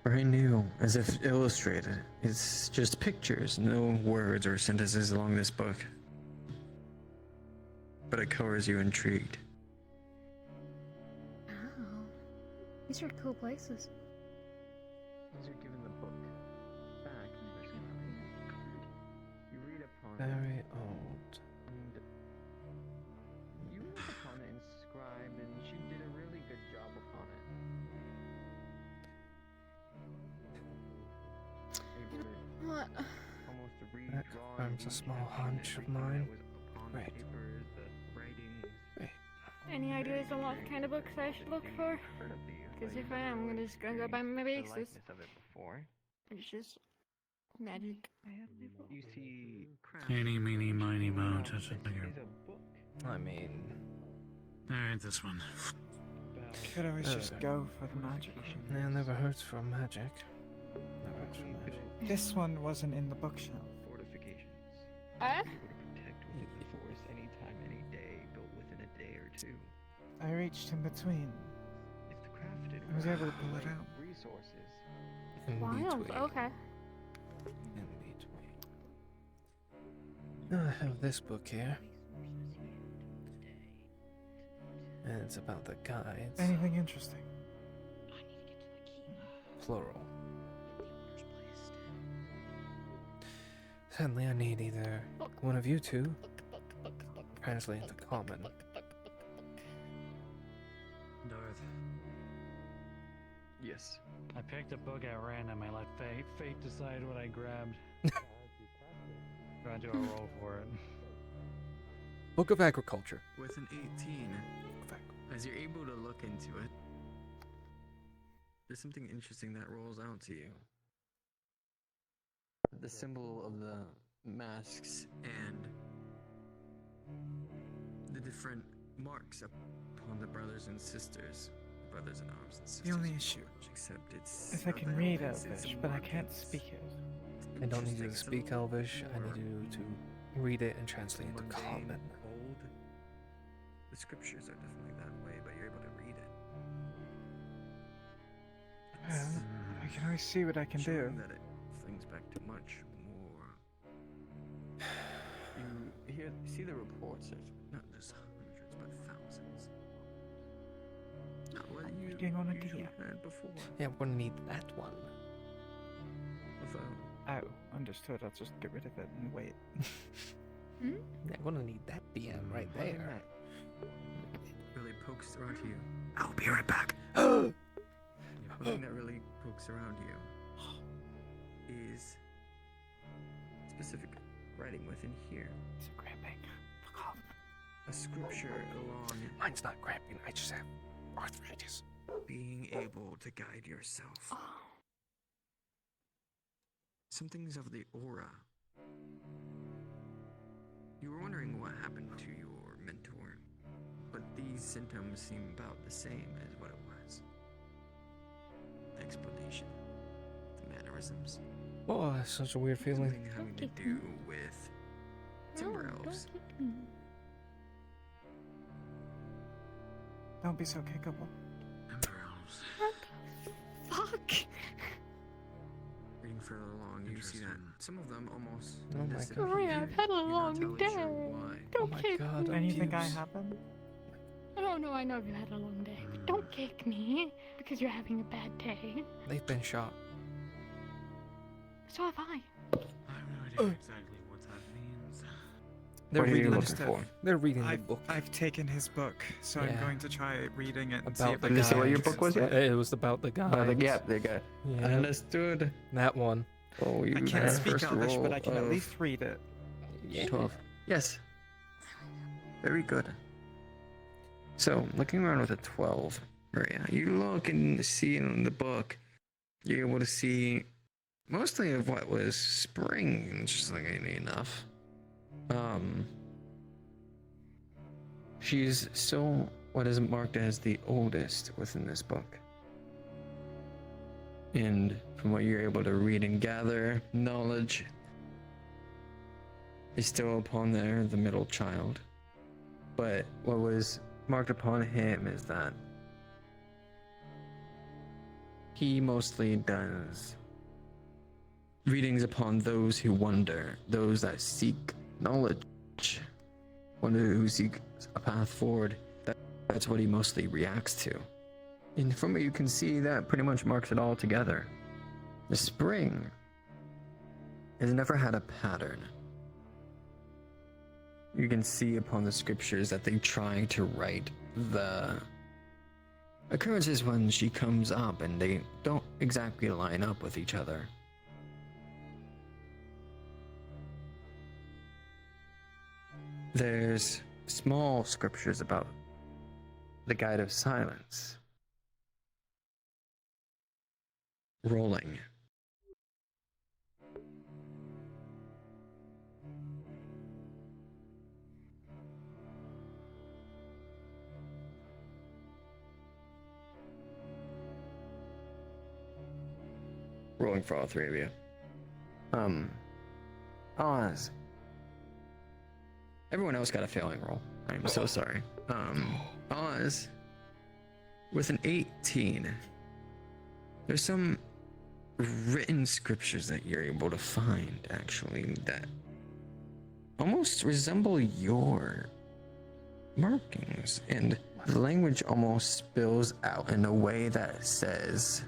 Very new, as if illustrated. It's just pictures, no words or sentences along this book. But it covers you intrigued. Oh. These are cool places. As you're given the book back, you read upon Very old. and you read upon it inscribed, and she did a really good job upon it. What? Almost to read, That confirms a small hunch of mine. Right. Any ideas on what kind of books I should look for? Because if I am, I'm just gonna go by my basis. It's just magic. You see, Eeny, meeny, miny, moe, touch a finger. I mean, Alright, this one. Could always just go for the magic. yeah, never hurts for magic. Never hurts for magic. This one wasn't in the bookshelf. fortifications. Eh? Protect with the force anytime, any day, built within a day or two. I reached in between. It's crafted. I was able to pull it out. Resources. In Wild. between. Okay. In between. I have this book here. And it's about the guides. Anything interesting? Plural. Sadly, I need either one of you two translate into common. Darth. Yes. I picked a book at random. I let fate decide what I grabbed. Trying to do a roll for it. Book of Agriculture. With an 18, as you're able to look into it, there's something interesting that rolls out to you. The symbol of the masks and the different marks upon the brothers and sisters, brothers in arms and sisters. The only issue Except it's is I not can that read obvious, it's Elvish, more but I like can't it's speak it. I don't need you to interesting, speak it's a little Elvish, I more need you to read it and translate into mundane, common. old. The scriptures are definitely that way, but you're able to read it. Well, I can always see what I can do. Showing that it flings back to much more. You see the reports of not just hundreds, but thousands. Not what you Clicking on a usually deer. had before. Yeah, we're gonna need that one. Oh, understood. I'll just get rid of it and wait. Yeah, we're gonna need that BM right there. Really pokes around you. I'll be right back. The thing that really pokes around you is specific writing within here. It's cramping. Fuck off. A scripture along. Mine's not cramping. I just have arthritis. Being able to guide yourself. Some things of the aura. You were wondering what happened to your mentor, but these symptoms seem about the same as what it was. The explanation, the mannerisms. Oh, that's such a weird feeling. Something having to do with timber elves. Don't be so kickable. Timber elves. Fuck. Reading further along, you see that some of them almost. Oh my disappear. Sorry, I've had a You're not long entirely day. sure why. Don't Oh my kick god, me. Anything I abuse. happen? Oh no, I know you had a long day. But don't kick me because you're having a bad day. They've been shot. So have I. I have no idea exactly what that means. They're What are you reading looking the- for? They're reading the I've, book. I've taken his book, so I'm Yeah. going to try reading it and see About if the I guy. can Is this what your make book was sense. yet? It was about the guy. Yeah, they got. Yeah. Understood. That one. Oh, you I can't had speak first Elvish, but roll I can at of least read it. Yeah. 12. Yes. Very good. So, looking around with a 12, Maria, you look and see in the book, you're able to see mostly of what was spring, interestingly enough. She's still what is marked as the oldest within this book. And from what you're able to read and gather, knowledge is still upon there, the middle child. But what was marked upon him is that he mostly does readings upon those who wonder, those that seek knowledge, who seek a path forward. That's what he mostly reacts to. And from what you can see, that pretty much marks it all together. The spring has never had a pattern. You can see upon the scriptures that they try to write the occurrences when she comes up, and they don't exactly line up with each other. There's small scriptures about the Guide of Silence. Rolling. Rolling for all three of you. Oz. Everyone else got a failing roll. I'm so sorry. Oz, with an 18, there's some written scriptures that you're able to find, actually, that almost resemble your markings, and the language almost spills out in a way that says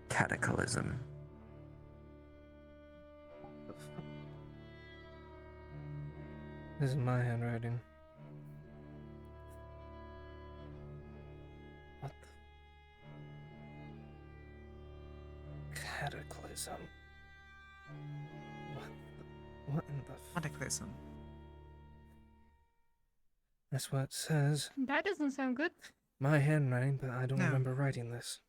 cataclysm. This is my handwriting. What the? Cataclysm. What in the Cataclysm. That's what it says. That doesn't sound good. My handwriting, but I don't No. remember writing this.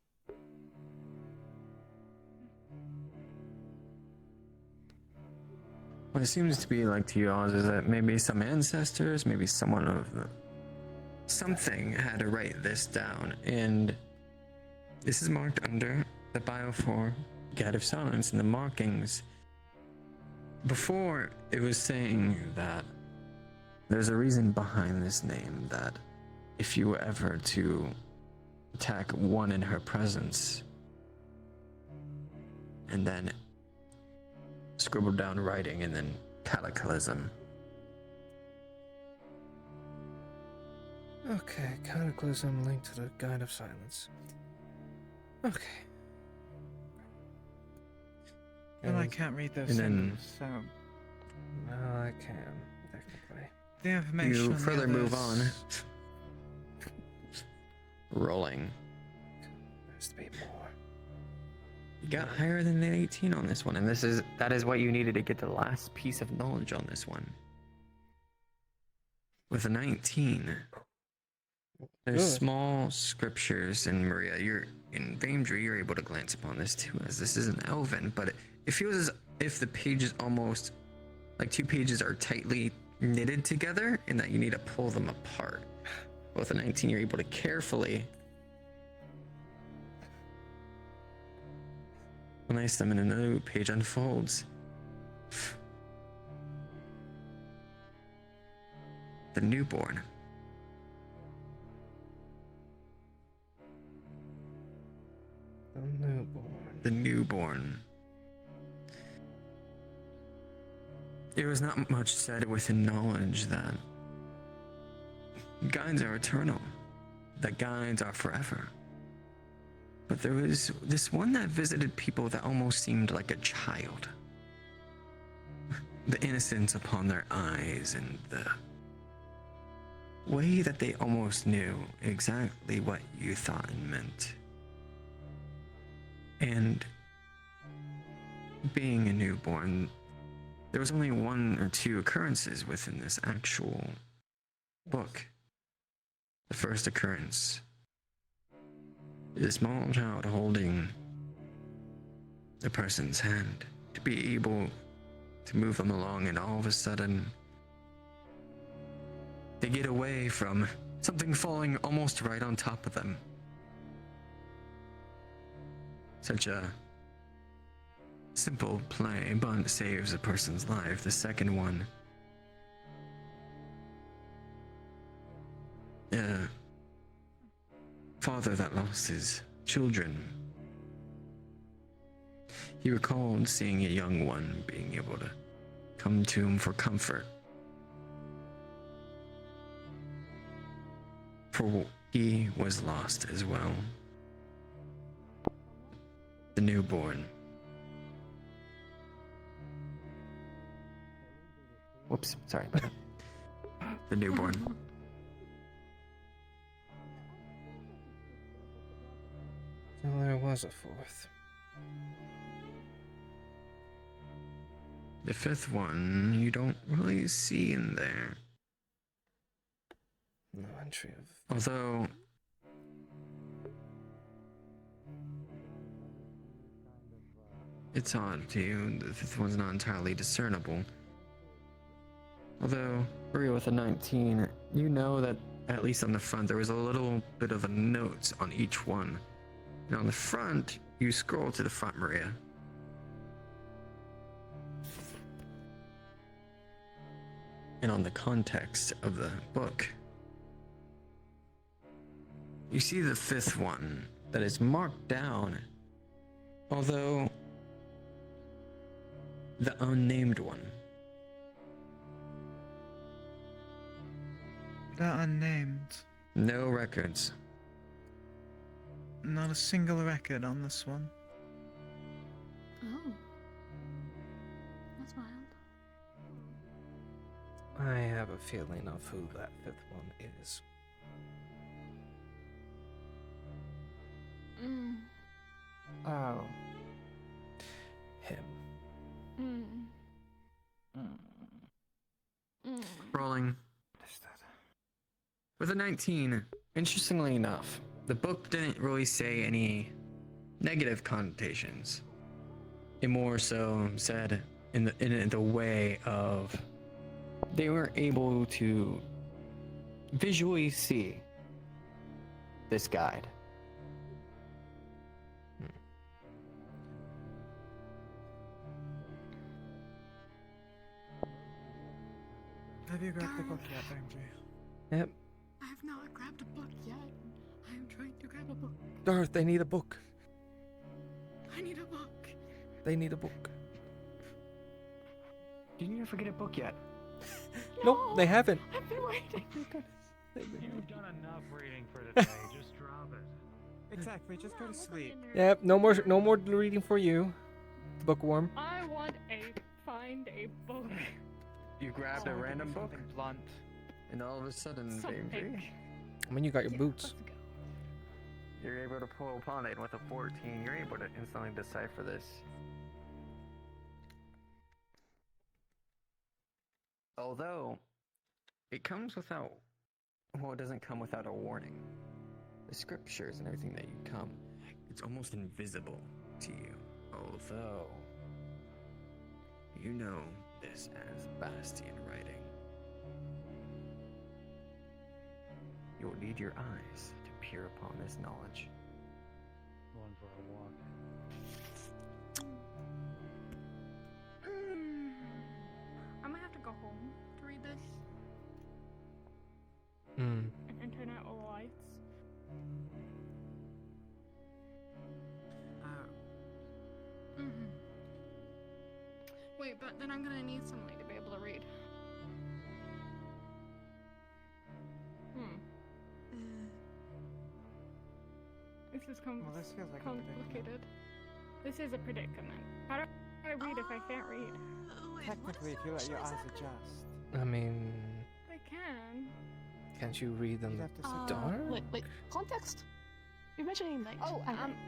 What it seems to be like to you, Oz, is that maybe some ancestors, maybe someone of something had to write this down, and this is marked under the Biofor Guide of Silence, and the markings before it was saying that there's a reason behind this name, that if you were ever to attack one in her presence and then scribble down writing and then cataclysm. Okay, cataclysm linked to the Guide of Silence. Okay. And I can't read those and then- symbols, so No, I can, technically. the information You on the further move on. others- Rolling. There's to be more. You got higher than an 18 on this one, and that is what you needed to get the last piece of knowledge on this one. With a 19, there's Good. small scriptures, and Maria, you're in Vaimdry, you're able to glance upon this too, as this is an Elven, but it feels as if the pages almost, like two pages are tightly knitted together, and that you need to pull them apart. With a 19, you're able to carefully place them, and another page unfolds. The newborn. The newborn. The newborn. There was not much said within knowledge that guides are eternal, that guides are forever. But there was this one that visited people that almost seemed like a child. The innocence upon their eyes and the way that they almost knew exactly what you thought and meant. And being a newborn, there was only one or two occurrences within this actual book. The first occurrence is a small child holding a person's hand to be able to move them along, and all of a sudden they get away from something falling almost right on top of them. Such a simple play, but saves a person's life. The second one, a father that lost his children. He recalled seeing a young one being able to come to him for comfort. For he was lost as well. The newborn. Whoops, sorry about that. The newborn. So there was a fourth. The fifth one, you don't really see in there. No entry of... Although, it's odd to you, the fifth one's not entirely discernible. Although, Maria with a 19, you know that, at least on the front, there was a little bit of a note on each one. And on the front, you scroll to the front, Maria. And on the context of the book, you see the fifth one that is marked down, although the unnamed one. That unnamed. No records. Not a single record on this one. Oh. That's wild. I have a feeling of who that fifth one is. Oh. Him. Rolling. With a 19, interestingly enough, the book didn't really say any negative connotations. It more so said in the way of they were able to visually see this guide. Have you grabbed the book yet, Benji? Yep. I have not grabbed a book yet. I am trying to grab a book. Darth, they need a book. I need a book. They need a book. Didn't you forget a book yet? Nope, they haven't. I've been waiting. You've done enough reading for today. Just drop it. Exactly, just go to sleep. Yep, no more reading for you, bookworm. I want find a book. You grabbed a random book, blunt, and all of a sudden, Something. baby, I mean, you got your boots. you're able to pull upon it. And with a 14, you're able to instantly decipher this. Although, it comes without, well, it doesn't come without a warning. The scriptures and everything that you come, it's almost invisible to you. Although, you know this as Bastion writing. You will need your eyes to peer upon this knowledge. Going for a walk. I'm gonna have to go home to read this Hmm. and turn out all the lights. Wait, but then I'm gonna need some light to be able to read. This is Well, this feels like a complicated. This is a predicament. How do I read if I can't read? Technically, if you let your eyes adjust. I mean, I can. can't you read them You'd have to dark? Wait, context? You're mentioning light. Oh,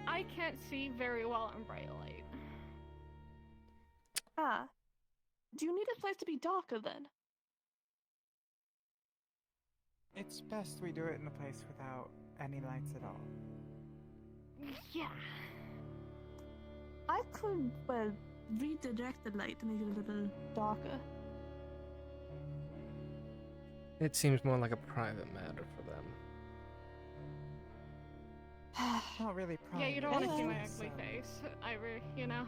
I can't see very well in bright light. Ah. Do you need this place to be darker then? It's best we do it in a place without any lights at all. Yeah. I could, well, redirect the light to make it a little darker. It seems more like a private matter for them. Not really private. Yeah, you don't want to see my it's, ugly face. You know.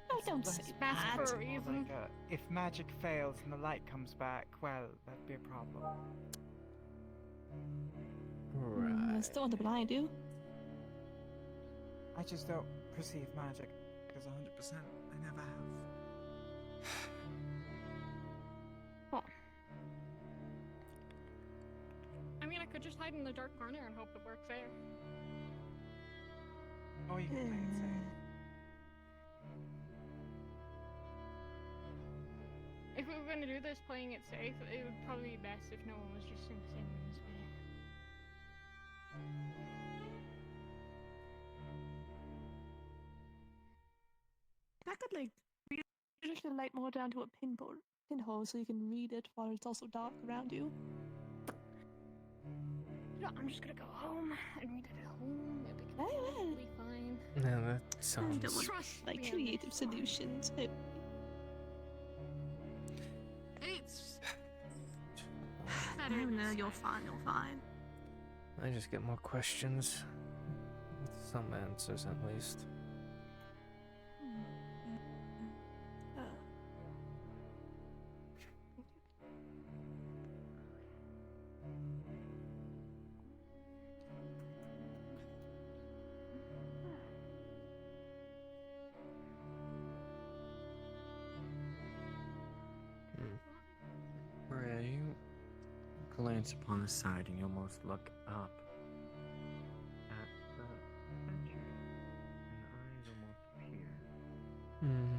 I don't say Mask that. for a reason. Like, if magic fails and the light comes back, well, that'd be a problem. I still want to blind you. I just don't perceive magic as 100%. I never have. Oh. I mean, I could just hide in the dark corner and hope it works there. Or you can play it safe. If we were going to do this playing it safe, it would probably be best if no one was just in the same room as me. I could, like, redirect the light more down to a pinhole so you can read it while it's also dark around you. You know, I'm just going to go home and read it at home. It'll be Very well. completely fine. No, that I sounds. don't want, Trust like, me on creative this. solutions. It's I better don't know, this you're time. fine, you're fine. I just get more questions. Some answers, at least. Maria, you glance upon the side and you almost look up at the benches, and the eyes almost peer. Hmm.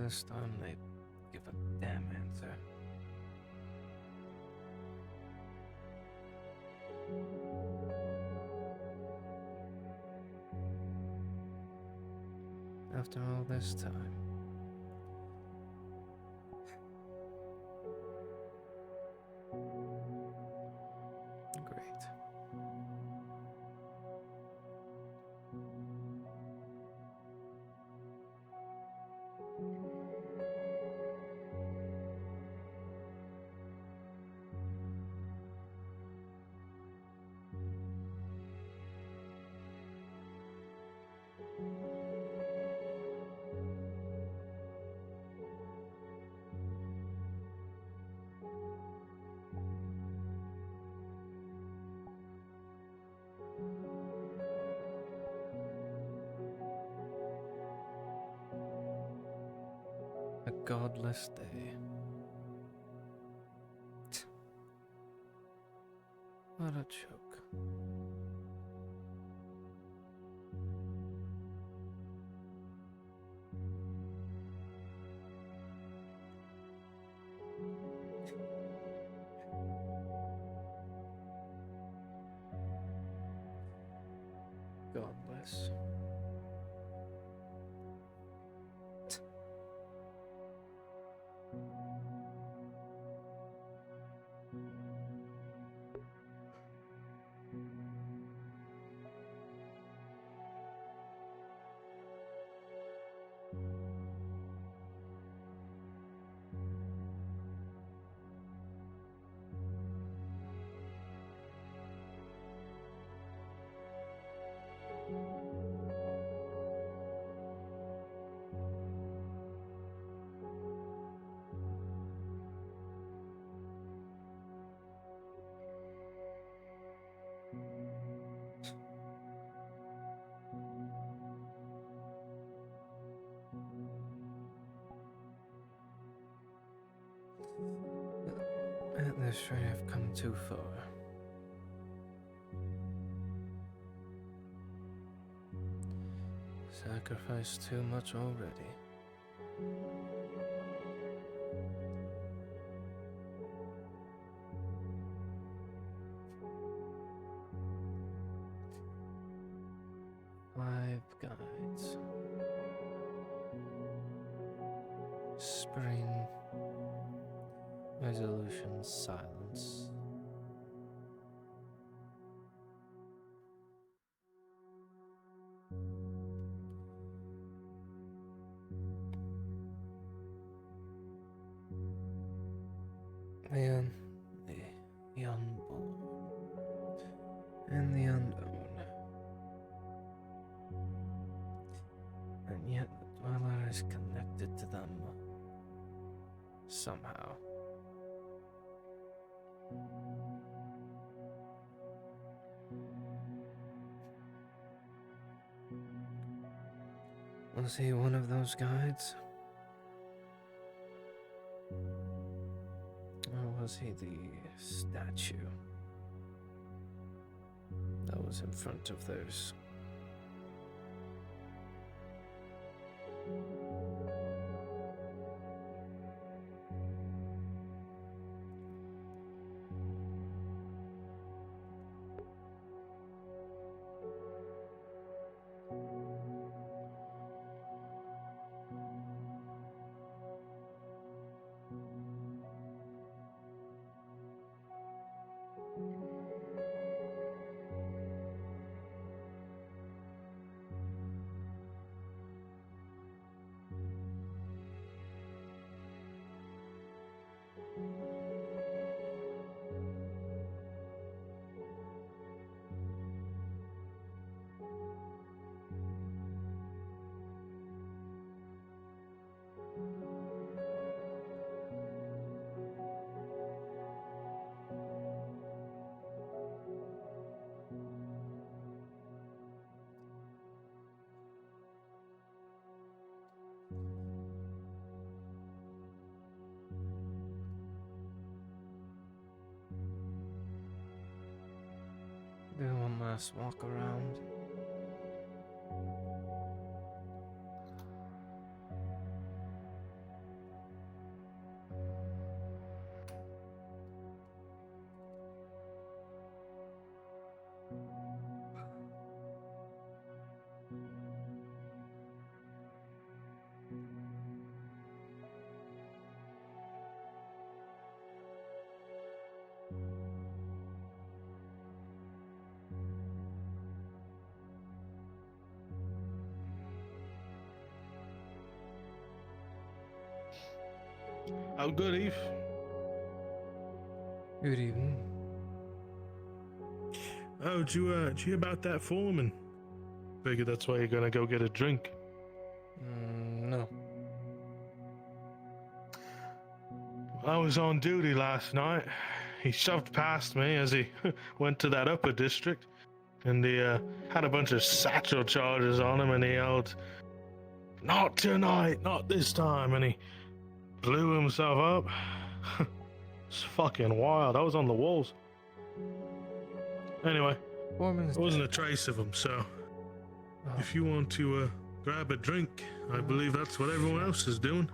this time they give a damn answer. After all this time. Great. A godless day. What a joke. Godless. At this rate, I've come too far. Sacrificed too much already. Five guides. Spring. Resolution, silence. The unborn, and the unknown. And yet the Dweller is connected to them somehow. Was he one of those guides? Or was he the statue that was in front of theirs? Do one last walk around. Oh, good eve. Good evening. Oh, did you hear about that foreman? Figured that's why you're gonna go get a drink. No. I was on duty last night. He shoved past me as he went to that upper district, and he had a bunch of satchel charges on him, and he yelled, "Not tonight, not this time," and he blew himself up. It's fucking wild. I was on the walls. Anyway, Foreman's there wasn't a dead. trace of him, so if you want to grab a drink, I believe that's what everyone else is doing.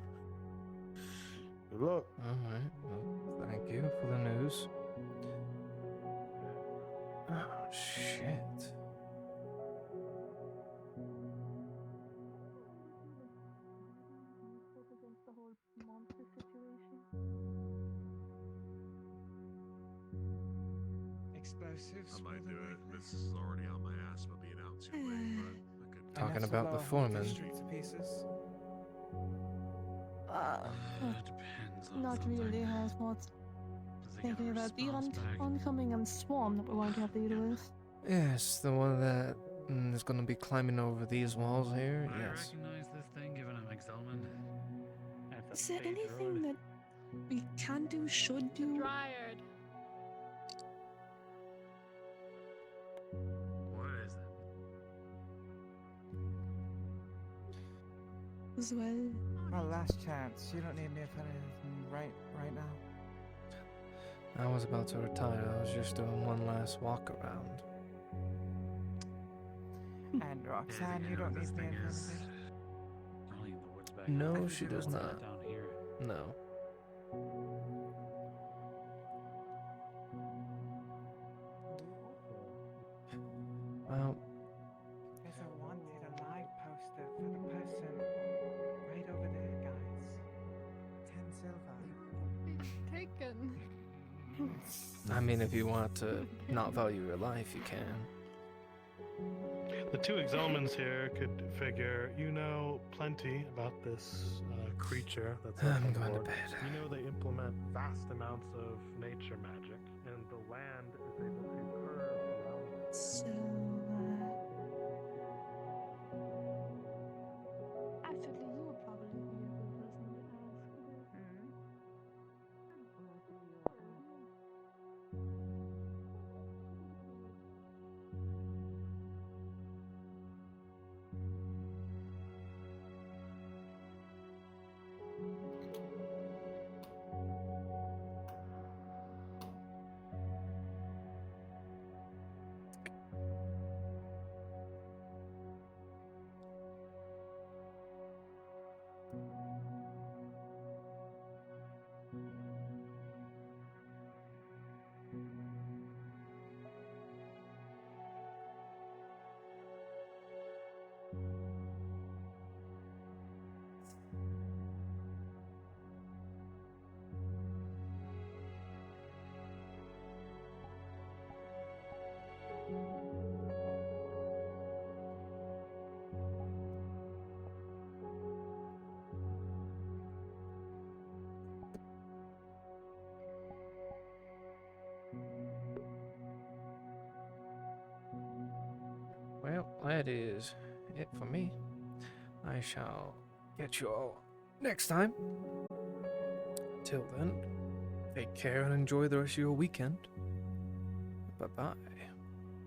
Good luck. Alright, well, thank you for the news. Oh, shit. Against the whole monster situation. Explosives. I might do it. Vince is already on my ass about being out too late, but I could. Talking Enough to about blow the a whole foreman. district to pieces. Depends on Not something. really, Hasmot. Does he get a Thinking about the response back? oncoming and swarm that we're going to have to deal with. Yes, the one that is going to be climbing over these walls here. I Yes. recognize this thing given I'm Exelman. Is there anything that we can do, should do? Dryad. What is it? As well. My last chance. You don't need me for anything right now. I was about to retire. I was just doing one last walk around. And Roxanne, you don't need me for anything. Only in the woods back No, there. she does What's not. down here. No. Well, There's a wanted alive poster for the person right over there, guys. 10 silver. Taken. I mean, if you want to not value your life, you can. The two Exelmans here could figure you know plenty about this creature that's up I'm on the going to board. bed. You know they implement vast amounts of nature magic, and the land is able to curve around. So, actually, you would probably be a good person to ask. Well, that is it for me. I shall get you all next time. Till then, take care and enjoy the rest of your weekend. Bye-bye.